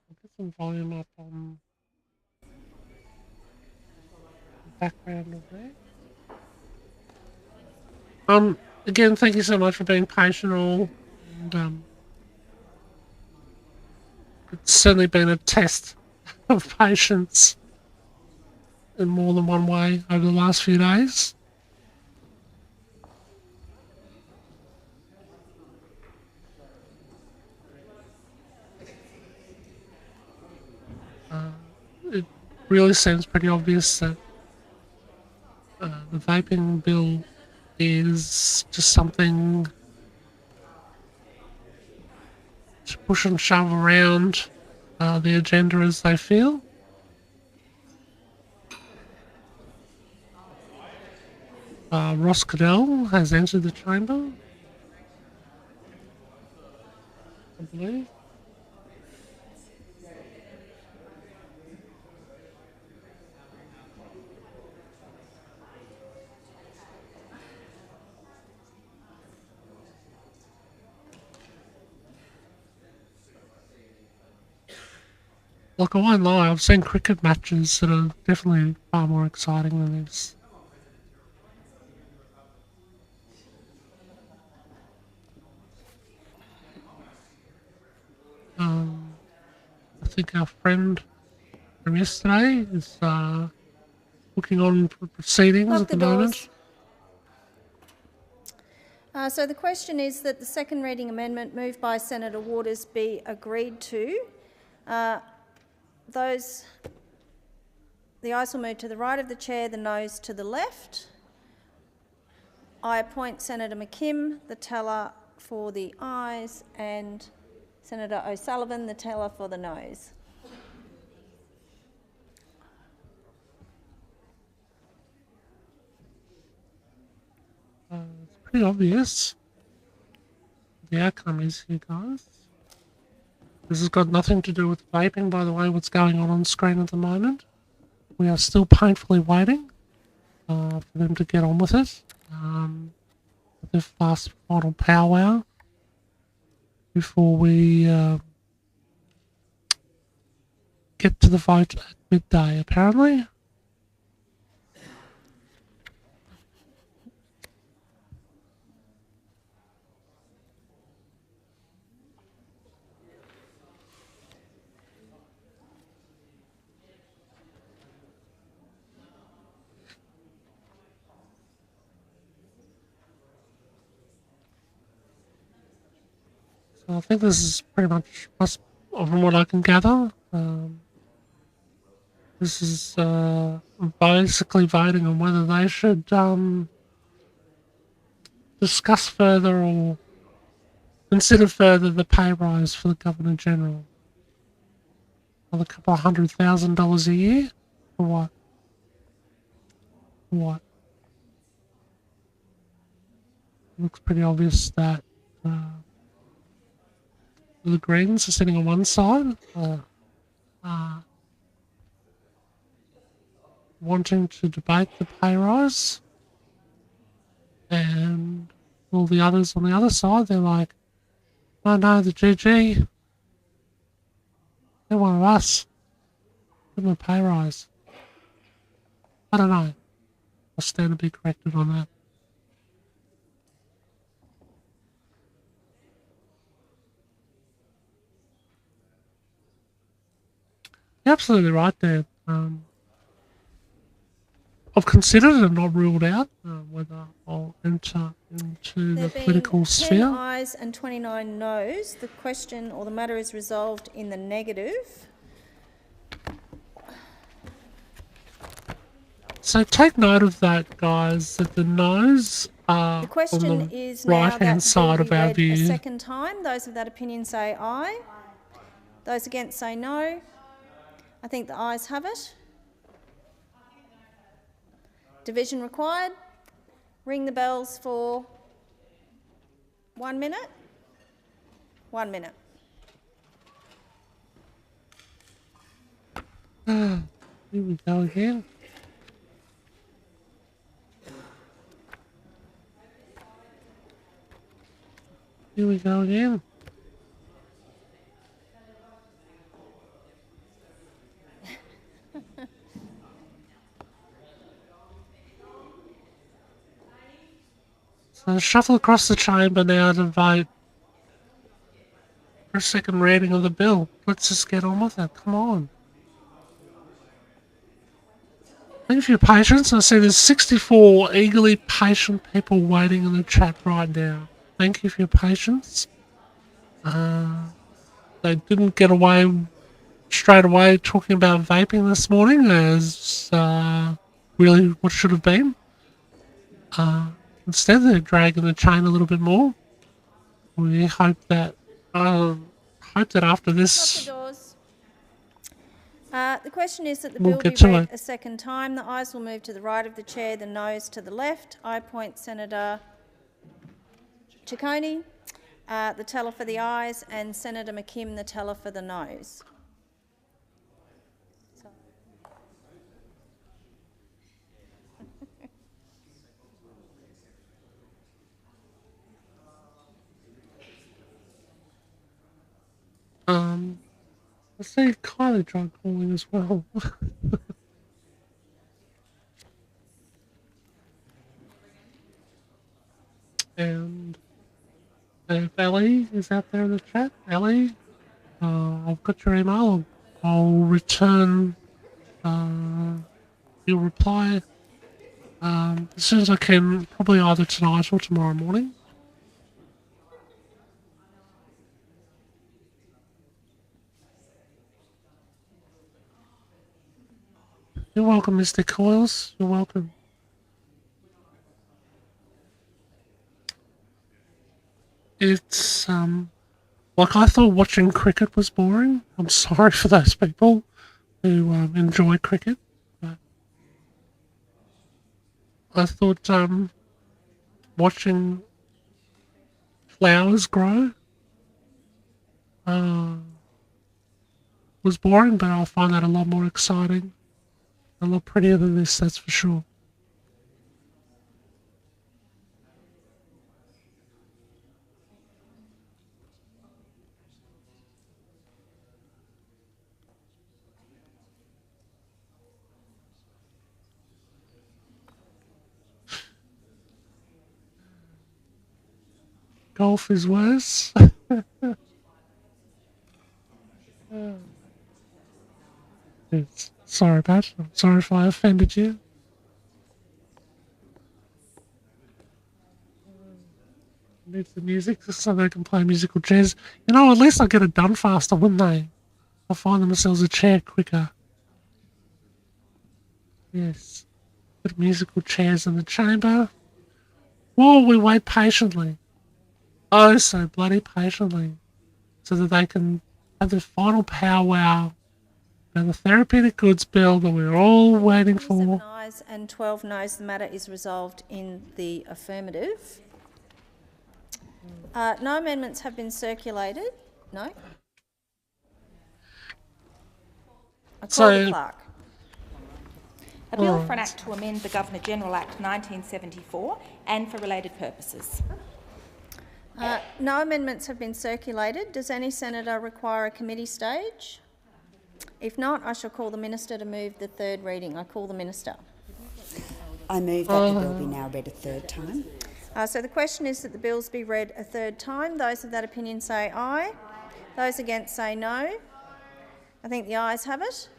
I'll get some volume up on the background of there. Again, thank you so much for being patient all. And it's certainly been a test of patience in more than one way over the last few days. It really seems pretty obvious that the vaping bill is just something to push and shove around the agenda as they feel. Ross Cadell has entered the chamber, I believe. Look, I won't lie, I've seen cricket matches that are definitely far more exciting than this. I think our friend from yesterday is looking on for proceedings Lock at the the moment. So the question is that the second reading amendment moved by Senator Waters be agreed to. The ayes will move to the right of the chair, the noes to the left. I appoint Senator McKim, the teller, for the ayes, and Senator O'Sullivan, the teller, for the noes. It's pretty obvious. The outcome is here, guys. This has got nothing to do with vaping, by the way, what's going on screen at the moment. We are still painfully waiting for them to get on with it. The last final powwow before we get to the vote at midday, apparently. So I think this is pretty much, from what I can gather, this is basically voting on whether they should discuss further or consider further the pay rise for the Governor General. Another couple of $100,000 a year? For what? For what? It looks pretty obvious that the Greens are sitting on one side, wanting to debate the pay rise, and all the others on the other side, they're like, oh no, the GG, they're one of us. Give them a pay rise. I don't know. I'll stand to be corrected on that. You're absolutely right there. I've considered and not ruled out whether I'll enter into There the political being 10 sphere. ayes and 29 noes, the question or the matter is resolved in the negative. So take note of that, guys, that the noes are The question on the is now right-hand that the bill side be of our read a view. second time. Those of that opinion say aye. Those against say no. I think the ayes have it. Division required. Ring the bells for 1 minute. 1 minute. Here we go again. Here we go again. So shuffle across the chamber now to vote for a second reading of the bill. Let's just get on with it. Come on. Thank you for your patience. I see there's 64 eagerly patient people waiting in the chat right now. Thank you for your patience. They didn't get away straight away talking about vaping this morning as really what should have been. Instead, they're dragging the chain a little bit more. We hope that after this, The question is that the we'll bill get be to read it. a second time. The ayes will move to the right of the chair, the noes to the left. I appoint Senator Ciccone, the teller for the ayes, and Senator McKim, the teller for the noes. I see Kylie tried calling as well. And if Ellie is out there in the chat, Ellie, I've got your email. I'll return your reply as soon as I can, probably either tonight or tomorrow morning. You're welcome, Mr. Coils. You're welcome. It's like I thought watching cricket was boring. I'm sorry for those people who enjoy cricket, but I thought watching flowers grow was boring, but I find that a lot more exciting, a lot prettier than this, that's for sure. Golf is worse. Yes. Sorry, Pat. I'm sorry if I offended you. Needs the music so they can play musical chairs. You know, at least I'll get it done faster, wouldn't they? They'll find themselves a chair quicker. Yes. Put musical chairs in the chamber. While we wait patiently. Oh, so bloody patiently. So that they can have the final powwow about the therapeutic goods bill that we're all waiting for. 7 ayes and 12 noes. The matter is resolved in the affirmative. No amendments have been circulated. No. I call the clerk. A bill for an Act to amend the Governor-General Act 1974 and for related purposes. No amendments have been circulated. Does any senator require a committee stage? If not, I shall call the minister to move the third reading. I call the minister. I move that the bill be now read a third time. So the question is that the bills be read a third time. Those of that opinion say aye. Those against say no. I think the ayes have it.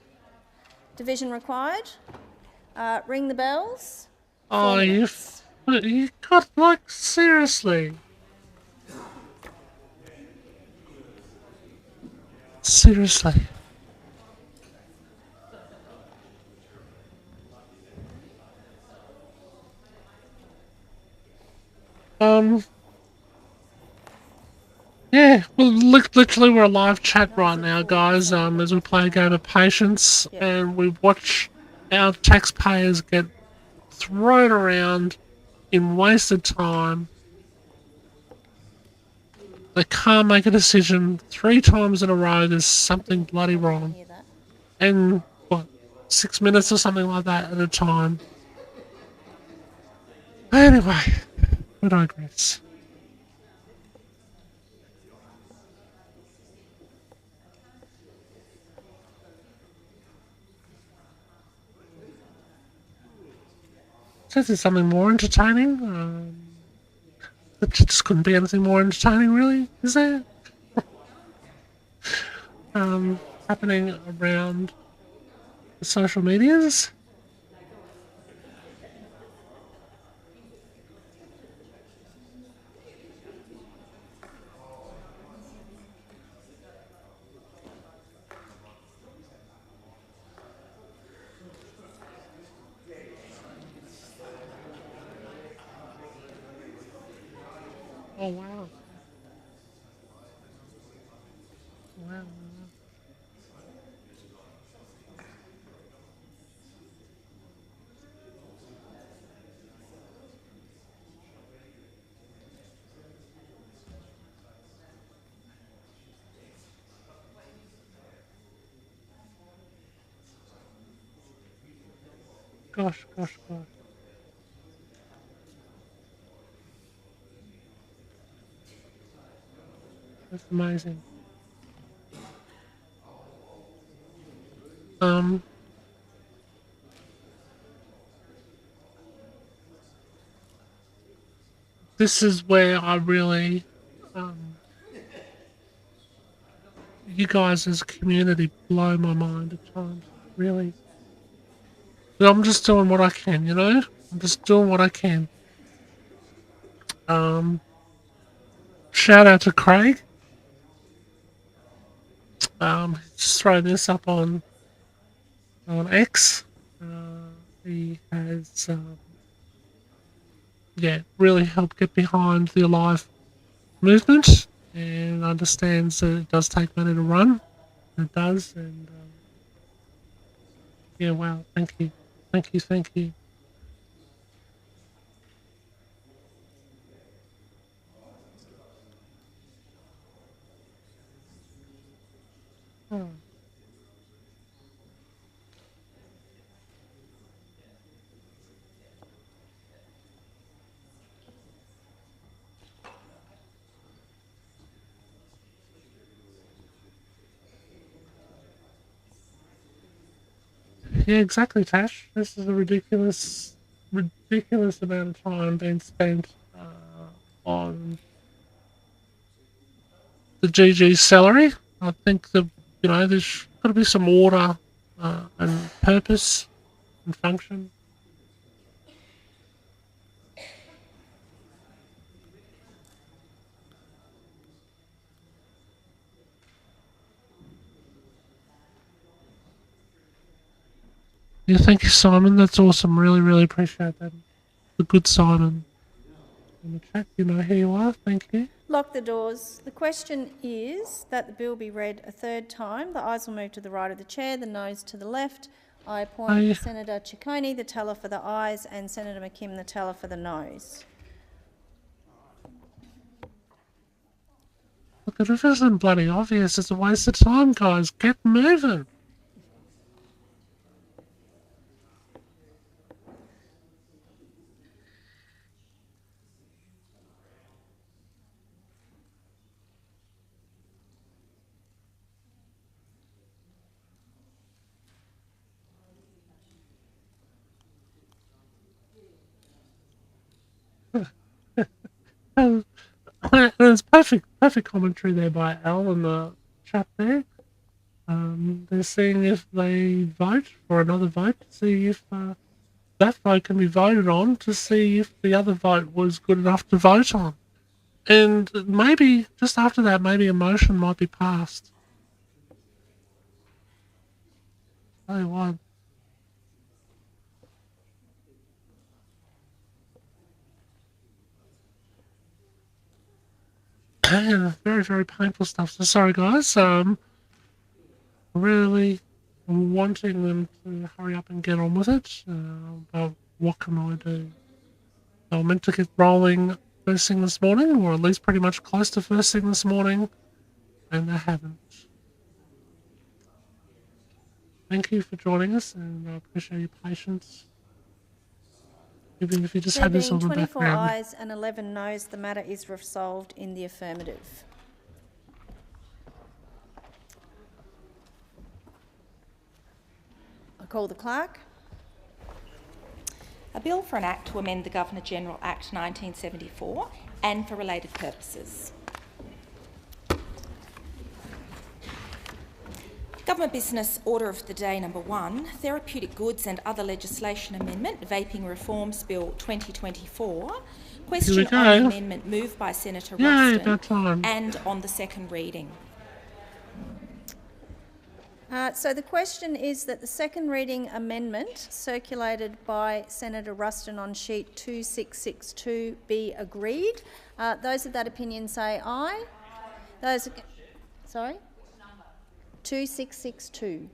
Division required. Ring the bells. Oh, 4 minutes. you got, like, seriously. Seriously. Yeah, well, literally we're a live chat right now, guys, as we play a game of patience, and we watch our taxpayers get thrown around in wasted time. They can't make a decision 3 times in a row. There's something bloody wrong. And, what, 6 minutes or something like that at a time. Anyway, we digress. Says there's something more entertaining. It just couldn't be anything more entertaining, really, is there? Happening around the social medias. Oh, wow. Wow. Gosh. That's amazing. This is where I really, you guys as a community blow my mind at times, really. But I'm just doing what I can, you know? I'm just doing what I can. Shout out to Craig. Just throw this up on X. He has, really helped get behind the Alive movement and understands that it does take money to run. It does, and wow, thank you. Oh. Yeah, exactly, Tash. This is a ridiculous amount of time being spent on the GG's salary. I think that, there's got to be some order and purpose and function. Yeah, thank you, Simon. That's awesome. Really appreciate that. The good Simon in the chat. You know who you are. Thank you. Lock the doors. The question is that the bill be read a third time. The ayes will move to the right of the chair, the noes to the left. I appoint Senator Ciccone, the teller for the ayes, and Senator McKim, the teller for the noes. Look, if it isn't bloody obvious, it's a waste of time, guys. Get moving. There's perfect commentary there by Al in the chat there. They're seeing if they vote for another vote to see if that vote can be voted on to see if the other vote was good enough to vote on. And maybe, just after that, maybe a motion might be passed. Tell you what. Yeah, very, very painful stuff. So sorry, guys. Really wanting them to hurry up and get on with it. But what can I do? They were meant to get rolling first thing this morning, or at least pretty much close to first thing this morning, and they haven't. Thank you for joining us, and I appreciate your patience. Even if you just There had this being on the 24 background. ayes and 11 noes, the matter is resolved in the affirmative. I call the clerk. A bill for an act to amend the Governor-General Act 1974 and for related purposes. Government Business Order of the Day number 1, Therapeutic Goods and Other Legislation Amendment, Vaping Reforms Bill 2024. Question on the amendment moved by Senator Ruston and on the second reading. So the question is that the second reading amendment circulated by Senator Ruston on sheet 2662 be agreed. Those of that opinion say aye. Those, sorry? 2662.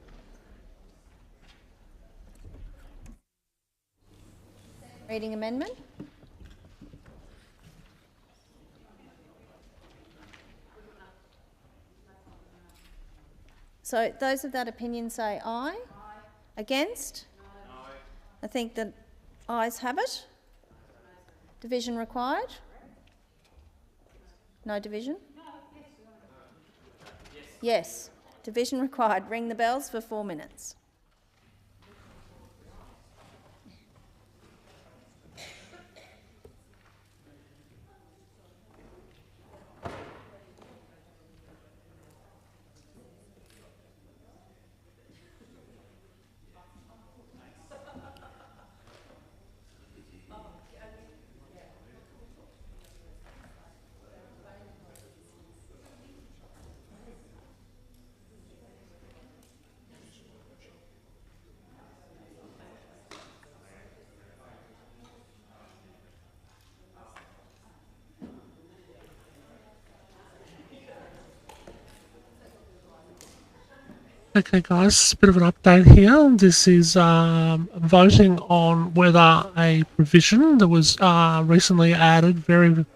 Reading amendment. So those of that opinion say aye. Against? No. I think the ayes have it. Division required? No division? Yes. Division required. Ring the bells for 4 minutes. Okay, guys, a bit of an update here. This is voting on whether a provision that was recently added a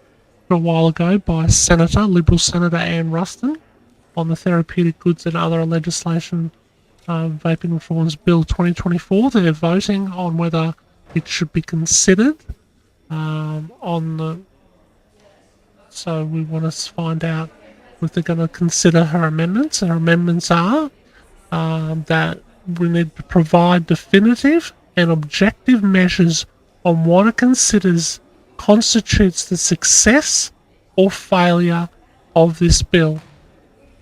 while ago by Liberal Senator Anne Ruston on the Therapeutic Goods and Other Legislation Vaping Reforms Bill 2024. They're voting on whether it should be considered so we want to find out if they're going to consider her amendments. And her amendments are that we need to provide definitive and objective measures on what it considers constitutes the success or failure of this bill.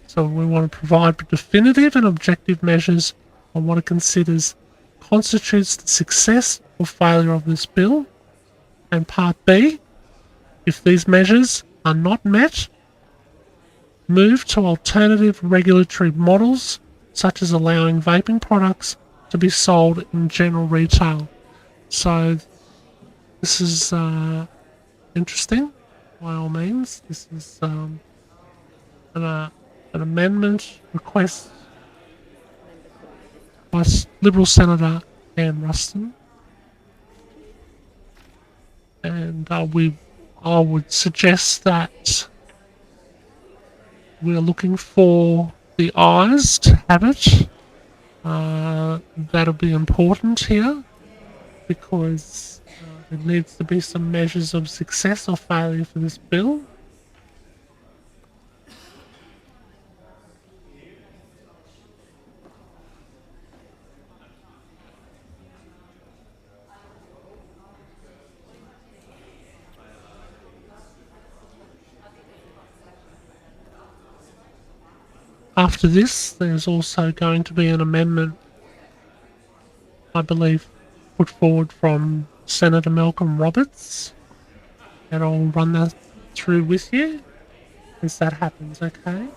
So we want to provide definitive and objective measures on what it considers constitutes the success or failure of this bill. And part B, if these measures are not met, move to alternative regulatory models such as allowing vaping products to be sold in general retail. So this is interesting, by all means. This is an amendment request by Liberal Senator Anne Ruston. And I would suggest that we're looking for the ayes to have it. That'll be important here because there needs to be some measures of success or failure for this bill. After this, there's also going to be an amendment, I believe, put forward from Senator Malcolm Roberts, and I'll run that through with you as that happens, okay?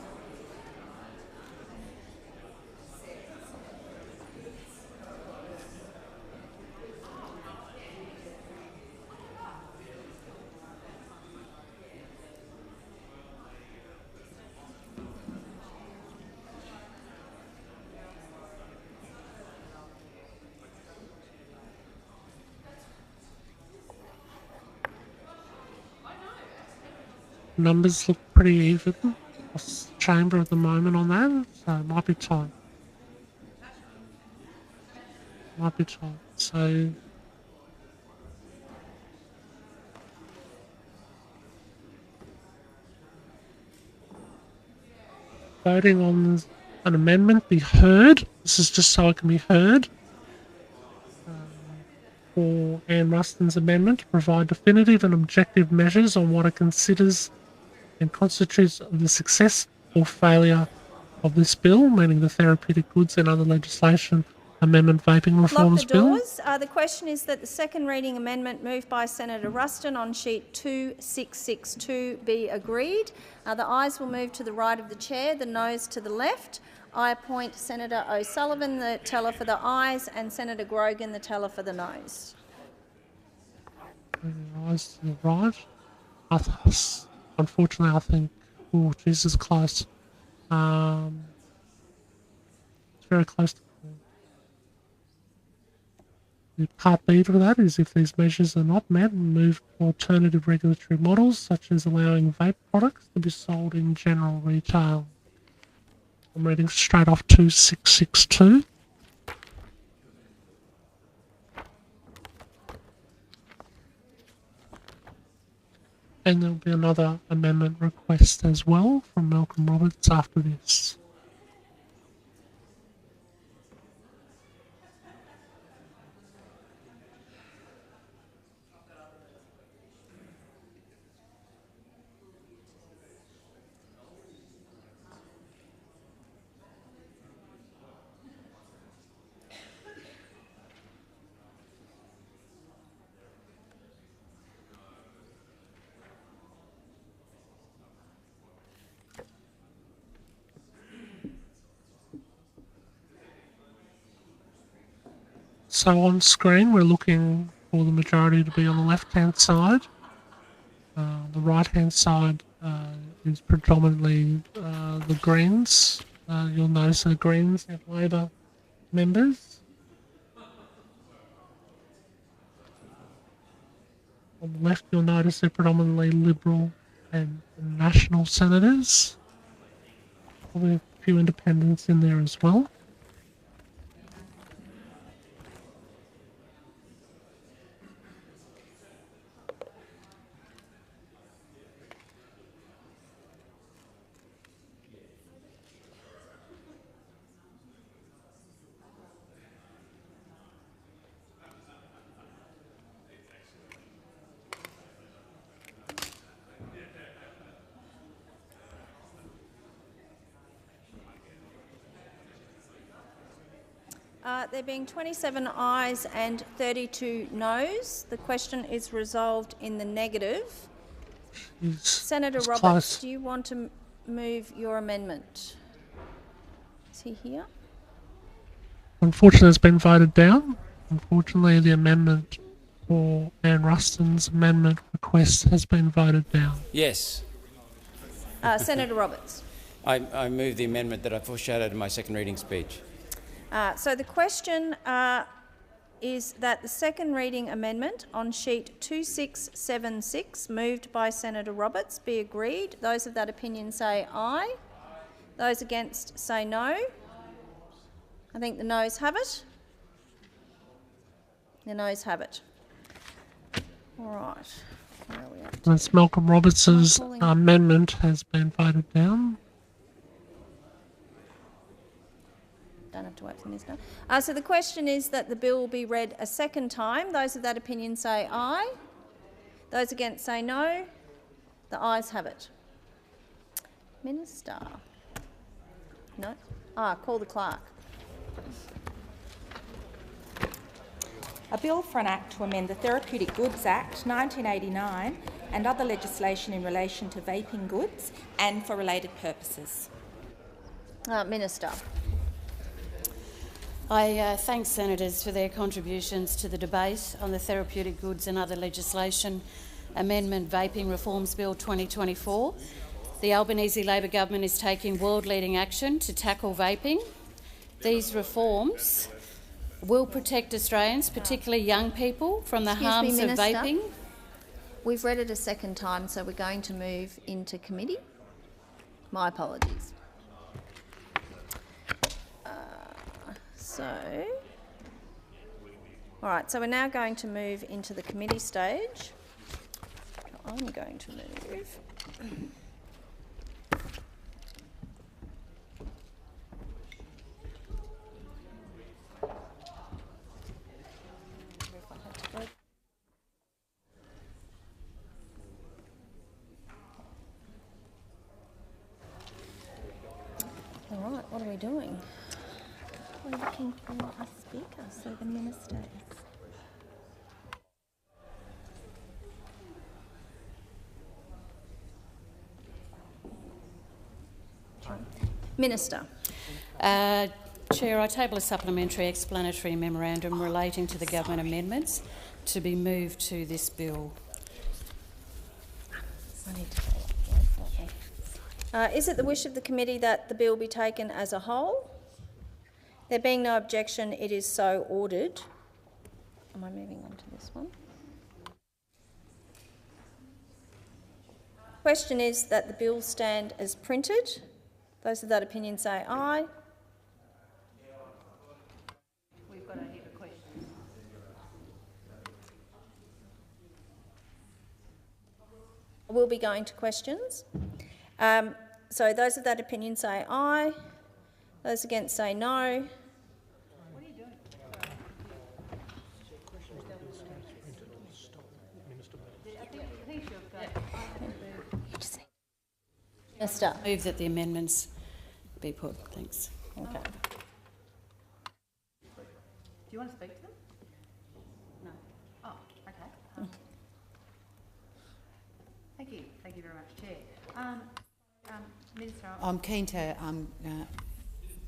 Numbers look pretty even across the chamber at the moment on that, so it might be tight. So voting on an amendment be heard. This is just so it can be heard. For Anne Ruston's amendment to provide definitive and objective measures on what it considers and constitutes the success or failure of this bill, meaning the therapeutic goods and other legislation amendment vaping reforms bill. Lock the doors. The question is that the second reading amendment moved by Senator Ruston on sheet 2662 be agreed. The ayes will move to the right of the chair, the noes to the left. I appoint Senator O'Sullivan the teller for the ayes and Senator Grogan the teller for the noes. Ayes to the right. Unfortunately, I think, oh, Jesus close. It's very close to the part B to that is if these measures are not met, move to alternative regulatory models such as allowing vape products to be sold in general retail. I'm reading straight off 2662. And there'll be another amendment request as well from Malcolm Roberts after this. So on screen, we're looking for the majority to be on the left-hand side. The right-hand side is predominantly the Greens. You'll notice the Greens have Labor members. On the left, you'll notice they're predominantly Liberal and National senators. Probably a few independents in there as well. There being 27 ayes and 32 noes, the question is resolved in the negative. Senator Roberts, close. do you want to move your amendment? Is he here? Unfortunately, it's been voted down. Unfortunately, the amendment for Anne Ruston's amendment request has been voted down. Yes. Senator Roberts. I move the amendment that I foreshadowed in my second reading speech. So the question is that the second reading amendment on sheet 2676, moved by Senator Roberts, be agreed. Those of that opinion say aye. Those against say no. I think the noes have it. The noes have it. All right. Where are we at? That's Malcolm Roberts's amendment has been voted down. Don't have to wait for this now. So the question is that the bill will be read a second time. Those of that opinion say aye. Those against say no. The ayes have it. Minister. No? Call the clerk. a bill for an act to amend the Therapeutic Goods Act 1989 and other legislation in relation to vaping goods and for related purposes. Minister. I thank senators for their contributions to the debate on the Therapeutic Goods and Other Legislation Amendment Vaping Reforms Bill 2024. The Albanese Labor government is taking world-leading action to tackle vaping. These reforms will protect Australians, particularly young people, from the harms of vaping. We've read it a second time, so we're going to move into committee. My apologies. All right, so we're now going to move into the committee stage. I'm going to move. All right, what are we doing? We're looking for a speaker, so the minister is. Minister. Chair, I table a supplementary explanatory memorandum relating to the government amendments to be moved to this bill. Is it the wish of the committee that the bill be taken as a whole? There being no objection, it is so ordered. Am I moving on to this one? Question is that the bill stand as printed. Those of that opinion say aye. We've got a heap of questions. We'll be going to questions. So those of that opinion say aye. Those against say no. What are you doing? Minister. Move that the amendments be put. Thanks. Okay. Do you want to speak to them? No. Oh, okay. Thank you. Thank you very much, Chair. Minister, I'm keen to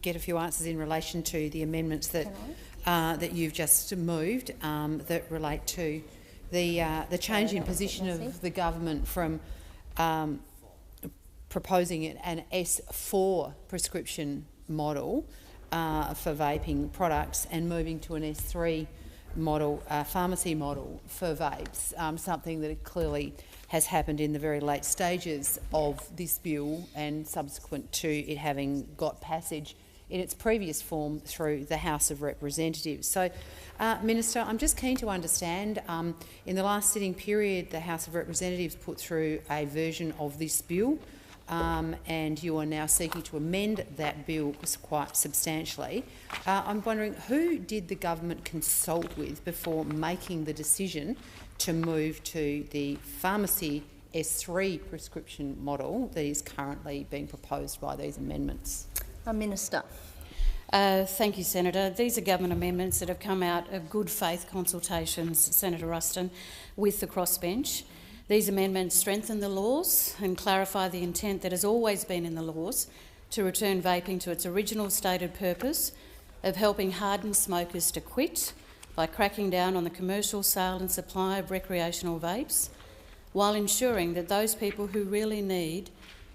get a few answers in relation to the amendments that that you've just moved that relate to the change in position of the government from proposing an S4 prescription model for vaping products and moving to an S3 model, pharmacy model for vapes, something that clearly has happened in the very late stages of this bill and subsequent to it having got passage in its previous form through the House of Representatives. So, Minister, I'm just keen to understand, in the last sitting period, the House of Representatives put through a version of this bill, and you are now seeking to amend that bill quite substantially. I'm wondering, who did the government consult with before making the decision to move to the pharmacy S3 prescription model that is currently being proposed by these amendments? Minister. Thank you, Senator. These are government amendments that have come out of good faith consultations, Senator Ruston, with the crossbench. These amendments strengthen the laws and clarify the intent that has always been in the laws to return vaping to its original stated purpose of helping hardened smokers to quit by cracking down on the commercial sale and supply of recreational vapes, while ensuring that those people who really need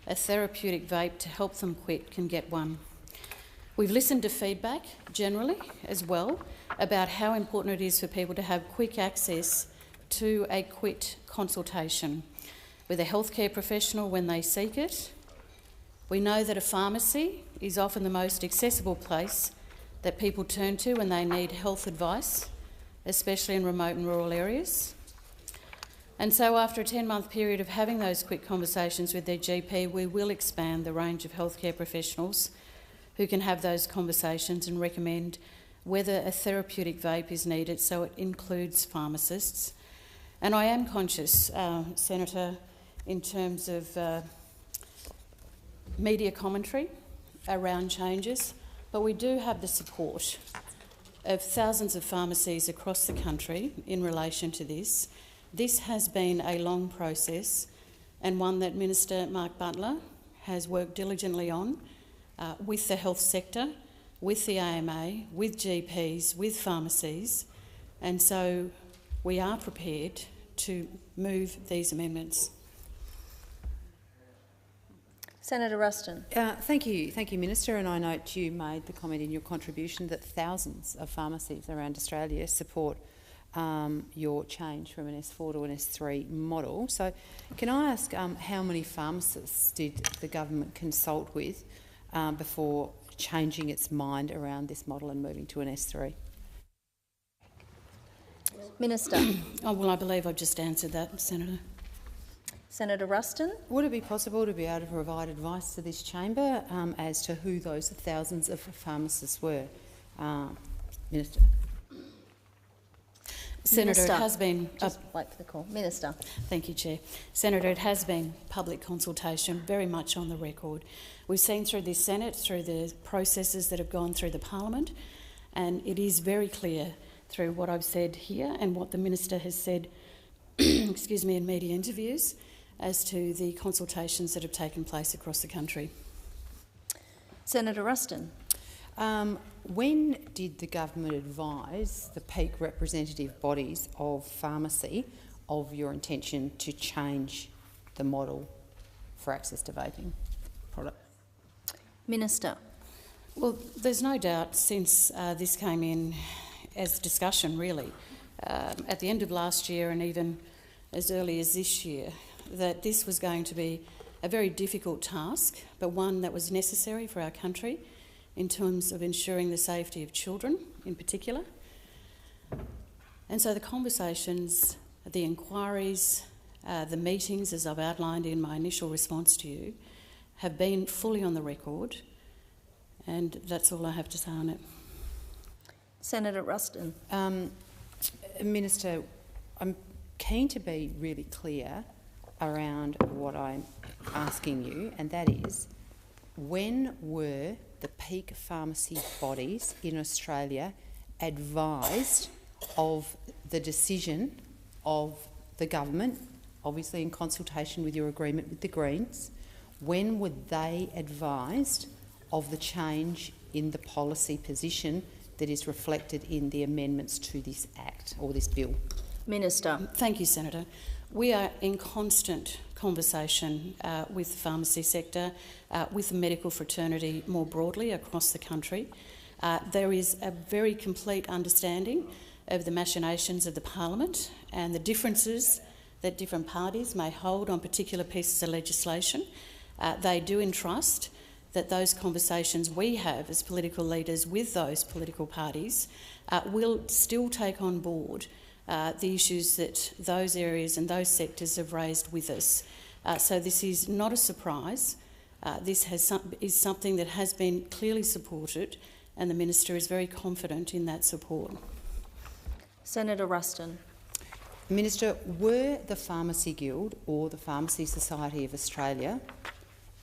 a therapeutic vape to help them quit can get one. We've listened to feedback generally as well about how important it is for people to have quick access to a quit consultation with a healthcare professional when they seek it. We know that a pharmacy is often the most accessible place that people turn to when they need health advice, especially in remote and rural areas. And so after a 10-month period of having those quick conversations with their GP, we will expand the range of healthcare professionals who can have those conversations and recommend whether a therapeutic vape is needed, so it includes pharmacists. And I am conscious, Senator, in terms of media commentary around changes, but we do have the support of thousands of pharmacies across the country in relation to this. This has been a long process and one that Minister Mark Butler has worked diligently on with the health sector, with the AMA, with GPs, with pharmacies, and so we are prepared to move these amendments. Senator Ruston. Thank you, Minister. And I note you made the comment in your contribution that thousands of pharmacies around Australia support your change from an S4 to an S3 model. So, can I ask how many pharmacists did the government consult with before changing its mind around this model and moving to an S3? Minister. Oh, well, I believe I've just answered that, Senator. Senator Ruston. Would it be possible to be able to provide advice to this chamber as to who those thousands of pharmacists were? Minister. Senator, Minister. it has been... Just wait for the call. Minister. Thank you, Chair. Senator, it has been public consultation, very much on the record. We've seen through the Senate, through the processes that have gone through the Parliament, and it is very clear through what I've said here and what the Minister has said excuse me, in media interviews as to the consultations that have taken place across the country. Senator Ruston. When did the government advise the peak representative bodies of pharmacy of your intention to change the model for access to vaping products? Minister. Well, there's no doubt since this came in as discussion, really, at the end of last year and even as early as this year, that this was going to be a very difficult task, but one that was necessary for our country in terms of ensuring the safety of children in particular. And so the conversations, the inquiries, the meetings, as I've outlined in my initial response to you, have been fully on the record, and that's all I have to say on it. Senator Ruston. Minister, I'm keen to be really clear around what I'm asking you, and that is, when were the peak pharmacy bodies in Australia advised of the decision of the government, obviously in consultation with your agreement with the Greens? When were they advised of the change in the policy position that is reflected in the amendments to this Act or this bill? Minister. Thank you, Senator. We are in constant conversation with the pharmacy sector, with the medical fraternity more broadly across the country. There is a very complete understanding of the machinations of the Parliament and the differences that different parties may hold on particular pieces of legislation. They do entrust that those conversations we have as political leaders with those political parties will still take on board the issues that those areas and those sectors have raised with us. So this is not a surprise. This is something that has been clearly supported, and the Minister is very confident in that support. Senator Ruston. Minister, were the Pharmacy Guild or the Pharmacy Society of Australia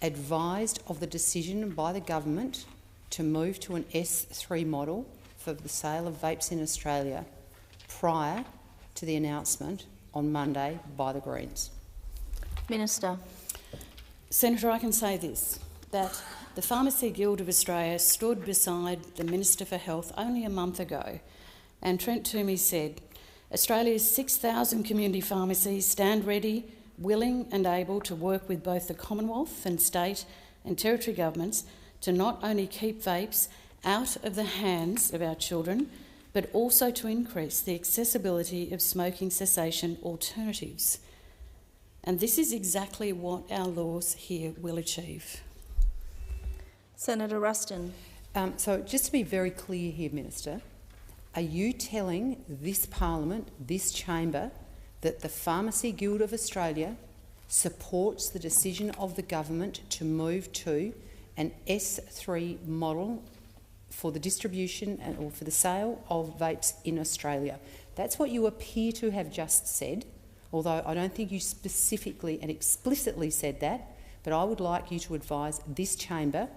advised of the decision by the government to move to an S3 model for the sale of vapes in Australia prior to the announcement on Monday by the Greens? Minister. Senator, I can say this, that the Pharmacy Guild of Australia stood beside the Minister for Health only a month ago, and Trent Toomey said, Australia's 6,000 community pharmacies stand ready, willing and able to work with both the Commonwealth and state and territory governments to not only keep vapes out of the hands of our children, but also to increase the accessibility of smoking cessation alternatives. And this is exactly what our laws here will achieve. Senator Ruston. So just to be very clear here, Minister, are you telling this Parliament, this chamber, that the Pharmacy Guild of Australia supports the decision of the government to move to an S3 model for the distribution or for the sale of vapes in Australia? That's what you appear to have just said, although I don't think you specifically and explicitly said that, but I would like you to advise this chamber,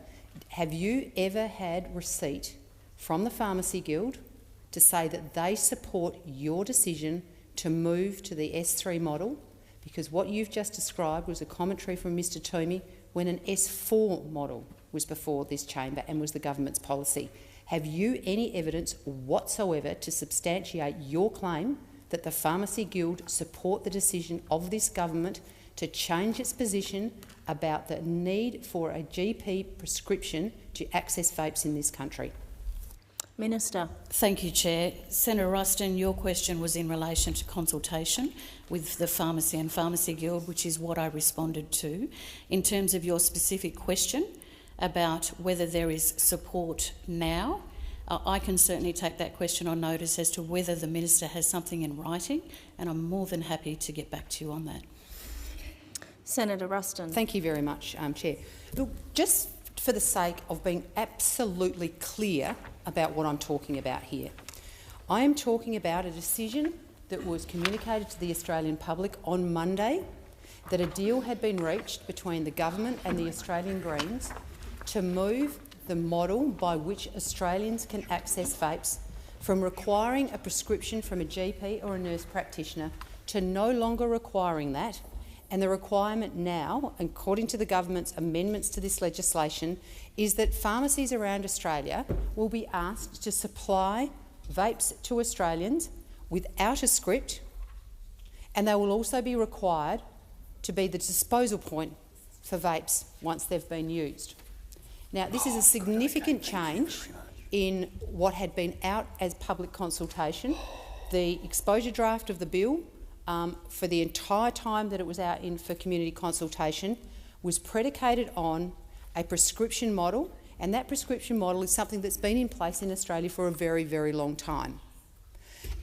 have you ever had receipt from the Pharmacy Guild to say that they support your decision to move to the S3 model, because what you've just described was a commentary from Mr Toomey when an S4 model was before this chamber and was the government's policy. Have you any evidence whatsoever to substantiate your claim that the Pharmacy Guild support the decision of this government to change its position about the need for a GP prescription to access vapes in this country? Minister. Thank you, Chair. Senator Ruston, your question was in relation to consultation with the Pharmacy and Pharmacy Guild, which is what I responded to. In terms of your specific question about whether there is support now, I can certainly take that question on notice as to whether the Minister has something in writing, and I'm more than happy to get back to you on that. Senator Ruston. Thank you very much, Chair. Look, just for the sake of being absolutely clear about what I'm talking about here, I am talking about a decision that was communicated to the Australian public on Monday, that a deal had been reached between the government and the Australian Greens to move the model by which Australians can access vapes from requiring a prescription from a GP or a nurse practitioner to no longer requiring that. And the requirement now, according to the government's amendments to this legislation, is that pharmacies around Australia will be asked to supply vapes to Australians without a script, and they will also be required to be the disposal point for vapes once they've been used. Now, this is a significant change in what had been out as public consultation. The exposure draft of the bill, for the entire time that it was out for community consultation, was predicated on a prescription model, and that prescription model is something that's been in place in Australia for a very, very long time.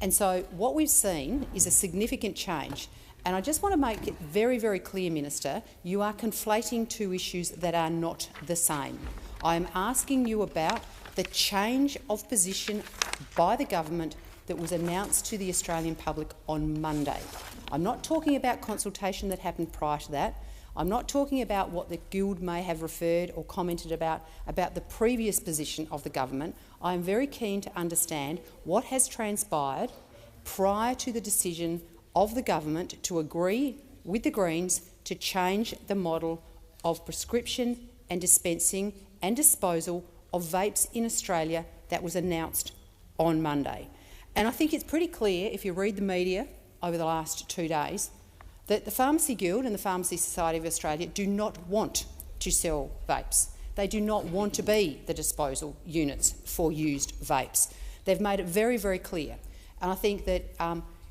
And so what we've seen is a significant change. And I just want to make it very, very clear, Minister, you are conflating two issues that are not the same. I am asking you about the change of position by the government that was announced to the Australian public on Monday. I'm not talking about consultation that happened prior to that. I'm not talking about what the Guild may have referred or commented about the previous position of the government. I am very keen to understand what has transpired prior to the decision of the government to agree with the Greens to change the model of prescription and dispensing and disposal of vapes in Australia that was announced on Monday. And I think it's pretty clear, if you read the media over the last 2 days, that the Pharmacy Guild and the Pharmacy Society of Australia do not want to sell vapes. They do not want to be the disposal units for used vapes. They've made it very, very clear. And I think that,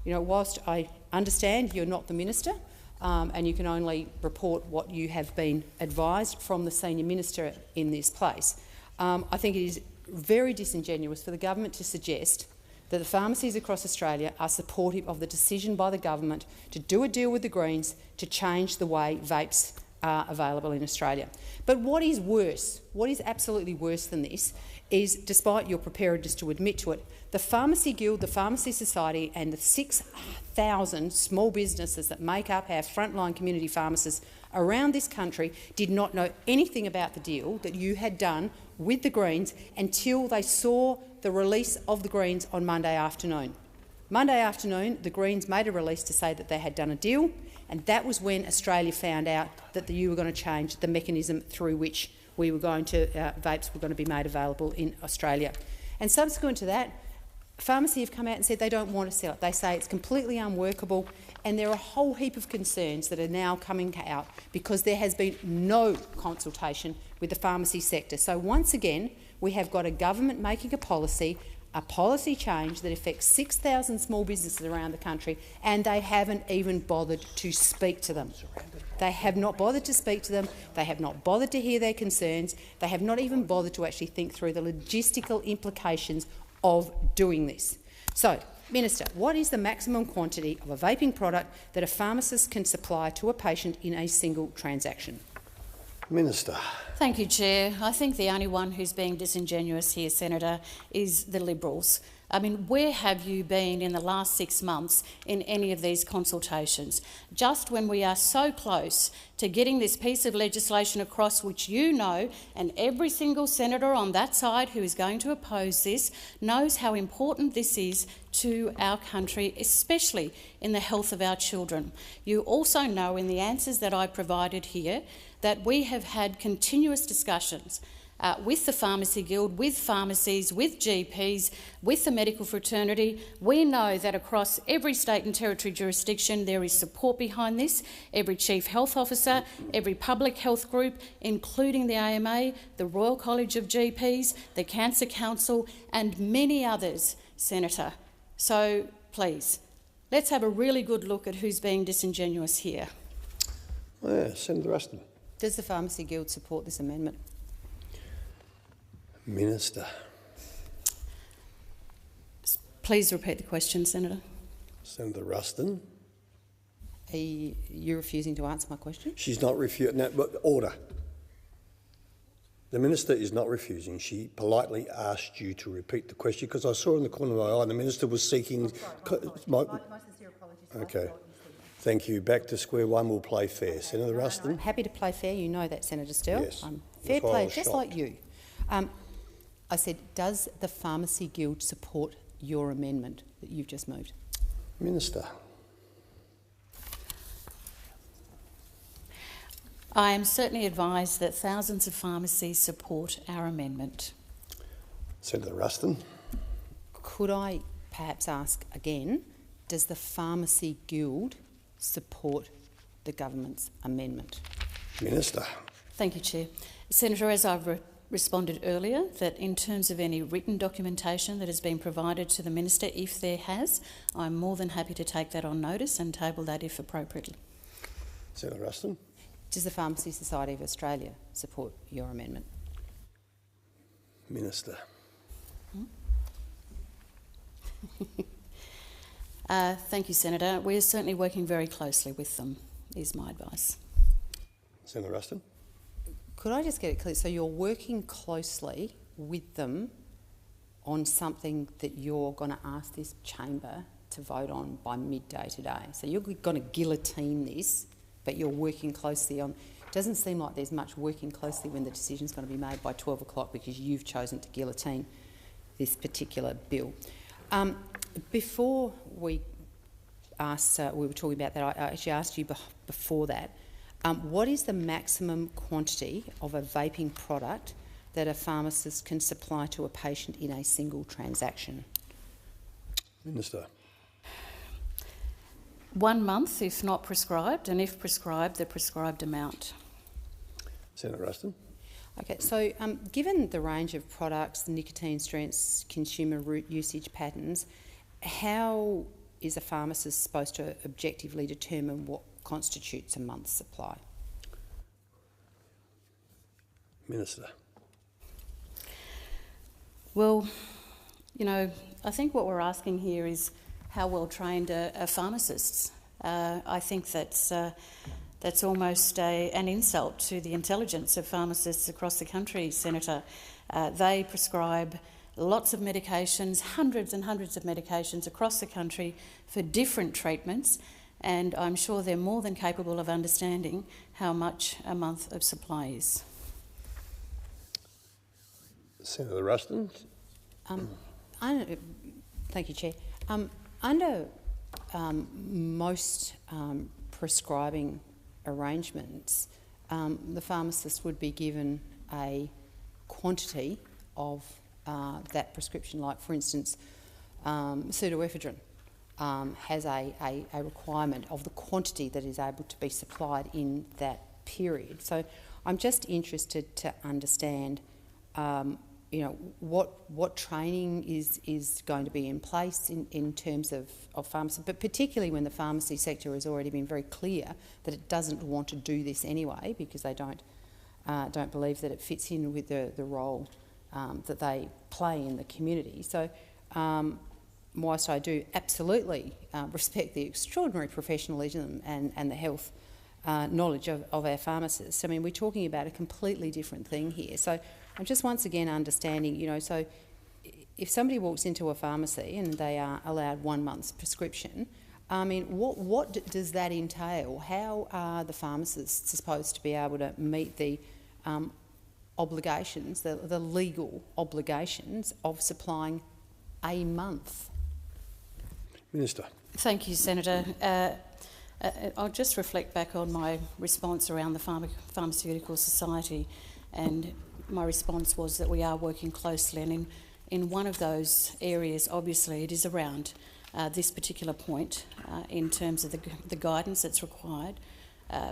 whilst I understand you're not the Minister and you can only report what you have been advised from the senior minister in this place, I think it is very disingenuous for the government to suggest that the pharmacies across Australia are supportive of the decision by the government to do a deal with the Greens to change the way vapes are available in Australia. But what is worse, what is absolutely worse than this, is, despite your preparedness to admit to it, the Pharmacy Guild, the Pharmacy Society and the 6,000 small businesses that make up our frontline community pharmacists around this country did not know anything about the deal that you had done with the Greens until they saw the release of the Greens on Monday afternoon. Monday afternoon, the Greens made a release to say that they had done a deal, and that was when Australia found out that you were going to change the mechanism through which we were going to vapes were going to be made available in Australia. And subsequent to that, pharmacy have come out and said they don't want to sell it. They say it's completely unworkable, and there are a whole heap of concerns that are now coming out because there has been no consultation with the pharmacy sector. So once again, we have got a government making a policy change that affects 6,000 small businesses around the country, and they haven't even bothered to speak to them. They have not bothered to speak to them. They have not bothered to hear their concerns. They have not even bothered to actually think through the logistical implications of doing this. So, Minister, what is the maximum quantity of a vaping product that a pharmacist can supply to a patient in a single transaction? Minister. Thank you, Chair. I think the only one who's being disingenuous here, Senator, is the Liberals. I mean, where have you been in the last 6 months in any of these consultations? Just when we are so close to getting this piece of legislation across, which you know, and every single senator on that side who is going to oppose this knows how important this is to our country, especially in the health of our children. You also know in the answers that I provided here that we have had continuous discussions with the Pharmacy Guild, with pharmacies, with GPs, with the medical fraternity. We know that across every state and territory jurisdiction there is support behind this. Every Chief Health Officer, every public health group, including the AMA, the Royal College of GPs, the Cancer Council and many others, Senator. So please, let's have a really good look at who's being disingenuous here. Yeah, Senator Ruston. Does the Pharmacy Guild support this amendment? Minister. Please repeat the question, Senator. Senator Ruston. Are you refusing to answer my question? She's not refusing. No, but order. The Minister is not refusing. She politely asked you to repeat the question because I saw in the corner of my eye the Minister was seeking... My sincere apologies. Okay. Thank you. Back to square one. We'll play fair. Senator Ruston. I'm happy to play fair. You know that, Senator Still. Yes. Fair play, just like you. I said, does the Pharmacy Guild support your amendment that you've just moved? Minister. I am certainly advised that thousands of pharmacies support our amendment. Senator Ruston. Could I perhaps ask again, does the Pharmacy Guild support the government's amendment? Minister. Thank you, Chair. Senator, as I've responded earlier, that in terms of any written documentation that has been provided to the Minister, if there has, I'm more than happy to take that on notice and table that if appropriately. Senator Ruston. Does the Pharmacy Society of Australia support your amendment? Minister. Thank you, Senator. We're certainly working very closely with them, is my advice. Senator Ruston. Could I just get it clear? So you're working closely with them on something that you're going to ask this chamber to vote on by midday today. So you're going to guillotine this, but you're working closely on... It doesn't seem like there's much working closely when the decision's going to be made by 12 o'clock because you've chosen to guillotine this particular bill. Before we were talking about that, I actually asked you before that, what is the maximum quantity of a vaping product that a pharmacist can supply to a patient in a single transaction? Minister. 1 month if not prescribed, and if prescribed, the prescribed amount. Senator Ruston. Okay, so given the range of products, the nicotine strengths, consumer usage patterns, how is a pharmacist supposed to objectively determine what constitutes a month's supply? Minister. Well, you know, I think what we're asking here is how well trained are pharmacists. I think that's almost an insult to the intelligence of pharmacists across the country, Senator. They prescribe lots of medications, hundreds and hundreds of medications across the country for different treatments, and I'm sure they're more than capable of understanding how much a month of supply is. Senator Ruston. Thank you, Chair. Under most prescribing arrangements, the pharmacist would be given a quantity of that prescription. Like, for instance, pseudoephedrine has a requirement of the quantity that is able to be supplied in that period. So I'm just interested to understand you know, what training is going to be in place in terms of pharmacy, but particularly when the pharmacy sector has already been very clear that it doesn't want to do this anyway because they don't believe that it fits in with the role that they play in the community. So whilst I do absolutely respect the extraordinary professionalism and the health knowledge of our pharmacists, I mean, we're talking about a completely different thing here. So I'm just once again understanding, you know, so if somebody walks into a pharmacy and they are allowed 1 month's prescription, I mean, what does that entail? How are the pharmacists supposed to be able to meet the obligations, the legal obligations of supplying a month? Minister. Thank you, Senator. I'll just reflect back on my response around the Pharmaceutical Society, and my response was that we are working closely, and in one of those areas, obviously, it is around this particular point in terms of the guidance that's required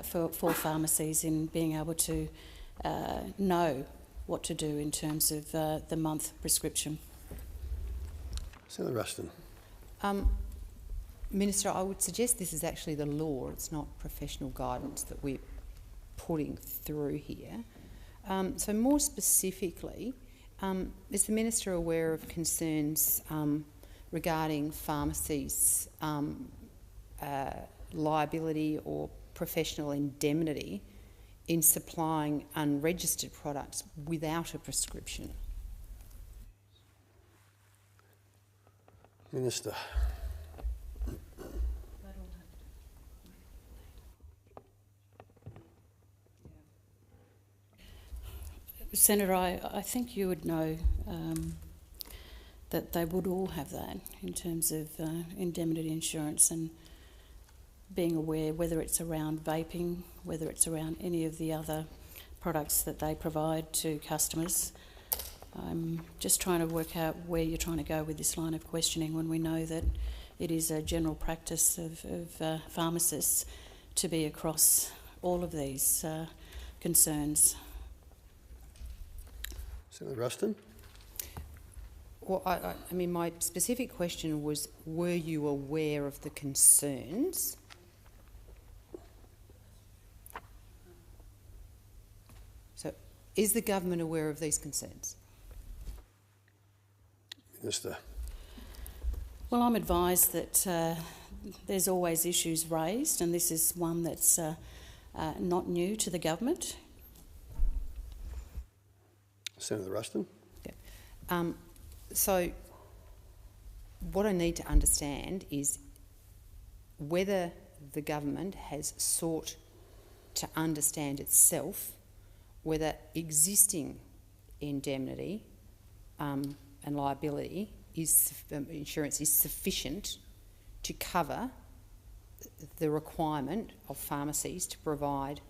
for pharmacies in being able to know what to do in terms of the month prescription. Senator Ruston. Minister, I would suggest this is actually the law, it's not professional guidance that we're putting through here. So more specifically, is the Minister aware of concerns regarding pharmacies' liability or professional indemnity in supplying unregistered products without a prescription? Minister. Senator, I think you would know that they would all have that in terms of indemnity insurance, and being aware whether it's around vaping, whether it's around any of the other products that they provide to customers. I'm just trying to work out where you're trying to go with this line of questioning when we know that it is a general practice of pharmacists to be across all of these concerns. Senator Ruston. Well, I mean, my specific question was, were you aware of the concerns? So, is the government aware of these concerns? Minister. Well, I'm advised that there's always issues raised, and this is one that's not new to the government. Senator Ruston. Yeah. So what I need to understand is whether the government has sought to understand itself whether existing indemnity and liability insurance is sufficient to cover the requirement of pharmacies to provide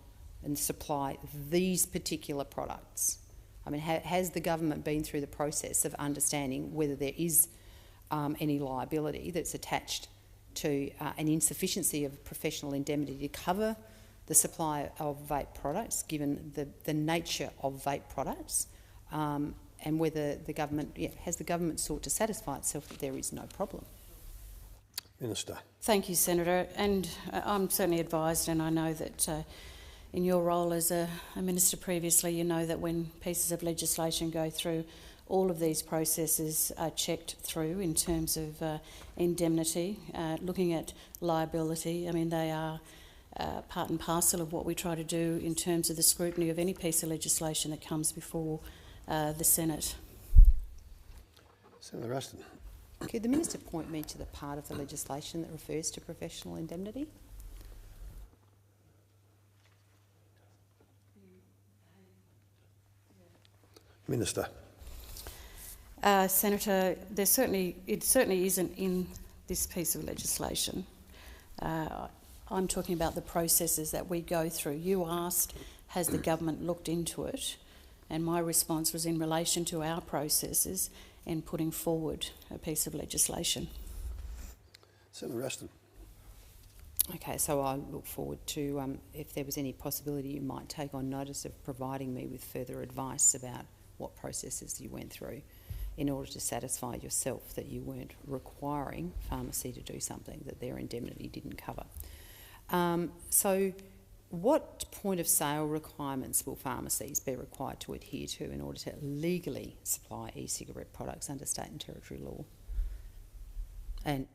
and supply these particular products. I mean, has the government been through the process of understanding whether there is any liability that's attached to an insufficiency of professional indemnity to cover the supply of vape products, given the nature of vape products, and whether the government, has the government sought to satisfy itself that there is no problem? Minister. Thank you, Senator. And I'm certainly advised, and I know that in your role as a minister previously, you know that when pieces of legislation go through, all of these processes are checked through in terms of indemnity, looking at liability. I mean, they are part and parcel of what we try to do in terms of the scrutiny of any piece of legislation that comes before the Senate. Senator Ruston. Could the Minister point me to the part of the legislation that refers to professional indemnity? Minister. Senator, it certainly isn't in this piece of legislation. I'm talking about the processes that we go through. You asked, has the government looked into it? And my response was in relation to our processes and putting forward a piece of legislation. Senator Ruston. Okay, so I look forward to, if there was any possibility you might take on notice of providing me with further advice about what processes you went through in order to satisfy yourself that you weren't requiring pharmacy to do something that their indemnity didn't cover. So what point of sale requirements will pharmacies be required to adhere to in order to legally supply e-cigarette products under state and territory law? And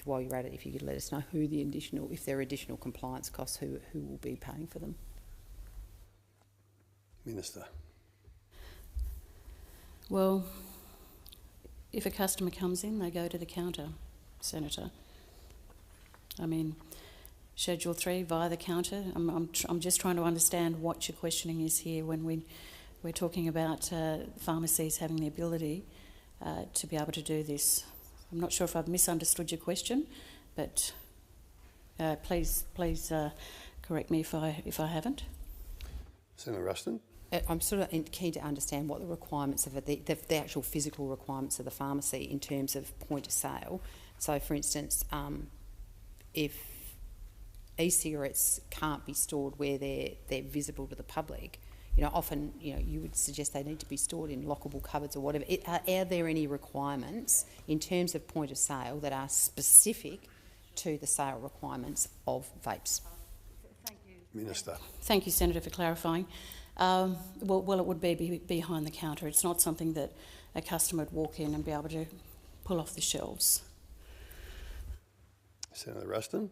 while you're at it, if you could let us know who the additional, if there are additional compliance costs, who will be paying for them? Minister. Well, If a customer comes in, they go to the counter, Senator. I mean, Schedule 3 via the counter. I'm just trying to understand what your questioning is here when we're talking about pharmacies having the ability to be able to do this. I'm not sure if I've misunderstood your question, but please correct me if I haven't. Senator Ruston. I'm sort of keen to understand what the requirements of the actual physical requirements of the pharmacy in terms of point of sale. So, for instance, if e-cigarettes can't be stored where they're visible to the public, often you would suggest they need to be stored in lockable cupboards or whatever. Are there any requirements in terms of point of sale that are specific to the sale requirements of vapes? Thank you, Minister. Thank you, Senator, for clarifying. Well, it would be behind the counter. It's not something that a customer would walk in and be able to pull off the shelves. Senator Ruston.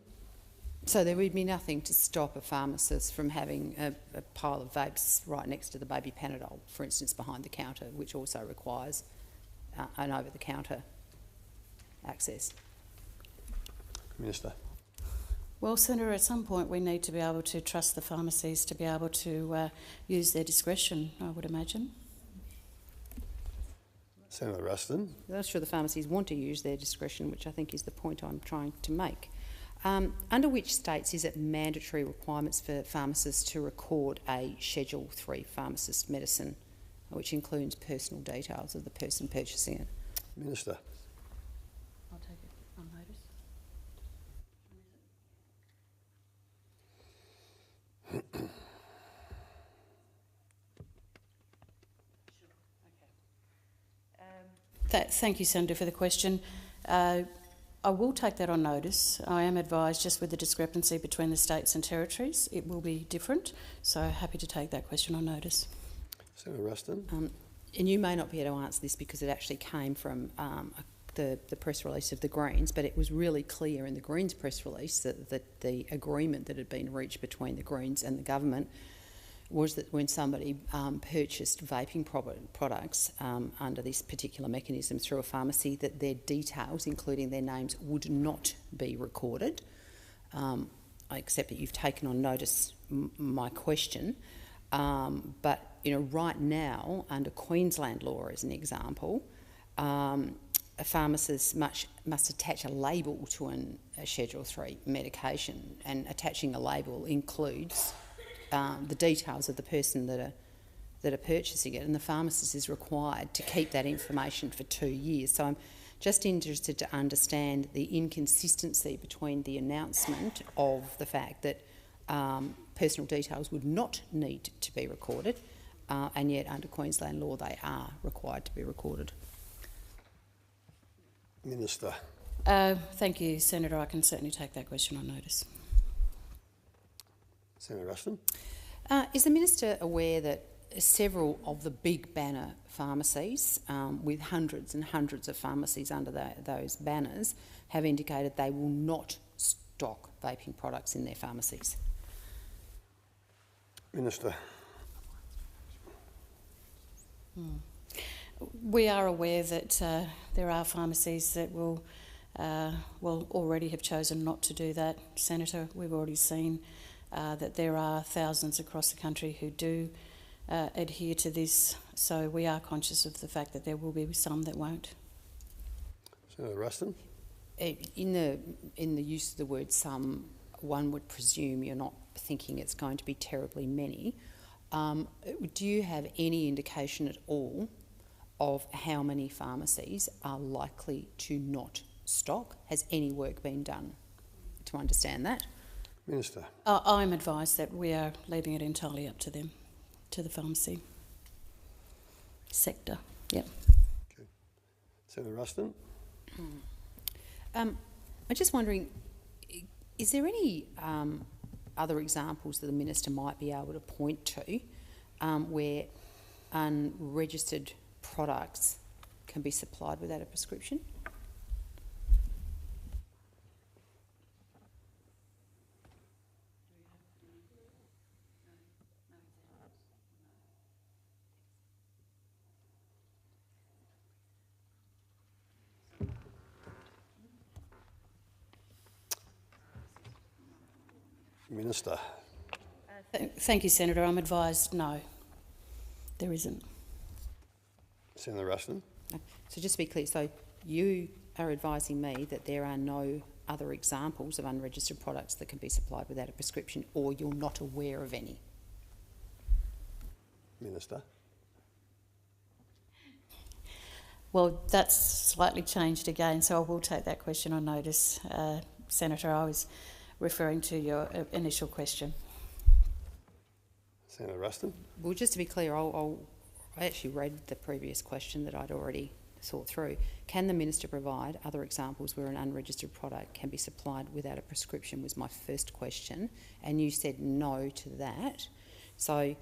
So there would be nothing to stop a pharmacist from having a pile of vapes right next to the baby Panadol, for instance, behind the counter, which also requires an over-the-counter access. Minister. Well, Senator, at some point we need to be able to trust the pharmacies to be able to use their discretion, I would imagine. Senator Ruston. I'm not sure the pharmacies want to use their discretion, which I think is the point I'm trying to make. Under which states is it mandatory requirements for pharmacists to record a Schedule 3 pharmacist medicine, which includes personal details of the person purchasing it? Minister. I'll take it on notice. Thank you, Senator, for the question. I will take that on notice. I am advised, just with the discrepancy between the states and territories, it will be different, so happy to take that question on notice. Senator Ruston. And you may not be able to answer this because it actually came from the press release of the Greens, but it was really clear in the Greens press release that the agreement that had been reached between the Greens and the government was that when somebody purchased vaping products under this particular mechanism through a pharmacy, that their details, including their names, would not be recorded. I accept that you've taken on notice my question, but right now, under Queensland law as an example, a pharmacist must attach a label to a Schedule 3 medication, and attaching a label includes the details of the person that are purchasing it, and the pharmacist is required to keep that information for 2 years. So I'm just interested to understand the inconsistency between the announcement of the fact that personal details would not need to be recorded, and yet under Queensland law they are required to be recorded. Minister. Thank you, Senator. I can certainly take that question on notice. Senator Ruston. Is the Minister aware that several of the big banner pharmacies, with hundreds and hundreds of pharmacies under those banners, have indicated they will not stock vaping products in their pharmacies? Minister. We are aware that there are pharmacies that will already have chosen not to do that, Senator. We've already seen that there are thousands across the country who do adhere to this, so we are conscious of the fact that there will be some that won't. Senator Ruston. In the use of the word some, one would presume you're not thinking it's going to be terribly many. Do you have any indication at all of how many pharmacies are likely to not stock? Has any work been done to understand that? Minister. I'm advised that we are leaving it entirely up to them, to the pharmacy sector. Yep. Okay. Senator Ruston. I'm just wondering, is there any other examples that the Minister might be able to point to where unregistered products can be supplied without a prescription? Minister. Thank you, Senator. I'm advised no, there isn't. Senator Ruston. So just to be clear, so you are advising me that there are no other examples of unregistered products that can be supplied without a prescription, or you're not aware of any? Minister. Well, that's slightly changed again, so I will take that question on notice. Senator, I was referring to your initial question. Senator Ruston. Well, just to be clear, I actually read the previous question that I'd already thought through. Can the Minister provide other examples where an unregistered product can be supplied without a prescription, was my first question, and you said no to that. So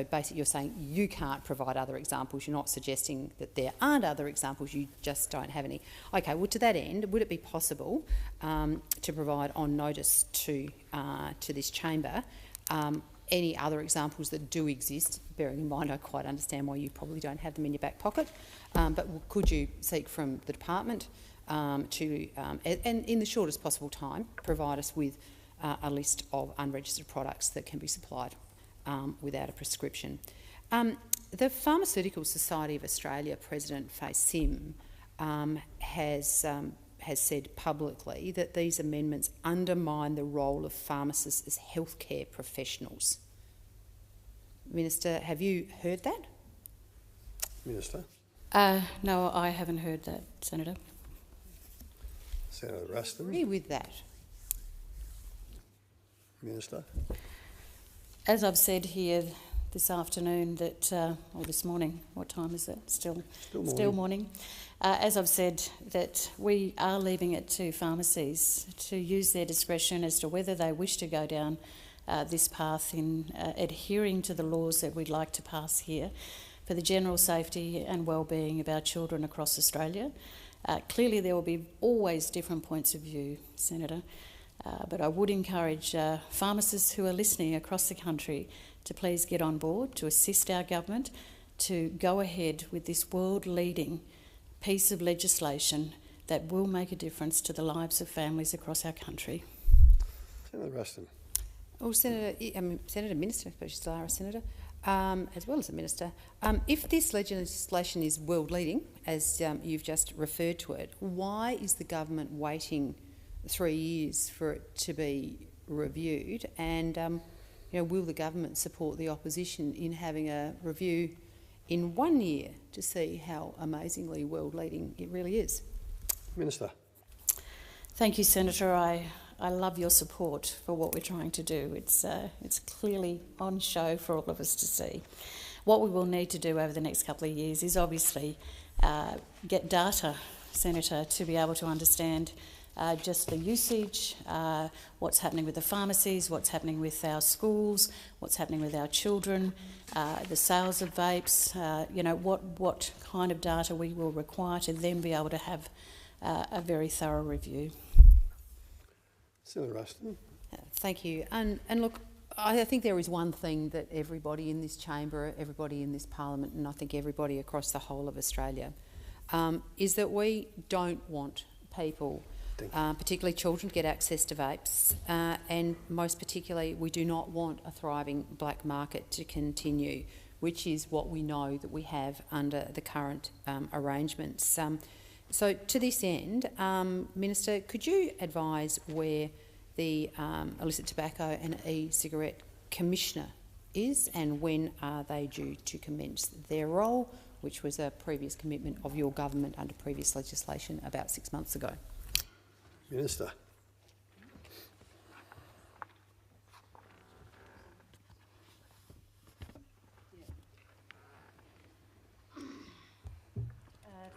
basically you're saying you can't provide other examples. You're not suggesting that there aren't other examples, you just don't have any. Okay, well, to that end, would it be possible to provide on notice to this chamber any other examples that do exist, bearing in mind I quite understand why you probably don't have them in your back pocket, but could you seek from the department and in the shortest possible time, provide us with a list of unregistered products that can be supplied without a prescription? The Pharmaceutical Society of Australia President Fay Sim has said publicly that these amendments undermine the role of pharmacists as healthcare professionals. Minister, have you heard that? Minister. No, I haven't heard that, Senator. Senator Ruston. Agree with that. Minister. As I've said here this afternoon, that or this morning, what time is it? Still morning. As I've said, that we are leaving it to pharmacies to use their discretion as to whether they wish to go down this path in adhering to the laws that we'd like to pass here for the general safety and well-being of our children across Australia. Clearly there will be always different points of view, Senator, but I would encourage pharmacists who are listening across the country to please get on board, to assist our government to go ahead with this world-leading piece of legislation that will make a difference to the lives of families across our country. Senator Ruston. Well, Senator Minister, I suppose you still are a Senator, as well as a Minister. If this legislation is world-leading, as you've just referred to it, why is the government waiting 3 years for it to be reviewed? And will the government support the opposition in having a review in 1 year to see how amazingly world-leading it really is? Minister. Thank you, Senator. I love your support for what we're trying to do. It's clearly on show for all of us to see. What we will need to do over the next couple of years is obviously get data, Senator, to be able to understand just the usage, what's happening with the pharmacies, what's happening with our schools, what's happening with our children, the sales of vapes, what kind of data we will require to then be able to have a very thorough review. Senator Ruston. Thank you. And look, I think there is one thing that everybody in this chamber, everybody in this parliament, and I think everybody across the whole of Australia, is that we don't want people, particularly children, to get access to vapes, and most particularly we do not want a thriving black market to continue, which is what we know that we have under the current arrangements. So to this end, Minister, could you advise where the Illicit Tobacco and E-Cigarette Commissioner is, and when are they due to commence their role, which was a previous commitment of your government under previous legislation about 6 months ago? Minister.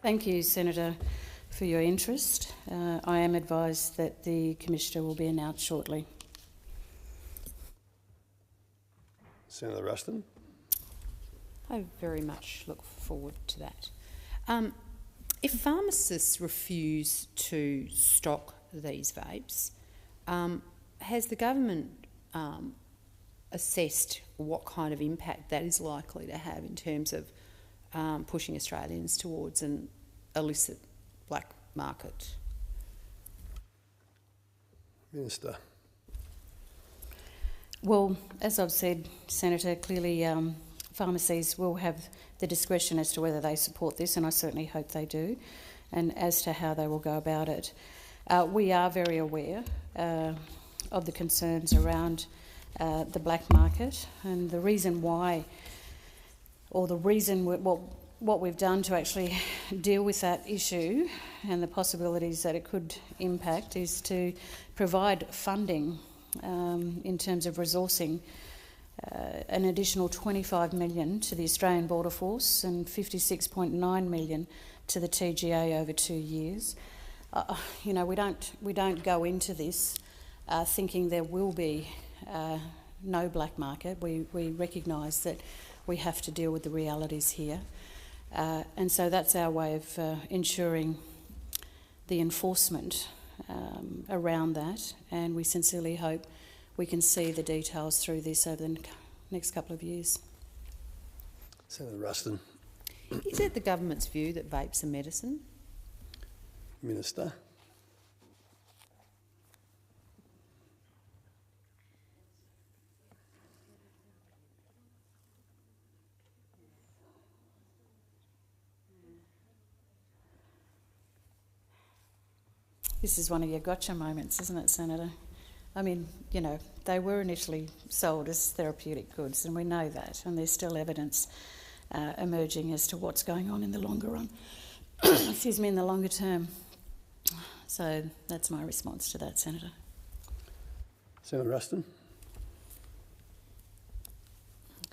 Thank you, Senator, for your interest. I am advised that the Commissioner will be announced shortly. Senator Ruston. I very much look forward to that. If pharmacists refuse to stock these vapes, has the government assessed what kind of impact that is likely to have in terms of pushing Australians towards an illicit black market? Minister. Well, as I've said, Senator, clearly pharmacies will have the discretion as to whether they support this, and I certainly hope they do, and as to how they will go about it. We are very aware of the concerns around the black market, and the reason why, or the reason what we've done to actually deal with that issue and the possibilities that it could impact is to provide funding in terms of resourcing an additional $25 million to the Australian Border Force and $56.9 million to the TGA over 2 years. You know, we don't go into this thinking there will be no black market. We recognise that we have to deal with the realities here, and so that's our way of ensuring the enforcement around that, and we sincerely hope we can see the details through this over the next couple of years. Senator Ruston. Is it the government's view that vapes are medicine? Minister. This is one of your gotcha moments, isn't it, Senator? I mean, you know, they were initially sold as therapeutic goods, and we know that, and there's still evidence emerging as to what's going on in the longer run. Excuse me, in the longer term. So that's my response to that, Senator. Senator Ruston.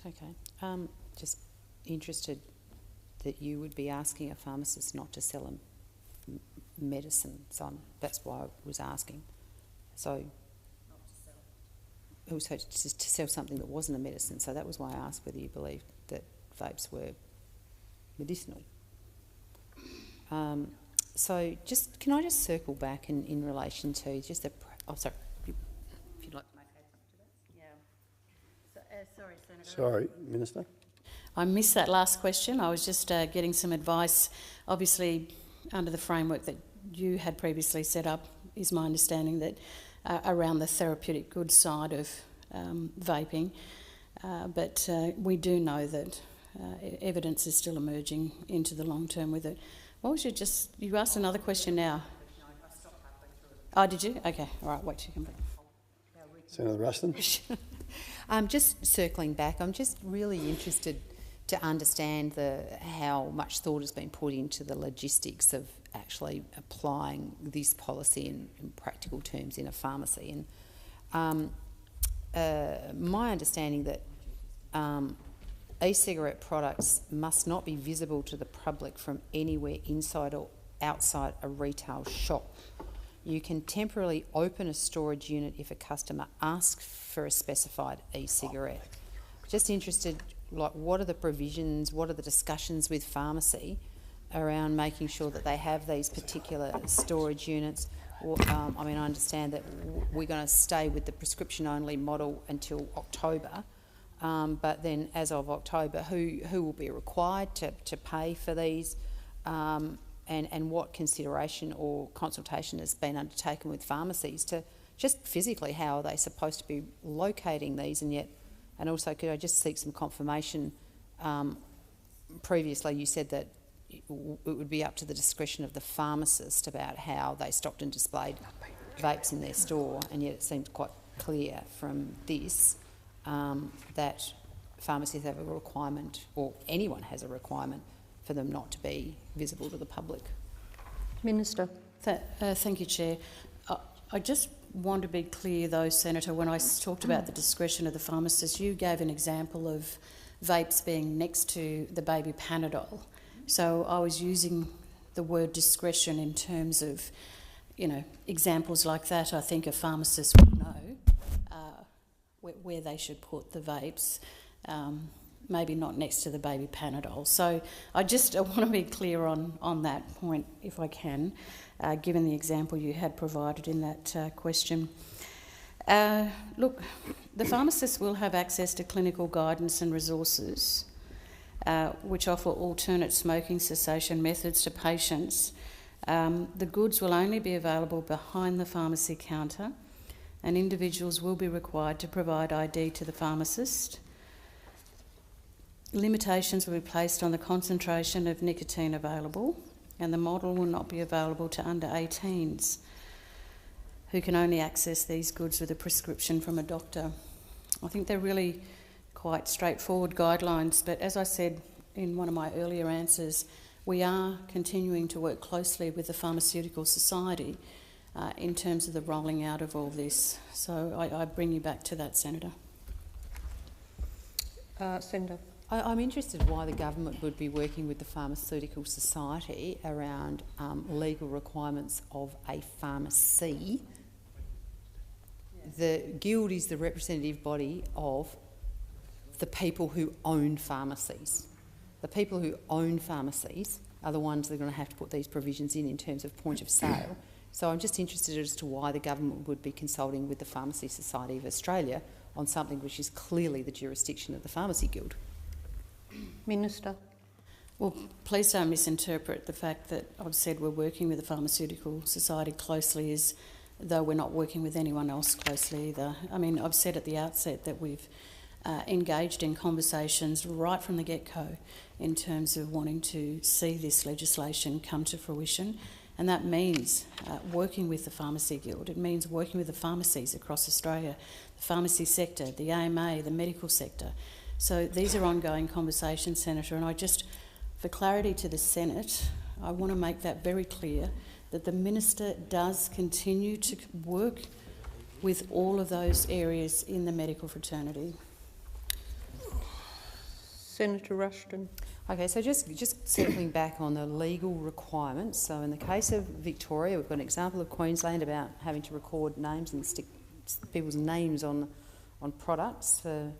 Okay. Just interested that you would be asking a pharmacist not to sell medicine, so that's why I was asking. So, also to sell something that wasn't a medicine, so that was why I asked whether you believed that vapes were medicinal. So, can I just circle back in relation to just the... Oh, sorry, if you'd like to make a comment to that. Yeah. So, sorry, Senator. Sorry, Minister. I missed that last question. I was just getting some advice. Obviously, under the framework that you had previously set up, is my understanding that around the therapeutic goods side of vaping, but we do know that evidence is still emerging into the long term with it. What was you asked another question now? Oh, did you? Okay, all right, wait till you come back. Senator Ruston. Just circling back, I'm just really interested to understand how much thought has been put into the logistics of actually applying this policy in practical terms in a pharmacy. And my understanding that e-cigarette products must not be visible to the public from anywhere inside or outside a retail shop. You can temporarily open a storage unit if a customer asks for a specified e-cigarette. Just interested, like, what are the provisions, what are the discussions with pharmacy around making sure that they have these particular storage units? I mean, I understand that we're going to stay with the prescription-only model until October, but then as of October, who will be required to pay for these, and what consideration or consultation has been undertaken with pharmacies to just physically how are they supposed to be locating these, and also could I just seek some confirmation? Previously you said that it would be up to the discretion of the pharmacist about how they stocked and displayed vapes in their store, and yet it seems quite clear from this that pharmacies have a requirement, or anyone has a requirement, for them not to be visible to the public. Minister. Thank you, Chair. I just want to be clear though, Senator, when I talked about the discretion of the pharmacist, you gave an example of vapes being next to the baby Panadol. So I was using the word discretion in terms of, you know, examples like that. I think a pharmacist would know where they should put the vapes, maybe not next to the baby Panadol. So I want to be clear on that point, if I can, given the example you had provided in that question. Look, the pharmacist will have access to clinical guidance and resources which offer alternate smoking cessation methods to patients. The goods will only be available behind the pharmacy counter. and individuals will be required to provide ID to the pharmacist. Limitations will be placed on the concentration of nicotine available, and the model will not be available to under 18s who can only access these goods with a prescription from a doctor. I think they're really quite straightforward guidelines, but as I said in one of my earlier answers, we are continuing to work closely with the Pharmaceutical Society in terms of the rolling out of all this. So I bring you back to that, Senator. Senator. I'm interested why the government would be working with the Pharmaceutical Society around legal requirements of a pharmacy. The Guild is the representative body of the people who own pharmacies. The people who own pharmacies are the ones that are going to have to put these provisions in terms of point of sale. So I'm just interested as to why the government would be consulting with the Pharmacy Society of Australia on something which is clearly the jurisdiction of the Pharmacy Guild. Minister. Well, please don't misinterpret the fact that I've said we're working with the Pharmaceutical Society closely as though we're not working with anyone else closely either. I mean, I've said at the outset that we've engaged in conversations right from the get-go in terms of wanting to see this legislation come to fruition, and that means working with the Pharmacy Guild. It means working with the pharmacies across Australia, the pharmacy sector, the AMA, the medical sector. So these are ongoing conversations, Senator, and I just, for clarity to the Senate, I want to make that very clear that the Minister does continue to work with all of those areas in the medical fraternity. Senator Rushton. Okay, so just circling back on the legal requirements. So in the case of Victoria, we've got an example of Queensland about having to record names and stick people's names on products for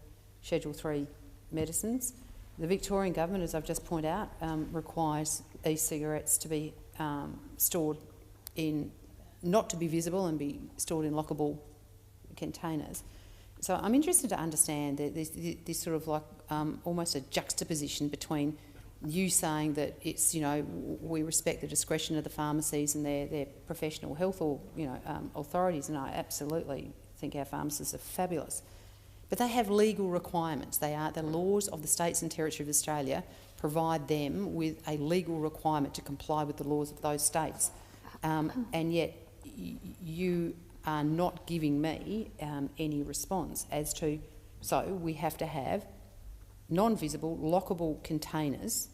Schedule 3 medicines. The Victorian government, as I've just pointed out, requires e-cigarettes to be stored in, not to be visible and be stored in lockable containers. So I'm interested to understand that there's this sort of like almost a juxtaposition between you saying that it's, you know, we respect the discretion of the pharmacies and their professional health or, you know, authorities, and I absolutely think our pharmacists are fabulous. But they have legal requirements. They are the laws of the states and territory of Australia provide them with a legal requirement to comply with the laws of those states. And yet you are not giving me any response as to, so we have to have non-visible, lockable containers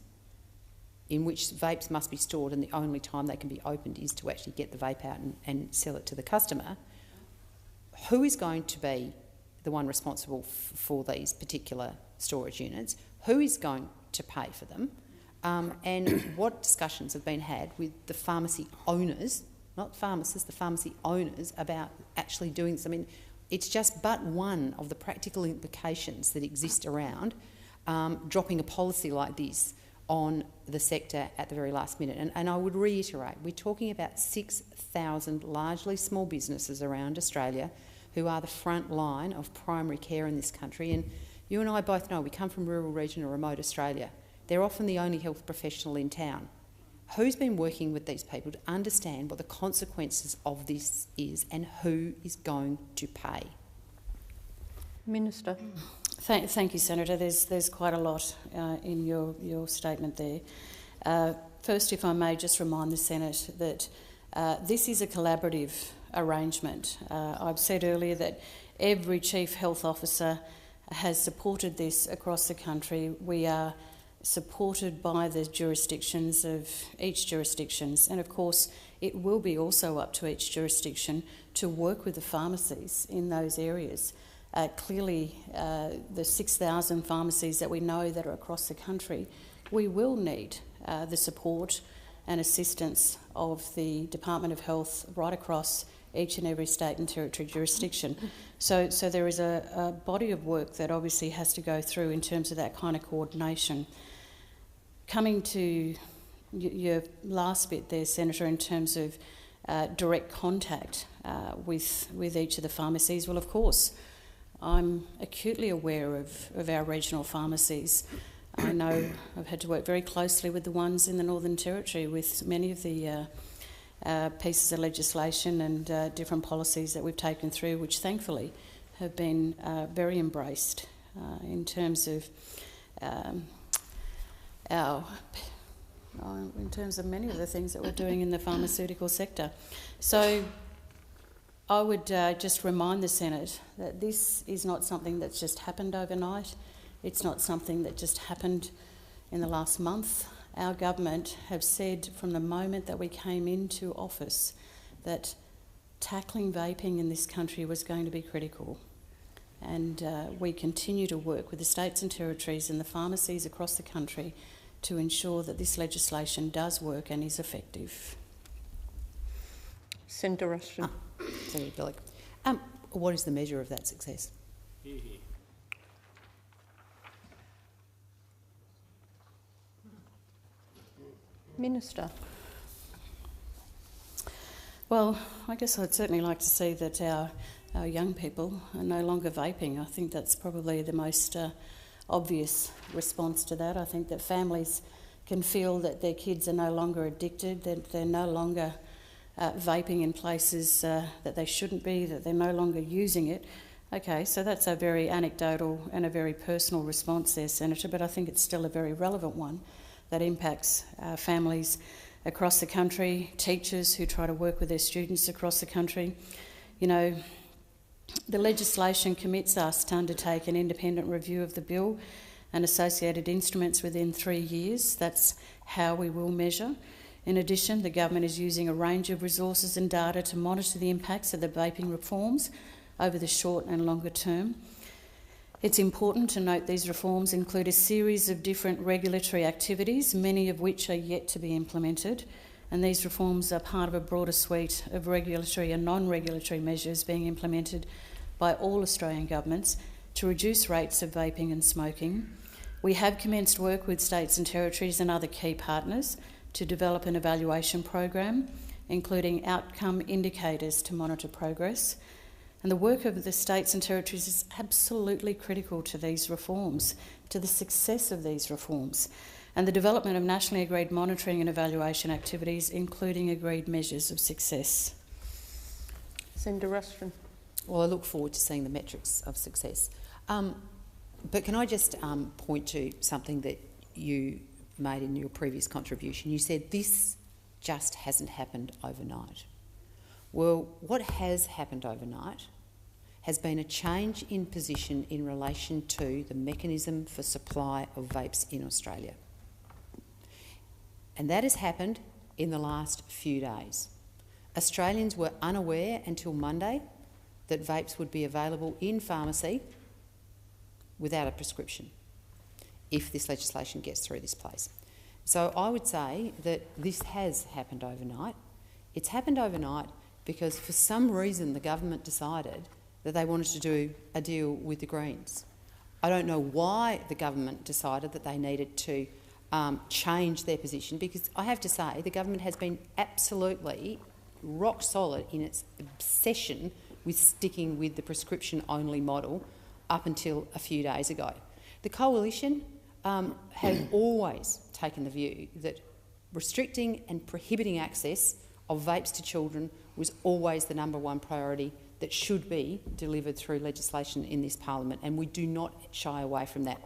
in which vapes must be stored, and the only time they can be opened is to actually get the vape out and sell it to the customer. Who is going to be the one responsible for these particular storage units? Who is going to pay for them? And what discussions have been had with the pharmacy owners, not pharmacists, the pharmacy owners, about actually doing this? I mean, it's just but one of the practical implications that exist around dropping a policy like this on the sector at the very last minute. And I would reiterate, we're talking about 6,000 largely small businesses around Australia who are the front line of primary care in this country. And you and I both know we come from rural region or remote Australia. They're often the only health professional in town. Who's been working with these people to understand what the consequences of this is and who is going to pay? Minister. Thank you, Senator. There's quite a lot in your statement there. First, if I may just remind the Senate that this is a collaborative arrangement. I've said earlier that every Chief Health Officer has supported this across the country. We are supported by the jurisdictions of each jurisdictions, and of course it will be also up to each jurisdiction to work with the pharmacies in those areas. Clearly, the 6,000 pharmacies that we know that are across the country, we will need the support and assistance of the Department of Health right across each and every state and territory jurisdiction. So there is a body of work that obviously has to go through in terms of that kind of coordination. Coming to your last bit there, Senator, in terms of direct contact with each of the pharmacies, well, of course, I'm acutely aware of our regional pharmacies. I know I've had to work very closely with the ones in the Northern Territory, with many of the pieces of legislation and different policies that we've taken through, which thankfully have been very embraced in terms of in terms of many of the things that we're doing in the pharmaceutical sector. So I would just remind the Senate that this is not something that's just happened overnight. It's not something that just happened in the last month. Our government have said from the moment that we came into office that tackling vaping in this country was going to be critical. And we continue to work with the states and territories and the pharmacies across the country to ensure that this legislation does work and is effective. Senator Ruston. Senator Billick. What is the measure of that success? Minister. Well, I guess I'd certainly like to see that our young people are no longer vaping. I think that's probably the most obvious response to that. I think that families can feel that their kids are no longer addicted, that they're no longer vaping in places that they shouldn't be, that they're no longer using it. Okay, so that's a very anecdotal and a very personal response there, Senator, but I think it's still a very relevant one that impacts families across the country, teachers who try to work with their students across the country. You know, the legislation commits us to undertake an independent review of the bill and associated instruments within 3 years. That's how we will measure. In addition, the government is using a range of resources and data to monitor the impacts of the vaping reforms over the short and longer term. It's important to note these reforms include a series of different regulatory activities, many of which are yet to be implemented, and these reforms are part of a broader suite of regulatory and non-regulatory measures being implemented by all Australian governments to reduce rates of vaping and smoking. We have commenced work with states and territories and other key partners to develop an evaluation program, including outcome indicators to monitor progress. And the work of the states and territories is absolutely critical to these reforms, to the success of these reforms, and the development of nationally agreed monitoring and evaluation activities, including agreed measures of success. Senator Ruston. Well, I look forward to seeing the metrics of success. But can I just point to something that you made in your previous contribution? You said this just hasn't happened overnight. Well, what has happened overnight has been a change in position in relation to the mechanism for supply of vapes in Australia. And that has happened in the last few days. Australians were unaware until Monday that vapes would be available in pharmacy without a prescription if this legislation gets through this place. So I would say that this has happened overnight. It's happened overnight because for some reason the government decided that they wanted to do a deal with the Greens. I don't know why the government decided that they needed to change their position, because I have to say the government has been absolutely rock solid in its obsession with sticking with the prescription-only model up until a few days ago. The Coalition has always taken the view that restricting and prohibiting access of vapes to children was always the #1 priority that should be delivered through legislation in this parliament, and we do not shy away from that.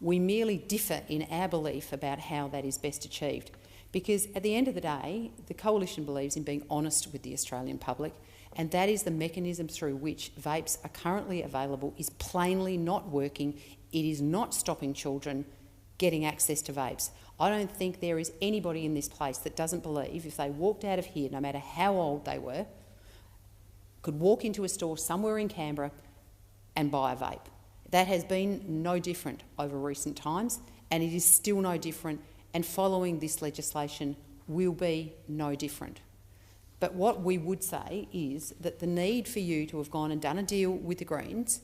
We merely differ in our belief about how that is best achieved, because at the end of the day, the Coalition believes in being honest with the Australian public, and that is the mechanism through which vapes are currently available is plainly not working. It is not stopping children getting access to vapes. I don't think there is anybody in this place that doesn't believe if they walked out of here, no matter how old they were, could walk into a store somewhere in Canberra and buy a vape. That has been no different over recent times, and it is still no different, and following this legislation will be no different. But what we would say is that the need for you to have gone and done a deal with the Greens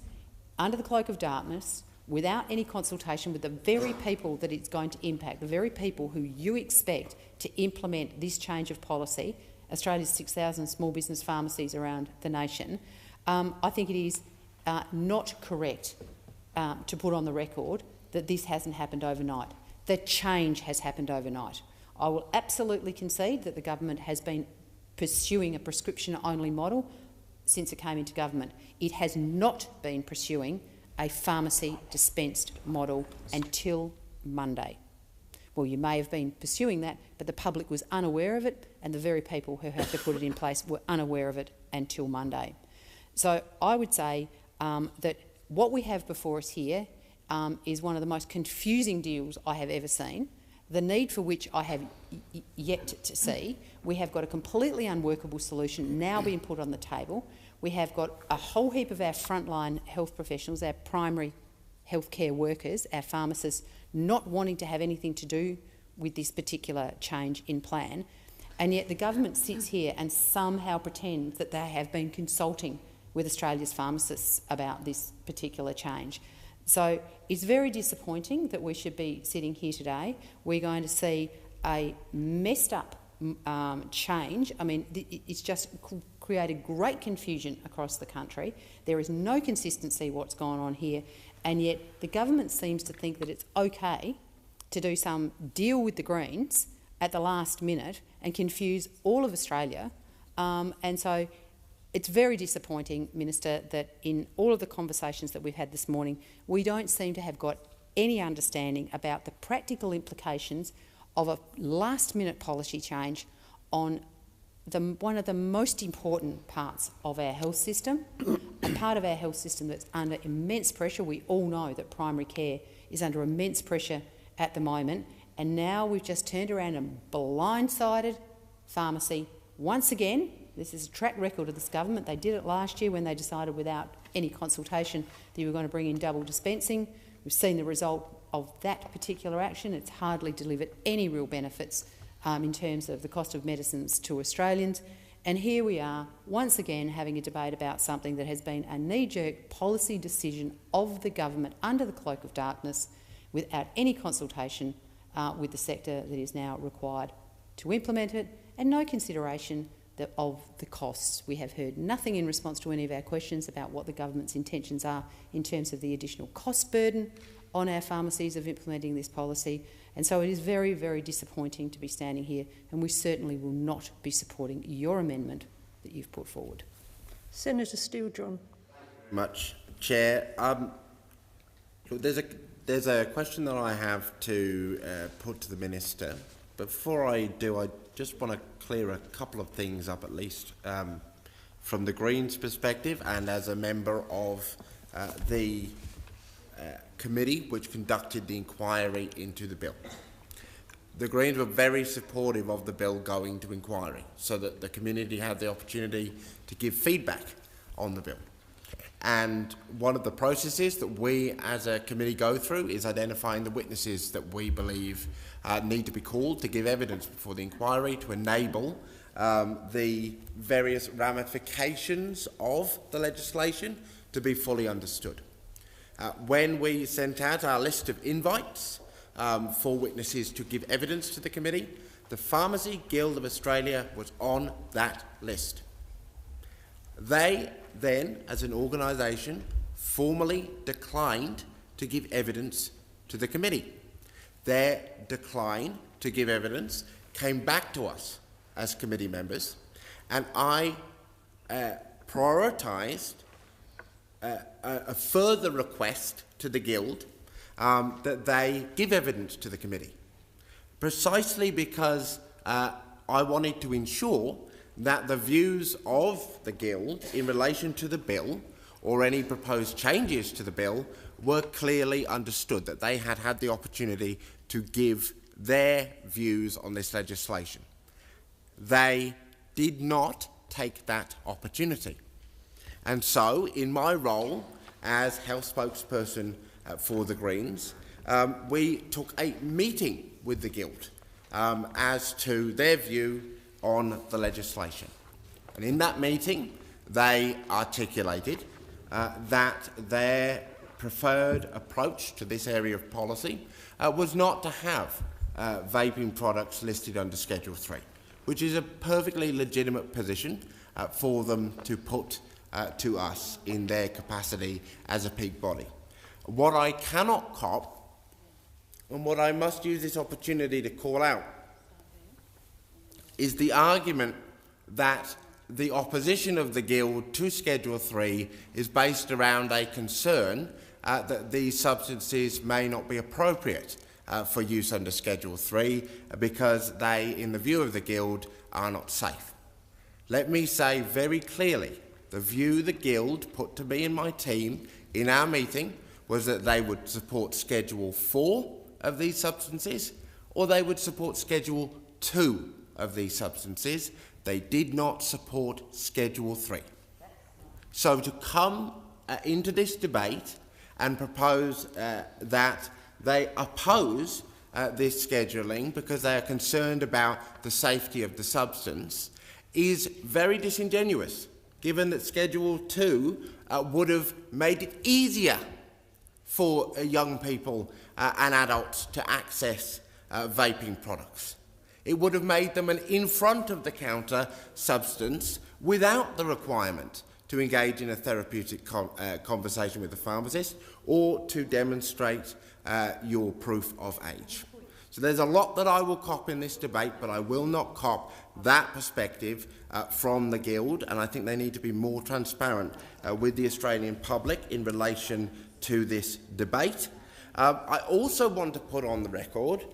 under the cloak of darkness, without any consultation with the very people that it's going to impact, the very people who you expect to implement this change of policy, Australia's 6,000 small business pharmacies around the nation, I think it is not correct to put on the record that this hasn't happened overnight. The change has happened overnight. I will absolutely concede that the government has been pursuing a prescription-only model since it came into government. It has not been pursuing a pharmacy-dispensed model until Monday. Well, you may have been pursuing that, but the public was unaware of it, and the very people who have to put it in place were unaware of it until Monday. So I would say that what we have before us here is one of the most confusing deals I have ever seen, the need for which I have yet to see. We have got a completely unworkable solution now being put on the table. We have got a whole heap of our frontline health professionals, our primary healthcare workers, our pharmacists, not wanting to have anything to do with this particular change in plan, and yet the government sits here and somehow pretends that they have been consulting with Australia's pharmacists about this particular change. So it's very disappointing that we should be sitting here today. We're going to see a messed up change. I mean, it's just created great confusion across the country. There is no consistency what's going on here, and yet the government seems to think that it's okay to do some deal with the Greens at the last minute and confuse all of Australia. And so it's very disappointing, Minister, that in all of the conversations that we've had this morning, we don't seem to have got any understanding about the practical implications of a last-minute policy change on one of the most important parts of our health system, a part of our health system that's under immense pressure. We all know that primary care is under immense pressure at the moment, and now we've just turned around and blindsided pharmacy once again. This is a track record of this government. They did it last year when they decided without any consultation that you were going to bring in double dispensing. We've seen the result of that particular action. It's hardly delivered any real benefits in terms of the cost of medicines to Australians. And here we are, once again, having a debate about something that has been a knee-jerk policy decision of the government under the cloak of darkness without any consultation with the sector that is now required to implement it, and no consideration of the costs. We have heard nothing in response to any of our questions about what the government's intentions are in terms of the additional cost burden on our pharmacies of implementing this policy. And so it is very, very disappointing to be standing here, and we certainly will not be supporting your amendment that you've put forward. Senator Steele-John. Much, Chair. There's a question that I have to put to the Minister. Before I do, I just want to clear a couple of things up, at least from the Greens' perspective and as a member of the committee which conducted the inquiry into the bill. The Greens were very supportive of the bill going to inquiry so that the community had the opportunity to give feedback on the bill. And one of the processes that we as a committee go through is identifying the witnesses that we believe need to be called to give evidence before the inquiry to enable the various ramifications of the legislation to be fully understood. When we sent out our list of invites for witnesses to give evidence to the committee, the Pharmacy Guild of Australia was on that list. They then, as an organisation, formally declined to give evidence to the committee. Their decline to give evidence came back to us as committee members, and I prioritised a further request to the Guild that they give evidence to the committee, precisely because I wanted to ensure that the views of the Guild in relation to the bill or any proposed changes to the bill were clearly understood, that they had had the opportunity to give their views on this legislation. They did not take that opportunity. And so, in my role as health spokesperson for the Greens, we took a meeting with the Guild as to their view on the legislation. And in that meeting, they articulated that their preferred approach to this area of policy was not to have vaping products listed under Schedule 3, which is a perfectly legitimate position for them to put to us in their capacity as a peak body. What I cannot cop, and what I must use this opportunity to call out, is the argument that the opposition of the Guild to Schedule 3 is based around a concern that these substances may not be appropriate for use under Schedule 3 because they, in the view of the Guild, are not safe. Let me say very clearly, the view the Guild put to me and my team in our meeting was that they would support Schedule 4 of these substances or they would support Schedule 2 of these substances. They did not support Schedule 3. So to come into this debate and propose that they oppose this scheduling because they are concerned about the safety of the substance is very disingenuous, given that Schedule 2 would have made it easier for young people and adults to access vaping products. It would have made them an in-front-of-the-counter substance without the requirement to engage in a therapeutic conversation with the pharmacist or to demonstrate your proof of age. So there's a lot that I will cop in this debate, but I will not cop that perspective from the Guild, and I think they need to be more transparent with the Australian public in relation to this debate. I also want to put on the record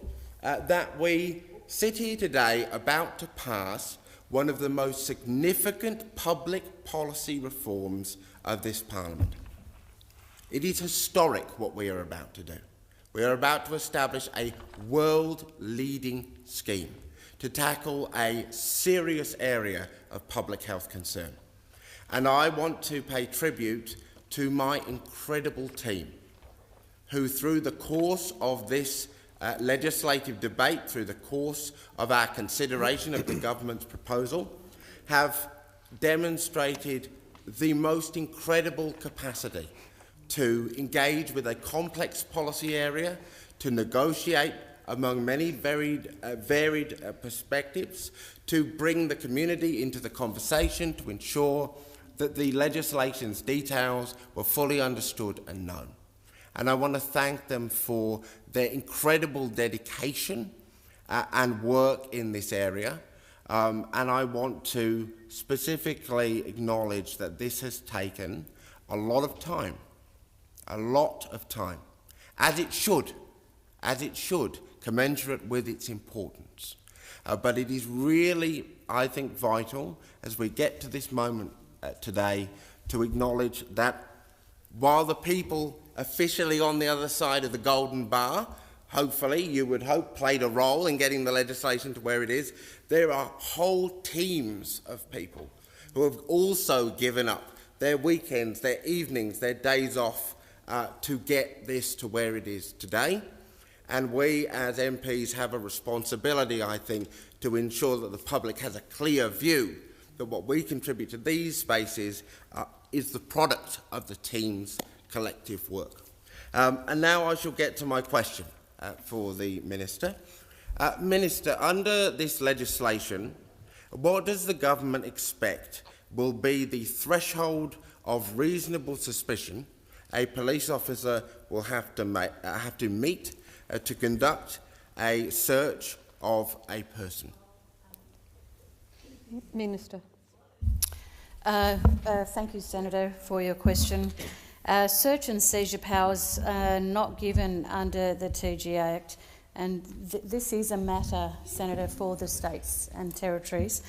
that we sit here today about to pass one of the most significant public policy reforms of this Parliament. It is historic what we are about to do. We are about to establish a world-leading scheme to tackle a serious area of public health concern. And I want to pay tribute to my incredible team, who through the course of this legislative debate, through the course of our consideration of the government's proposal, have demonstrated the most incredible capacity to engage with a complex policy area, to negotiate among many varied perspectives, to bring the community into the conversation, to ensure that the legislation's details were fully understood and known. And I want to thank them for their incredible dedication and work in this area. And I want to specifically acknowledge that this has taken a lot of time, as it should, commensurate with its importance. But it is really, I think, vital as we get to this moment today to acknowledge that while the people officially on the other side of the golden bar, hopefully, you would hope, played a role in getting the legislation to where it is, there are whole teams of people who have also given up their weekends, their evenings, their days off to get this to where it is today. And we as MPs have a responsibility, I think, to ensure that the public has a clear view that what we contribute to these spaces is the product of the team's collective work. And now I shall get to my question for the Minister. Minister, under this legislation, what does the government expect will be the threshold of reasonable suspicion a police officer will have to meet to conduct a search of a person? Minister. Thank you, Senator, for your question. Search and seizure powers are not given under the TGA Act, and this is a matter, Senator, for the states and territories.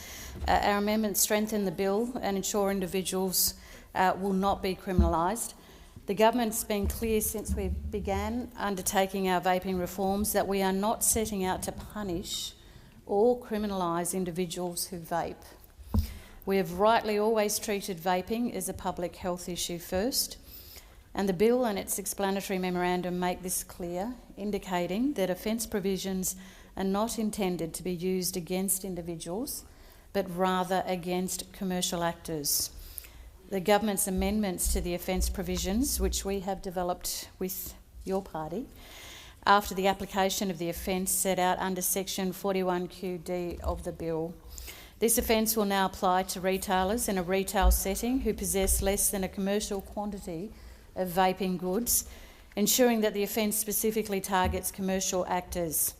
Our amendments strengthen the bill and ensure individuals will not be criminalised. The government's been clear since we began undertaking our vaping reforms that we are not setting out to punish or criminalise individuals who vape. We have rightly always treated vaping as a public health issue first, and the bill and its explanatory memorandum make this clear, indicating that offence provisions are not intended to be used against individuals, but rather against commercial actors. The government's amendments to the offence provisions, which we have developed with your party, after the application of the offence set out under section 41QD of the bill. This offence will now apply to retailers in a retail setting who possess less than a commercial quantity of vaping goods, ensuring that the offence specifically targets commercial actors.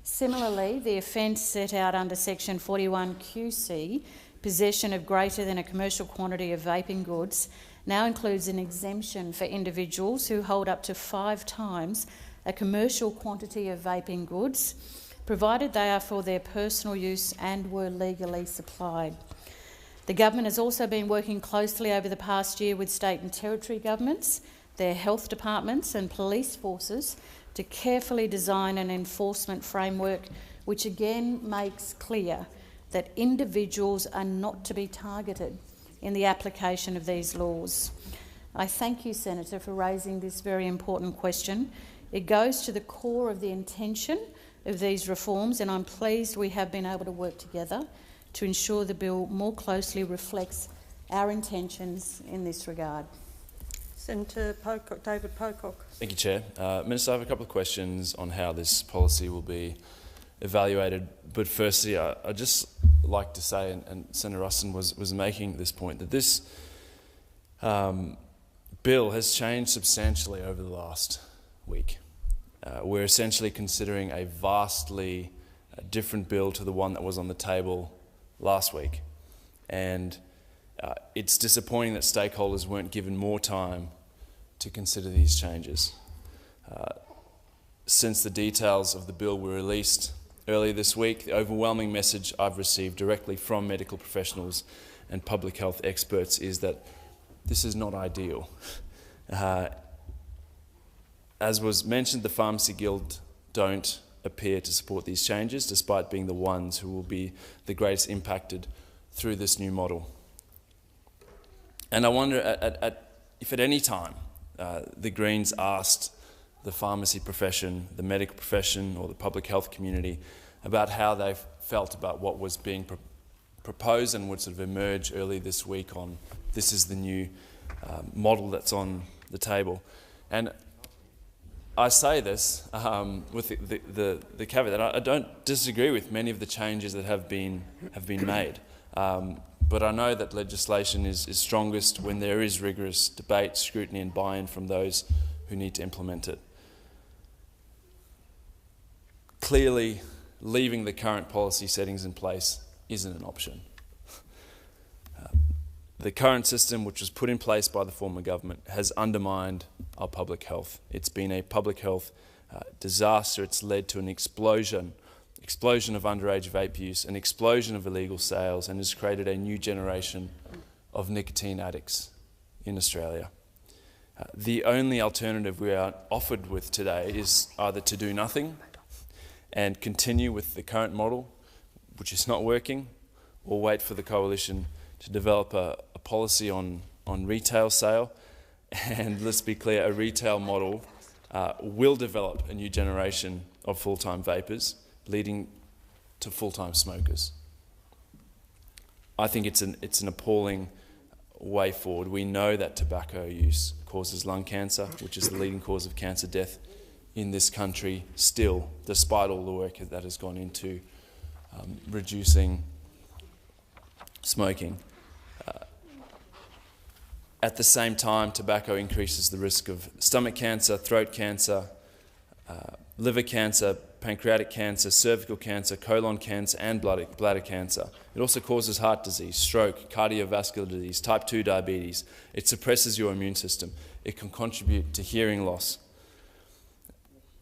Similarly, the offence set out under section 41QC possession of greater than a commercial quantity of vaping goods now includes an exemption for individuals who hold up to 5 times a commercial quantity of vaping goods, provided they are for their personal use and were legally supplied. The government has also been working closely over the past year with state and territory governments, their health departments and police forces to carefully design an enforcement framework which again makes clear that individuals are not to be targeted in the application of these laws. I thank you, Senator, for raising this very important question. It goes to the core of the intention of these reforms, and I'm pleased we have been able to work together to ensure the bill more closely reflects our intentions in this regard. Senator Pocock, David Pocock. Thank you, Chair. Minister, I have a couple of questions on how this policy will be evaluated. But firstly, I'd just like to say, and Senator Ruston was making this point, that this bill has changed substantially over the last week. We're essentially considering a vastly different bill to the one that was on the table last week. And it's disappointing that stakeholders weren't given more time to consider these changes. Since the details of the bill were released earlier this week, the overwhelming message I've received directly from medical professionals and public health experts is that this is not ideal. As was mentioned, the Pharmacy Guild don't appear to support these changes, despite being the ones who will be the greatest impacted through this new model. And I wonder if at any time the Greens asked the pharmacy profession, the medical profession or the public health community about how they felt about what was being proposed and would sort of emerge early this week on this is the new model that's on the table. And I say this with the caveat that I don't disagree with many of the changes that have been made. But I know that legislation is strongest when there is rigorous debate, scrutiny and buy-in from those who need to implement it. Clearly, leaving the current policy settings in place isn't an option. The current system, which was put in place by the former government, has undermined our public health. It's been a public health disaster. It's led to an explosion of underage vape use, an explosion of illegal sales, and has created a new generation of nicotine addicts in Australia. The only alternative we are offered with today is either to do nothing and continue with the current model, which is not working, or wait for the coalition to develop a policy on retail sale. And let's be clear, a retail model will develop a new generation of full-time vapers, leading to full-time smokers. I think it's an appalling way forward. We know that tobacco use causes lung cancer, which is the leading cause of cancer death in this country still, despite all the work that has gone into reducing smoking. At the same time, tobacco increases the risk of stomach cancer, throat cancer, liver cancer, pancreatic cancer, cervical cancer, colon cancer and bladder cancer. It also causes heart disease, stroke, cardiovascular disease, type 2 diabetes. It suppresses your immune system. It can contribute to hearing loss.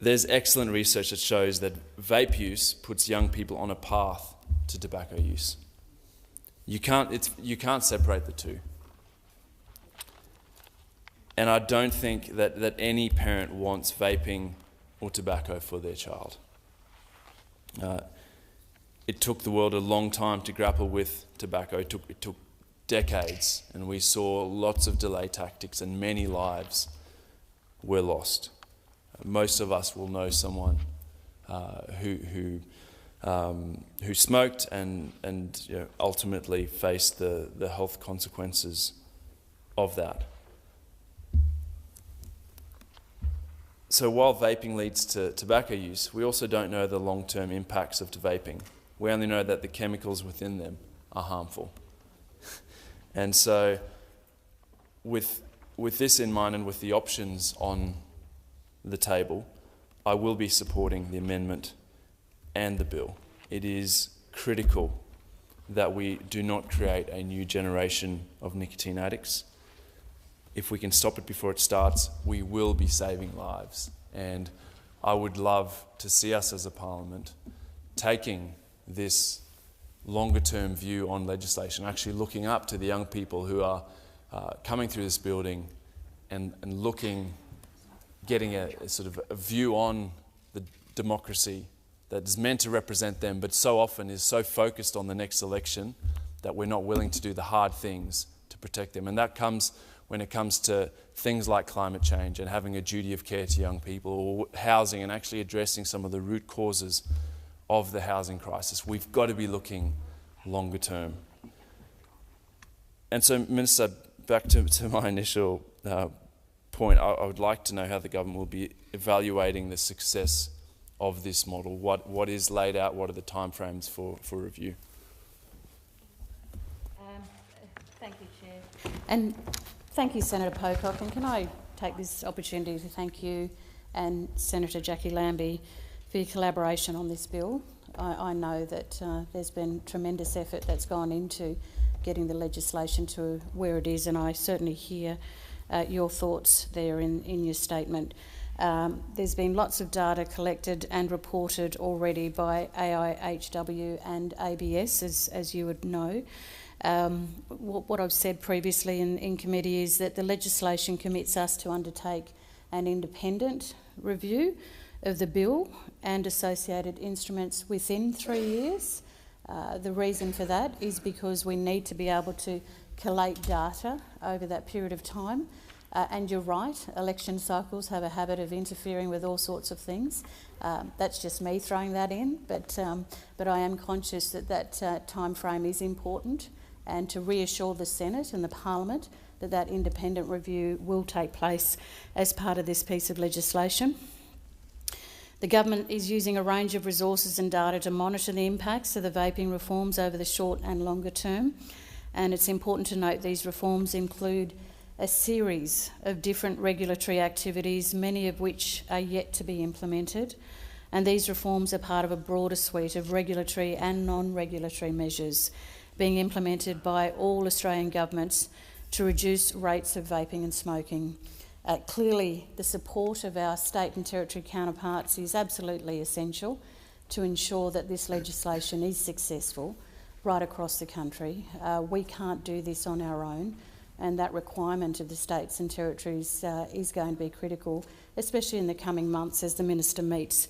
There's excellent research that shows that vape use puts young people on a path to tobacco use. You can't separate the two. And I don't think that any parent wants vaping or tobacco for their child. It took the world a long time to grapple with tobacco. It took decades, and we saw lots of delay tactics, and many lives were lost. Most of us will know someone who smoked and ultimately faced the health consequences of that. So while vaping leads to tobacco use, we also don't know the long-term impacts of vaping. We only know that the chemicals within them are harmful. And so with this in mind and with the options on the table, I will be supporting the amendment and the bill. It is critical that we do not create a new generation of nicotine addicts. If we can stop it before it starts, we will be saving lives. And I would love to see us as a parliament taking this longer-term view on legislation, actually looking up to the young people who are coming through this building and getting a sort of a view on the democracy that is meant to represent them, but so often is so focused on the next election that we're not willing to do the hard things to protect them. And that comes when it comes to things like climate change and having a duty of care to young people, or housing, and actually addressing some of the root causes of the housing crisis. We've got to be looking longer term. And so, Minister, back to my initial point, I would like to know how the government will be evaluating the success of this model. What is laid out? What are the timeframes for review? Thank you, Chair. And thank you, Senator Pocock. And can I take this opportunity to thank you and Senator Jackie Lambie for your collaboration on this bill. I know that there's been tremendous effort that's gone into getting the legislation to where it is, and I certainly hear your thoughts there in your statement. There's been lots of data collected and reported already by AIHW and ABS, as you would know. What I've said previously in committee is that the legislation commits us to undertake an independent review of the bill and associated instruments within 3 years. The reason for that is because we need to be able to collate data over that period of time. And you're right, election cycles have a habit of interfering with all sorts of things. That's just me throwing that in, but I am conscious that time frame is important, and to reassure the Senate and the Parliament that independent review will take place as part of this piece of legislation. The government is using a range of resources and data to monitor the impacts of the vaping reforms over the short and longer term, and it's important to note these reforms include a series of different regulatory activities, many of which are yet to be implemented, and these reforms are part of a broader suite of regulatory and non-regulatory measures being implemented by all Australian governments to reduce rates of vaping and smoking. Clearly, the support of our state and territory counterparts is absolutely essential to ensure that this legislation is successful right across the country. We can't do this on our own, and that requirement of the states and territories is going to be critical, especially in the coming months as the Minister meets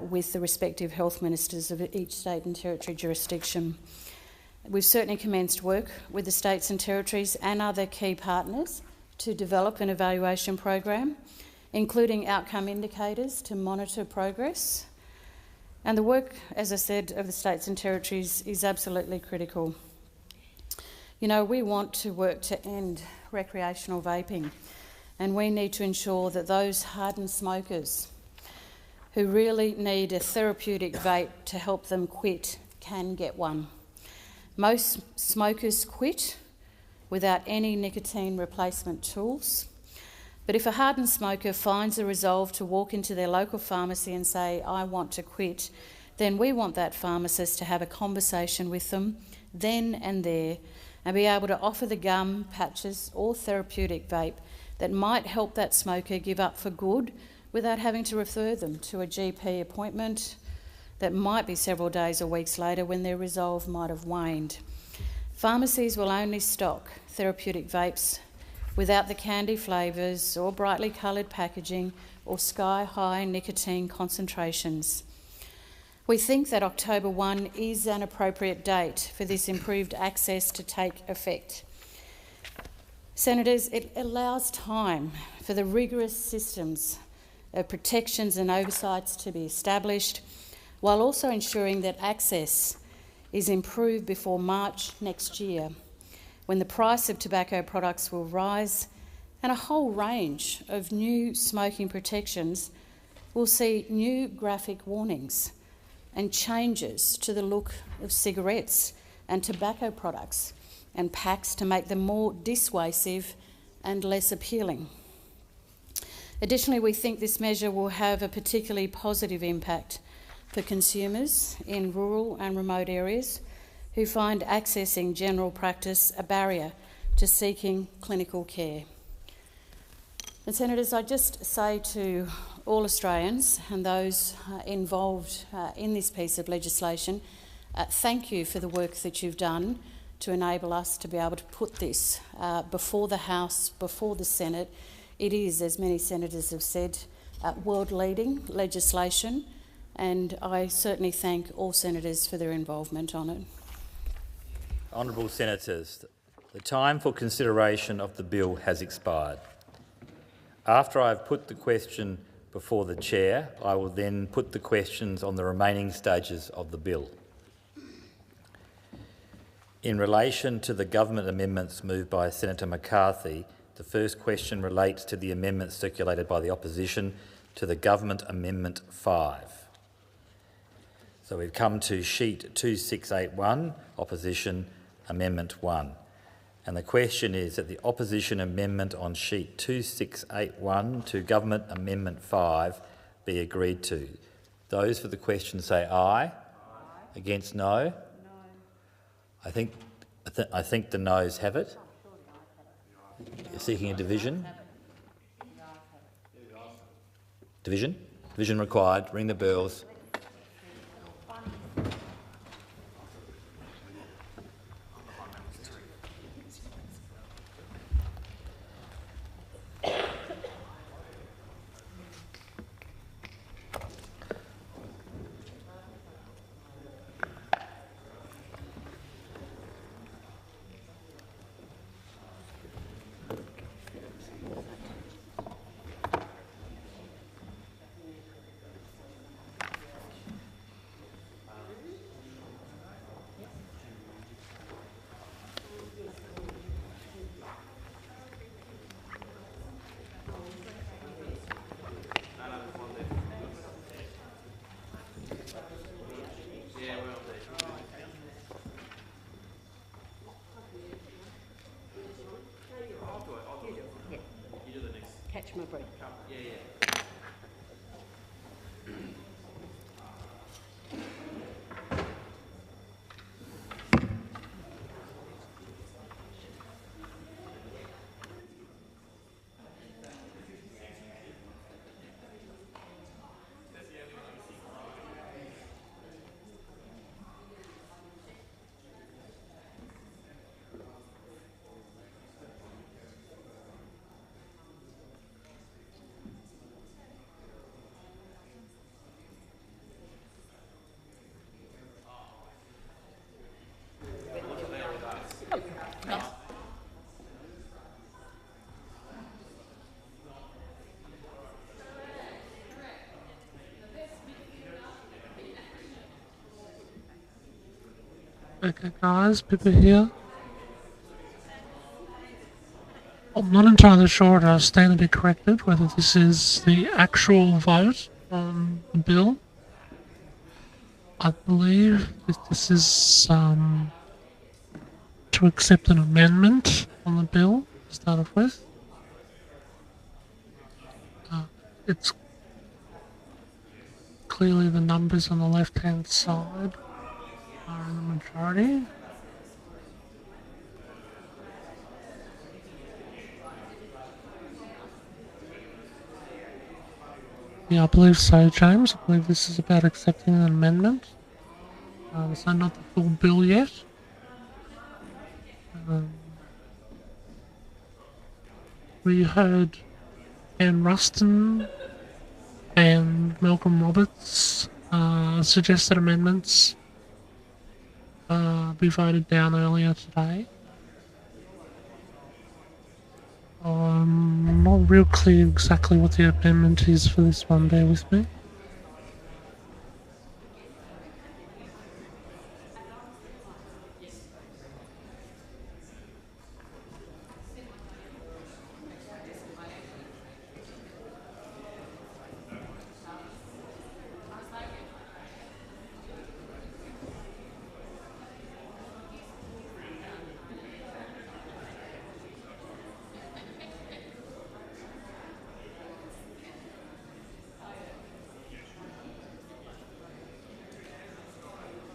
with the respective health ministers of each state and territory jurisdiction. We've certainly commenced work with the states and territories and other key partners to develop an evaluation program, including outcome indicators to monitor progress. And the work, as I said, of the states and territories is absolutely critical. You know, we want to work to end recreational vaping, and we need to ensure that those hardened smokers who really need a therapeutic vape to help them quit can get one. Most smokers quit without any nicotine replacement tools, but if a hardened smoker finds a resolve to walk into their local pharmacy and say, "I want to quit," then we want that pharmacist to have a conversation with them then and there and be able to offer the gum, patches or therapeutic vape that might help that smoker give up for good without having to refer them to a GP appointment that might be several days or weeks later when their resolve might have waned. Pharmacies will only stock therapeutic vapes without the candy flavours or brightly coloured packaging or sky-high nicotine concentrations. We think that October 1 is an appropriate date for this improved access to take effect. Senators, it allows time for the rigorous systems of protections and oversights to be established, while also ensuring that access is improved before March next year, when the price of tobacco products will rise and a whole range of new smoking protections will see new graphic warnings and changes to the look of cigarettes and tobacco products and packs to make them more dissuasive and less appealing. Additionally, we think this measure will have a particularly positive impact for consumers in rural and remote areas who find accessing general practice a barrier to seeking clinical care. And Senators, I just say to all Australians and those involved in this piece of legislation, thank you for the work that you've done to enable us to be able to put this before the House, before the Senate. It is, as many senators have said, world-leading legislation, and I certainly thank all senators for their involvement on it. Honourable Senators, the time for consideration of the bill has expired. After I have put the question before the Chair, I will then put the questions on the remaining stages of the bill. In relation to the government amendments moved by Senator McCarthy, the first question relates to the amendments circulated by the opposition to the Government Amendment 5. So we've come to sheet 2681, Opposition Amendment 1. And the question is that the opposition amendment on sheet 2681 to Government Amendment 5 be agreed to. Those for the question say aye. Aye. Against no? No. I think the noes have it. You're seeking a division? Division? Division required. Ring the bells. Catch my breath. Okay guys, people here. I'm not entirely sure, and I stand to be corrected, whether this is the actual vote on the bill. I believe that this is to accept an amendment on the bill to start off with. It's clearly the numbers on the left-hand side are in the majority. Yeah, I believe so, James. I believe this is about accepting an amendment. So not the full bill yet. We heard Anne Ruston and Malcolm Roberts suggested amendments be voted down earlier today. I'm not real clear exactly what the amendment is for this one, bear with me.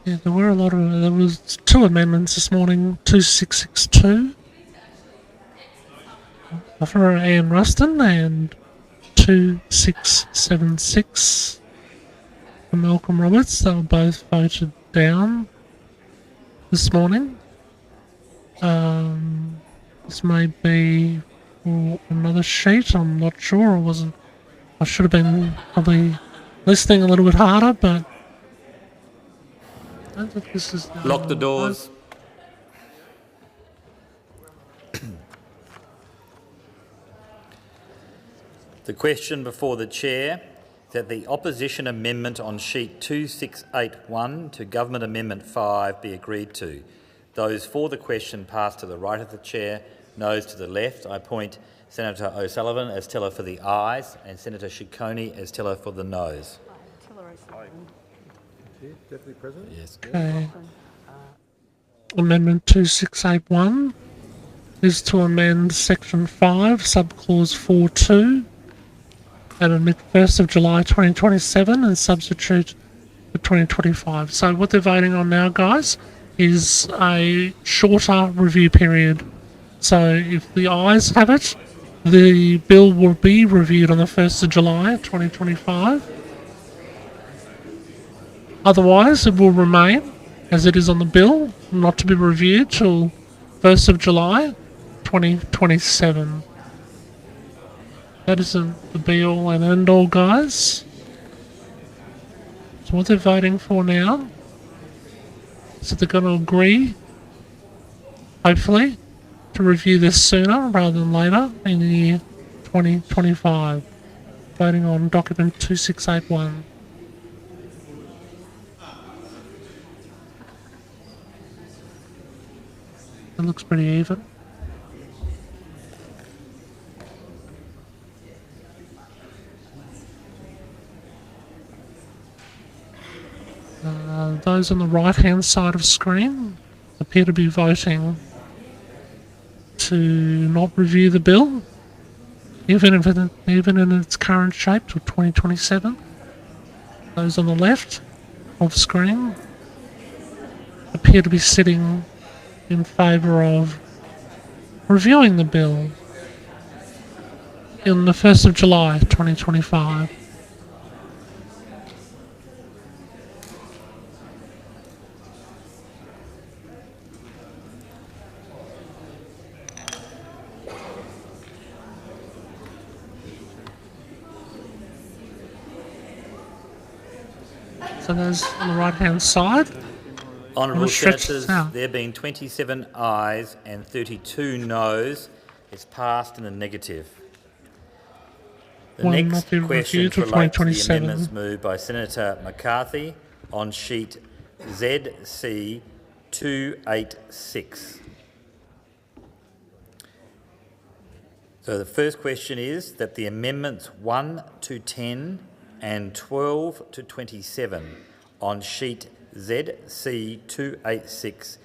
Yeah, there was two amendments this morning, 2662 for Anne Ruston and 2676 for Malcolm Roberts. They were both voted down this morning. This may be for another sheet, I'm not sure. I should have been probably listening a little bit harder, but I don't think this is... Lock the doors. The question before the chair is that the opposition amendment on sheet 2681 to Government Amendment 5 be agreed to. Those for the question pass to the right of the chair, noes to the left. I appoint Senator O'Sullivan as teller for the ayes and Senator Ciccone as teller for the noes. Deputy President? Yes. Okay. Amendment 2681 is to amend Section 5, Subclause 4.2 and admit 1st of July 2027 and substitute for 2025. So what they're voting on now, guys, is a shorter review period. So if the ayes have it, the bill will be reviewed on the 1st of July 2025. Otherwise, it will remain as it is on the bill, not to be reviewed till 1st of July 2027. That isn't the be-all and end-all, guys. So what they're voting for now is that they're going to agree, hopefully, to review this sooner rather than later in the year 2025. Voting on document 2681. It looks pretty even. Those on the right-hand side of screen appear to be voting to not review the bill, even in its current shape till 2027. Those on the left of screen appear to be sitting in favour of reviewing the bill in the 1st of July 2025. So those on the right-hand side. Honourable Senators, there being 27 ayes and 32 noes, it's passed in the negative. The next questions relate to the amendments moved by Senator McCarthy on sheet ZC 286. So the first question is that the amendments 1 to 10 and 12 to 27 on sheet ZC 286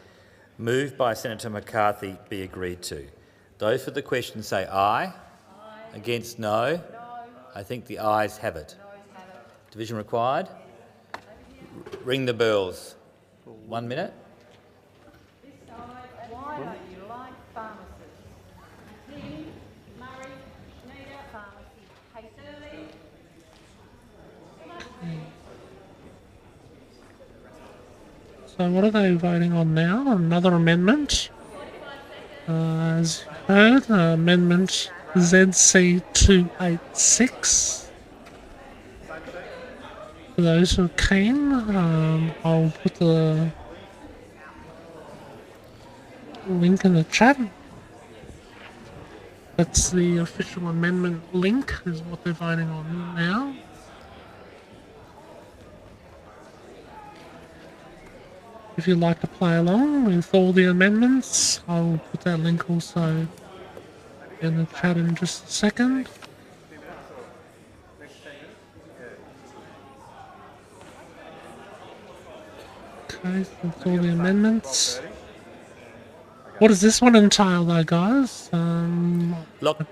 moved by Senator McCarthy be agreed to. Those for the question say aye. Aye. Against no. No. I think the ayes have it. Division required. Ring the bells. 1 minute. Why don't you like pharmacists? King, Murray, Schneider, pharmacy, Hastily. So what are they voting on now? Another amendment. As you heard, amendment ZC 286. For those who are keen, I'll put the link in the chat. That's the official amendment link, is what they're voting on now. If you'd like to play along with all the amendments, I'll put that link also in the chat in just a second. Okay, so that's all the amendments. What does this one entail though, guys? Lock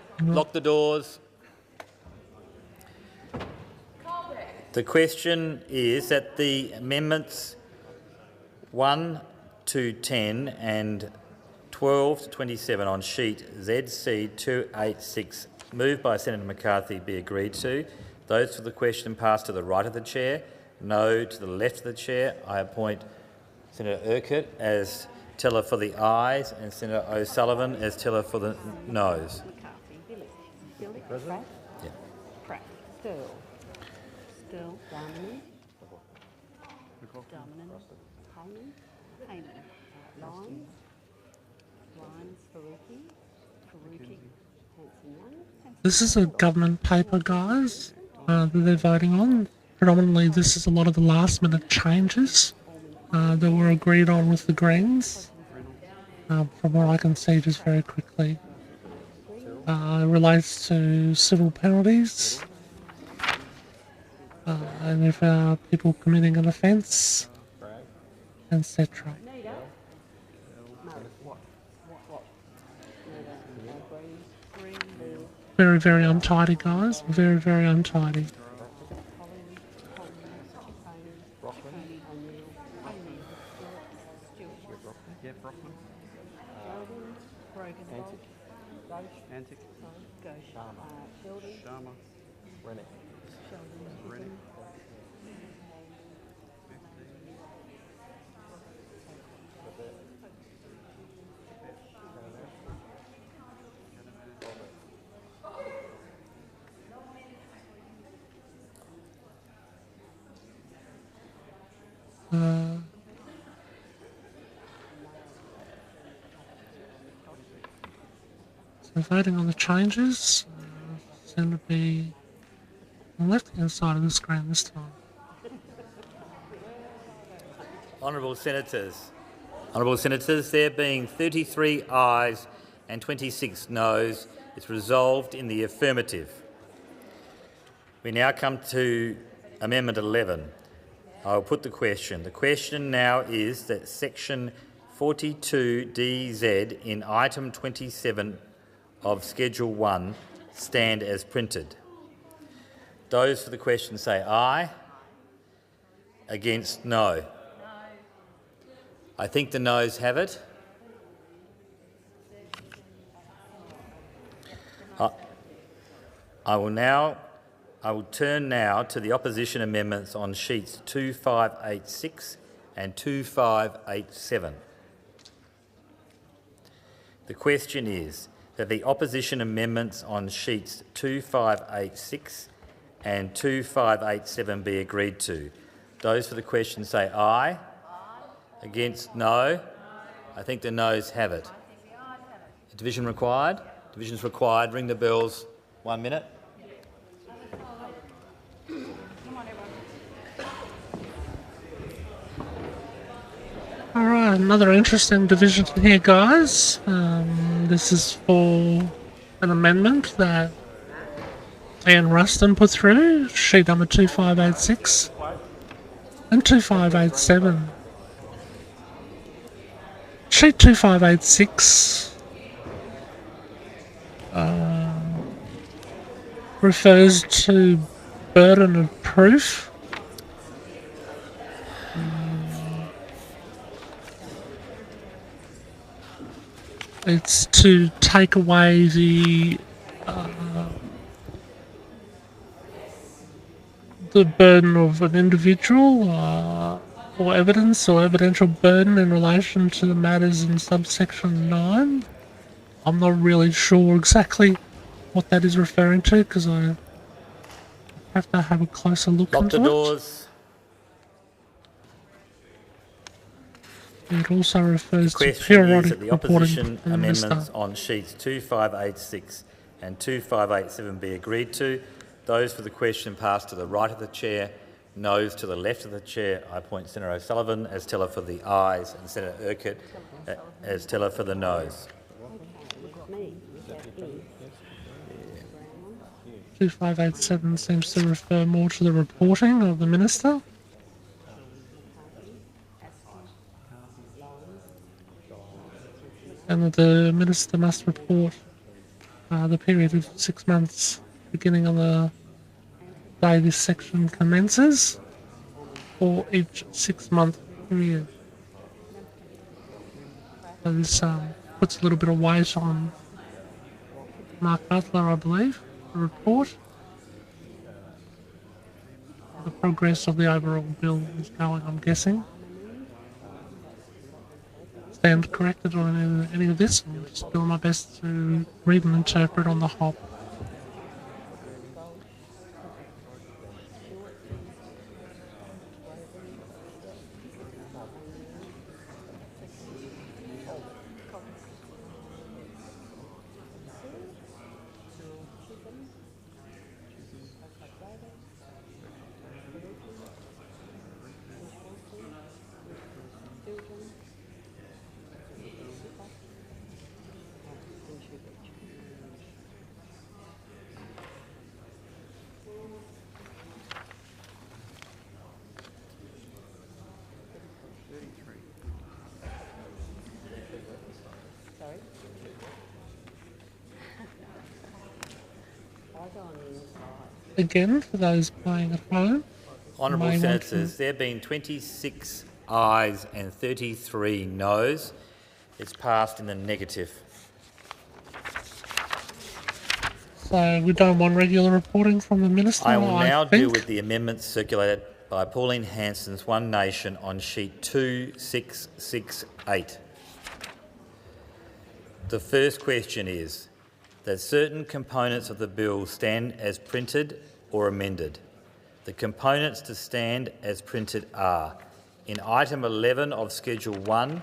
the doors. The question is that the amendments 1 to 10 and 12 to 27 on sheet ZC 286 moved by Senator McCarthy be agreed to. Those for the question pass to the right of the chair. No to the left of the chair. I appoint Senator Urquhart as teller for the ayes and Senator O'Sullivan as teller for the noes. President? Yeah. Pratt. Still. Dominant. Hayman. Lyons. Faruqi. Hanson-Young. This is a government paper, guys, that they're voting on. Predominantly, this is a lot of the last-minute changes that were agreed on with the Greens. From what I can see, just very quickly. It relates to civil penalties, and if people committing an offence, etc. Very, very untidy, guys. Very, very untidy. Antic. Sharma. Rennick. So voting on the changes seem to be on the left-hand side of the screen this time. Honourable Senators, there being 33 ayes and 26 noes, it's resolved in the affirmative. We now come to Amendment 11. I will put the question. The question now is that Section 42DZ in Item 27 of Schedule 1 stand as printed. Those for the question say aye. Against, no. I think the noes have it. I will turn now to the opposition amendments on sheets 2586 and 2587. The question is that the opposition amendments on sheets 2586 and 2587 be agreed to. Those for the question say aye. Aye. Against, no. I think the noes have it. Division required? Division is required. Ring the bells. 1 minute. Alright, another interesting division here, guys. This is for an amendment that Ian Ruston put through, sheet number 2586 and 2587. Sheet 2586 refers to burden of proof. It's to take away the burden of an individual or evidence or evidential burden in relation to the matters in subsection 9. I'm not really sure exactly what that is referring to because I have to have a closer look Lock into the it. doors. It also refers The to question is periodic that the reporting opposition from the Minister. amendments on sheets 2586 and 2587 be agreed to. Those for the question pass to the right of the chair. Noes to the left of the chair. I appoint Senator O'Sullivan as teller for the ayes and Senator Urquhart as teller for the noes. 2587 seems to refer more to the reporting of the Minister. And that the Minister must report the period of 6 months beginning on the day this section commences for each 6-month period. This puts a little bit of weight on Mark Butler, I believe, the report. The progress of the overall bill is going, I'm guessing. Stand corrected on any of this. I'm just doing my best to read and interpret on the hop. Again, for those playing at home. Honourable Senators, there have been 26 ayes and 33 noes. It's passed in the negative. So we don't want regular reporting from the Minister. I will now deal with the amendments circulated by Pauline Hanson's One Nation on sheet 2668. The first question is that certain components of the bill stand as printed or amended. The components to stand as printed are, in item 11 of Schedule 1,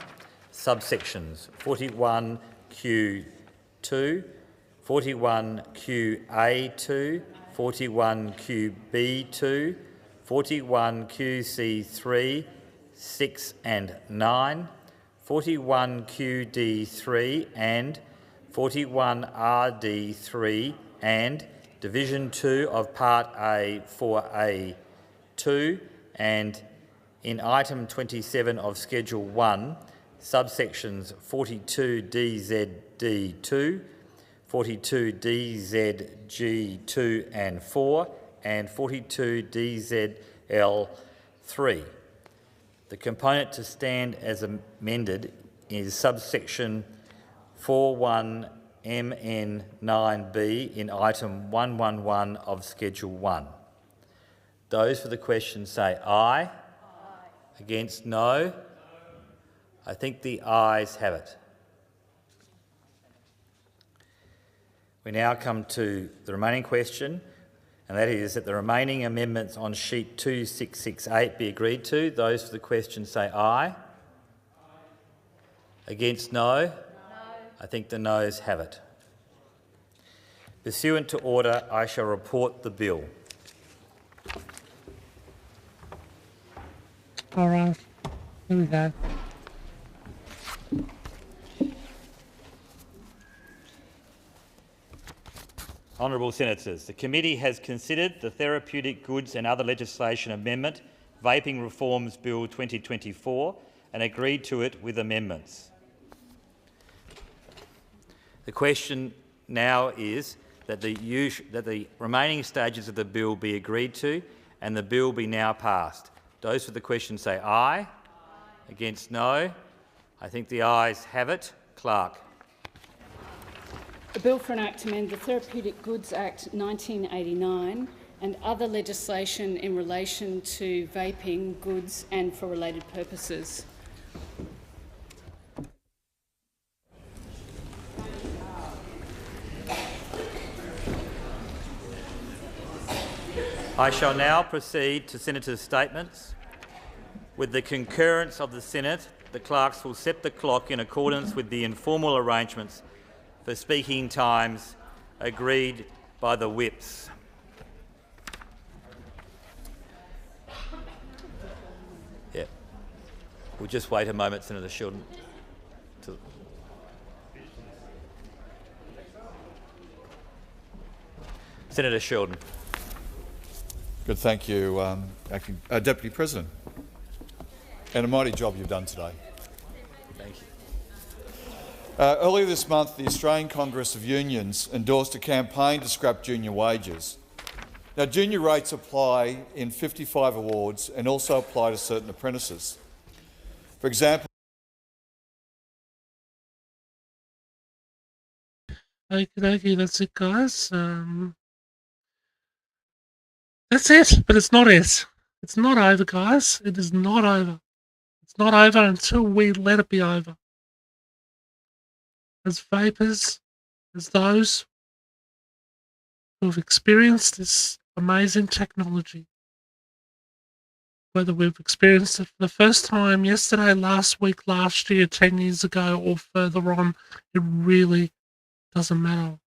subsections 41Q2, 41QA2, 41QB2, 41QC3, 6 and 9, 41QD3 and 41RD3 and Division 2 of Part A 4A2 and in item 27 of Schedule 1, subsections 42DZD2, 42DZG2 and 4 and 42DZL3. The component to stand as amended is subsection 41MN9B in item 111 of Schedule 1. Those for the question say aye. Aye. Against no. I think the ayes have it. We now come to the remaining question, and that is that the remaining amendments on sheet 2668 be agreed to. Those for the question say aye. Aye. Against no. I think the noes have it. Pursuant to order, I shall report the bill. All right, here we go. Honourable Senators, the committee has considered the Therapeutic Goods and Other Legislation Amendment, Vaping Reforms Bill 2024 and agreed to it with amendments. The question now is that the remaining stages of the bill be agreed to and the bill be now passed. Those for the question say aye. Aye. Against no. I think the ayes have it. Clerk. A bill for an act to amend the Therapeutic Goods Act 1989 and other legislation in relation to vaping goods and for related purposes. I shall now proceed to Senators' statements. With the concurrence of the Senate, the clerks will set the clock in accordance with the informal arrangements for speaking times agreed by the whips. Yeah. We'll just wait a moment, Senator Sheldon. Senator Sheldon. Good, thank you, Deputy President. And a mighty job you've done today. Thank you. Earlier this month, the Australian Congress of Unions endorsed a campaign to scrap junior wages. Now, junior rates apply in 55 awards and also apply to certain apprentices. For example, Okie dokie, that's it, guys. That's it, but it's not it. It's not over, guys. It is not over. It's not over until we let it be over. As vapors, as those who have experienced this amazing technology, whether we've experienced it for the first time yesterday, last week, last year, 10 years ago, or further on, it really doesn't matter.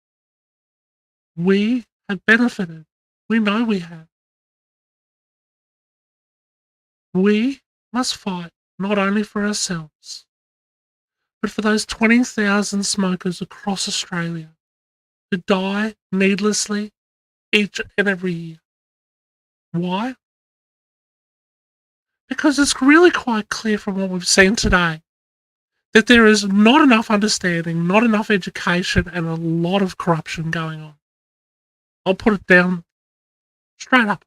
We have benefited. We know we have. We must fight not only for ourselves, but for those 20,000 smokers across Australia who die needlessly each and every year. Why? Because it's really quite clear from what we've seen today that there is not enough understanding, not enough education, and a lot of corruption going on. I'll put it down straight up.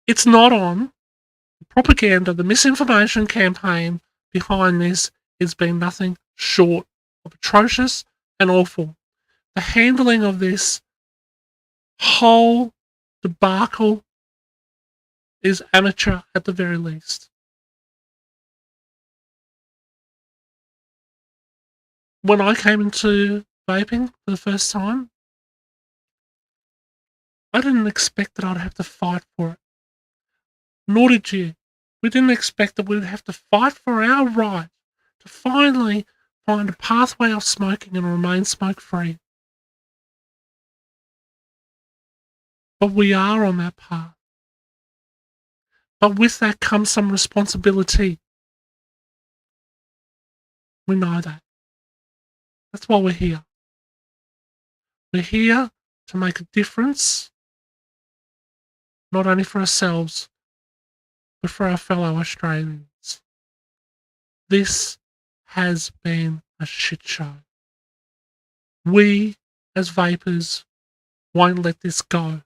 It's not on. The propaganda, the misinformation campaign behind this has been nothing short of atrocious and awful. The handling of this whole debacle is amateur at the very least. When I came into vaping for the first time, I didn't expect that I'd have to fight for it. Nor did you. We didn't expect that we'd have to fight for our right to finally find a pathway of smoking and remain smoke-free. But we are on that path. But with that comes some responsibility. We know that. That's why we're here. We're here to make a difference, not only for ourselves, but for our fellow Australians. This has been a shit show. We, as vapors, won't let this go.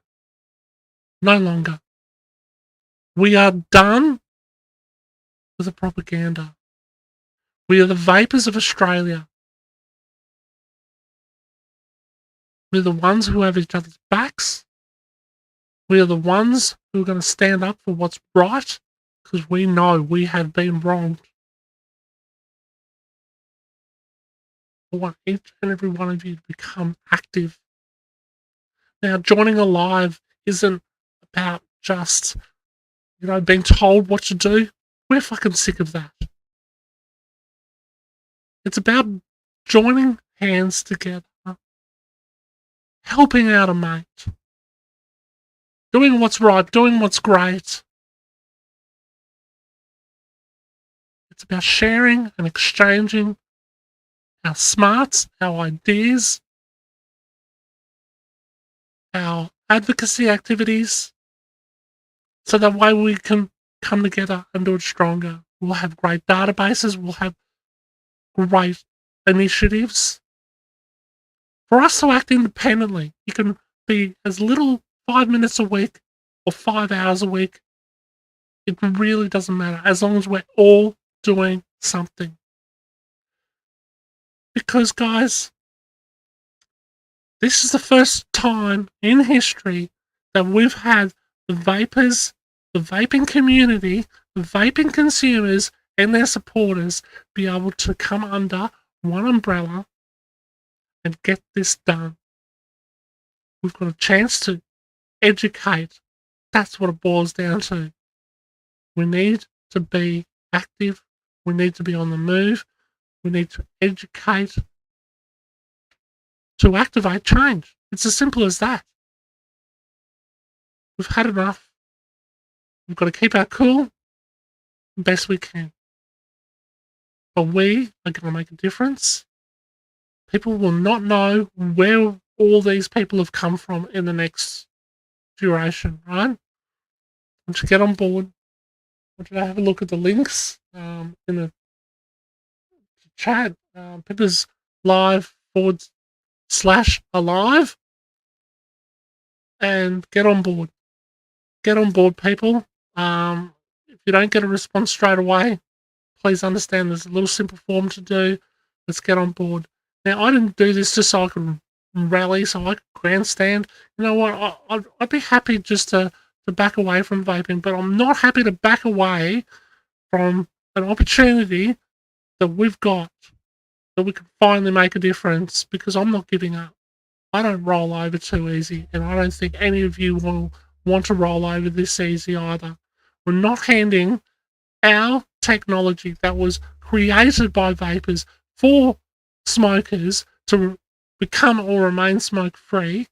No longer. We are done with the propaganda. We are the vapors of Australia. We're the ones who have each other's backs. We are the ones who are going to stand up for what's right, because we know we have been wronged. I want each and every one of you to become active. Now, joining a live isn't about just, being told what to do. We're fucking sick of that. It's about joining hands together, helping out a mate, doing what's right, doing what's great. It's about sharing and exchanging our smarts, our ideas, our advocacy activities, so that way we can come together and do it stronger. We'll have great databases, we'll have great initiatives. For us to act independently, you can be as little 5 minutes a week or 5 hours a week. It really doesn't matter, as long as we're all doing something. Because, guys, this is the first time in history that we've had the vapors, the vaping community, the vaping consumers, and their supporters be able to come under one umbrella and get this done. We've got a chance to educate. That's what it boils down to. We need to be active. We need to be on the move. We need to educate to activate change. It's as simple as that. We've had enough. We've got to keep our cool best we can. But we are going to make a difference. People will not know where all these people have come from in the next duration, right? Once you get on board, I want you to have a look at the links in the chat. Pippa's live/alive, and get on board. Get on board, people. If you don't get a response straight away, please understand there's a little simple form to do. Let's get on board. Now, I didn't do this just so I could rally, so I could grandstand. You know what? I'd be happy just to back away from vaping, but I'm not happy to back away from an opportunity that we've got, that we can finally make a difference, because I'm not giving up. I don't roll over too easy, and I don't think any of you will want to roll over this easy either. We're not handing our technology that was created by vapors for smokers to become or remain smoke-free,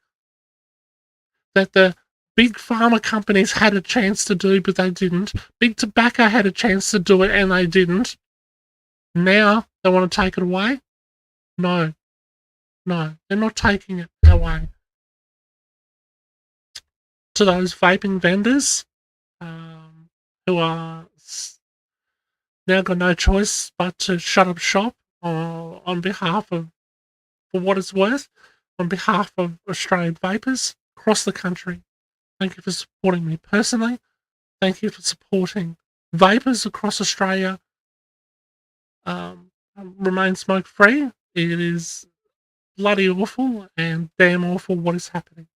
that the big pharma companies had a chance to do, but they didn't. Big tobacco had a chance to do it, and they didn't. Now they want to take it away? No. No, they're not taking it away. To those vaping vendors who are now got no choice but to shut up shop on behalf of, for what it's worth, on behalf of Australian vapors across the country. Thank you for supporting me personally. Thank you for supporting vapors across Australia. Remain smoke free. It is bloody awful and damn awful what is happening.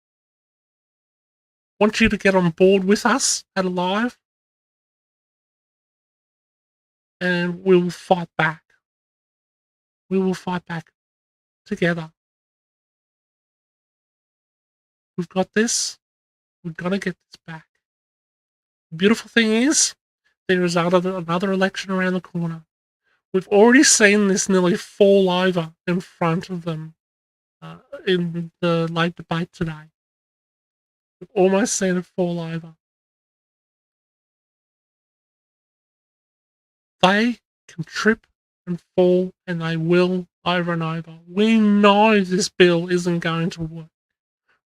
Want you to get on board with us at Alive, and we will fight back. We will fight back together. We've got this. We're going to get this back. The beautiful thing is, there is another election around the corner. We've already seen this nearly fall over in front of them in the late debate today. We've almost seen it fall over. They can trip and fall, and they will over and over. We know this bill isn't going to work.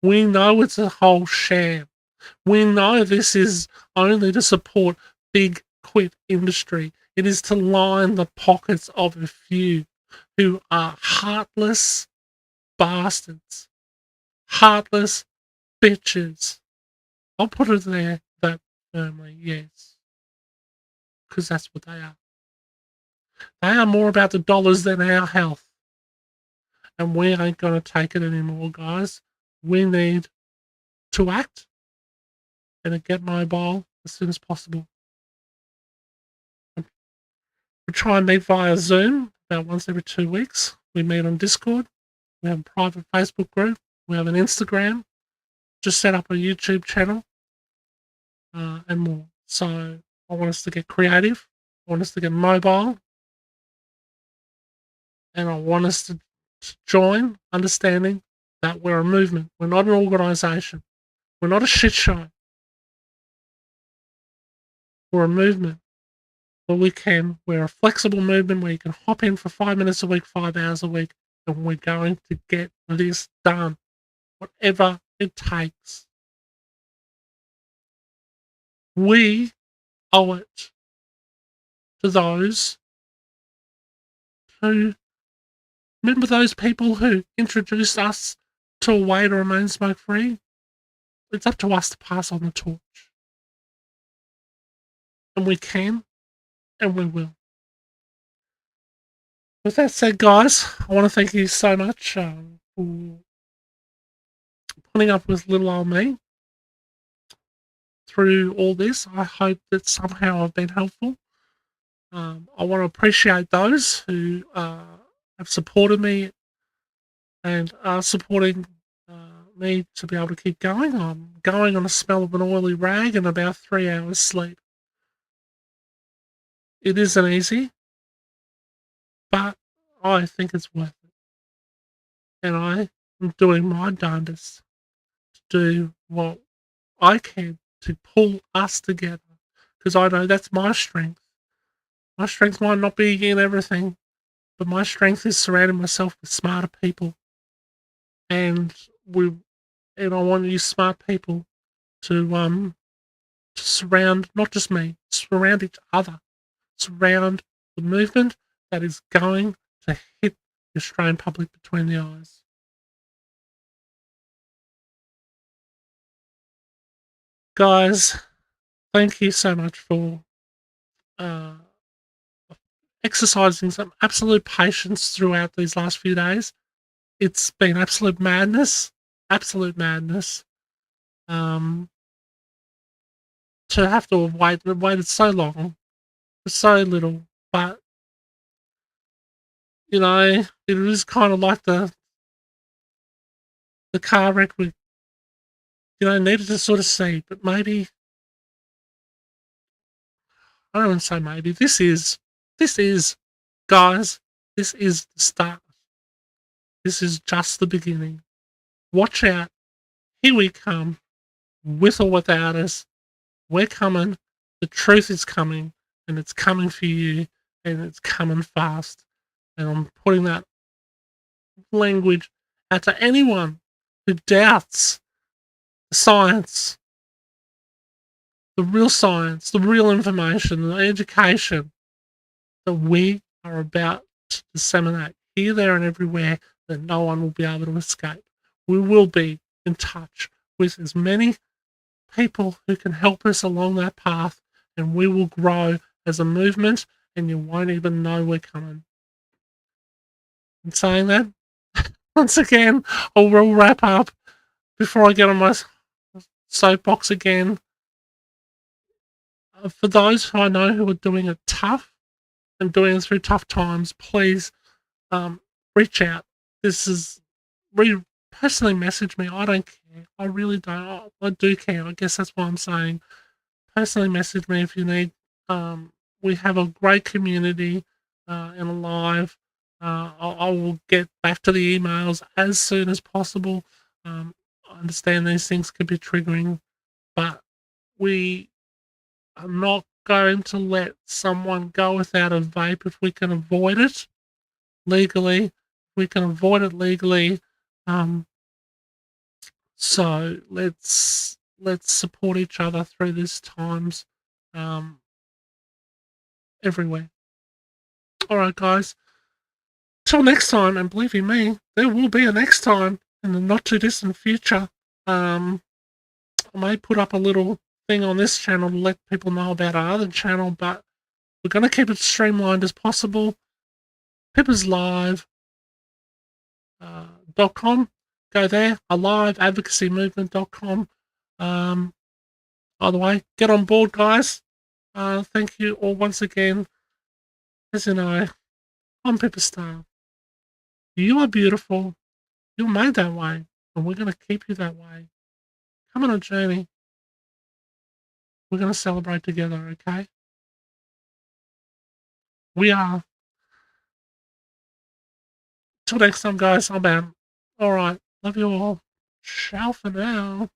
We know it's a whole sham. We know this is only to support big quit industry. It is to line the pockets of a few who are heartless bastards. Heartless bitches. I'll put it there that firmly, yes. Because that's what they are. They are more about the dollars than our health. And we ain't going to take it anymore, guys. We need to act and to get mobile as soon as possible. We try and meet via Zoom about once every 2 weeks. We meet on Discord. We have a private Facebook group. We have an Instagram. Just set up a YouTube channel and more. So I want us to get creative. I want us to get mobile. And I want us to join, understanding that we're a movement. We're not an organisation. We're not a shit show. We're a movement. But we're a flexible movement where you can hop in for 5 minutes a week, 5 hours a week, and we're going to get this done. Whatever it takes. We owe it to those who, remember those people who introduced us to a way to remain smoke free? It's up to us to pass on the torch. And we can, and we will. With that said, guys, I want to thank you so much for putting up with little old me through all this. I hope that somehow I've been helpful. I want to appreciate those who have supported me and are supporting me to be able to keep going. I'm going on a smell of an oily rag and about 3 hours sleep. It isn't easy, but I think it's worth it. And I am doing my darndest to do what I can to pull us together, because I know that's my strength. My strength might not be in everything, but my strength is surrounding myself with smarter people. And I want you smart people to surround not just me, surround each other, surround the movement that is going to hit the Australian public between the eyes. Guys, thank you so much for exercising some absolute patience throughout these last few days. it's been absolute madness. Absolute madness. To have to have waited so long for so little. But, you know, it is kind of like the car wreck we, needed to sort of see. But maybe, I don't want to say maybe, this is, guys, this is the start. This is just the beginning. Watch out. Here we come. With or without us. We're coming. The truth is coming. And it's coming for you. And it's coming fast. And I'm putting that language out to anyone who doubts the science, the real information, the education that we are about to disseminate here, there, and everywhere, that no one will be able to escape. We will be in touch with as many people who can help us along that path, and we will grow as a movement, and you won't even know we're coming. In saying that, once again, I will wrap up before I get on my soapbox again. For those who I know who are doing it tough and doing it through tough times, please reach out. Personally message me. I don't care. I really don't. I do care. I guess that's what I'm saying. Personally message me if you need. We have a great community and alive. I will get back to the emails as soon as possible. I understand these things can be triggering, but we are not going to let someone go without a vape if we can avoid it legally. So let's support each other through these times everywhere. Alright guys, till next time, and believe you me, there will be a next time in the not too distant future. I may put up a little thing on this channel to let people know about our other channel, but we're going to keep it streamlined as possible. pipperslive.com. Go there, aliveadvocacymovement.com. By the way, get on board, guys. Thank you all once again. As you know, I'm Pippa Star. You are beautiful. You're made that way, and we're going to keep you that way. Come on a journey. We're going to celebrate together, okay? We are. Till next time, guys, I'm out. Alright, love you all. Ciao for now.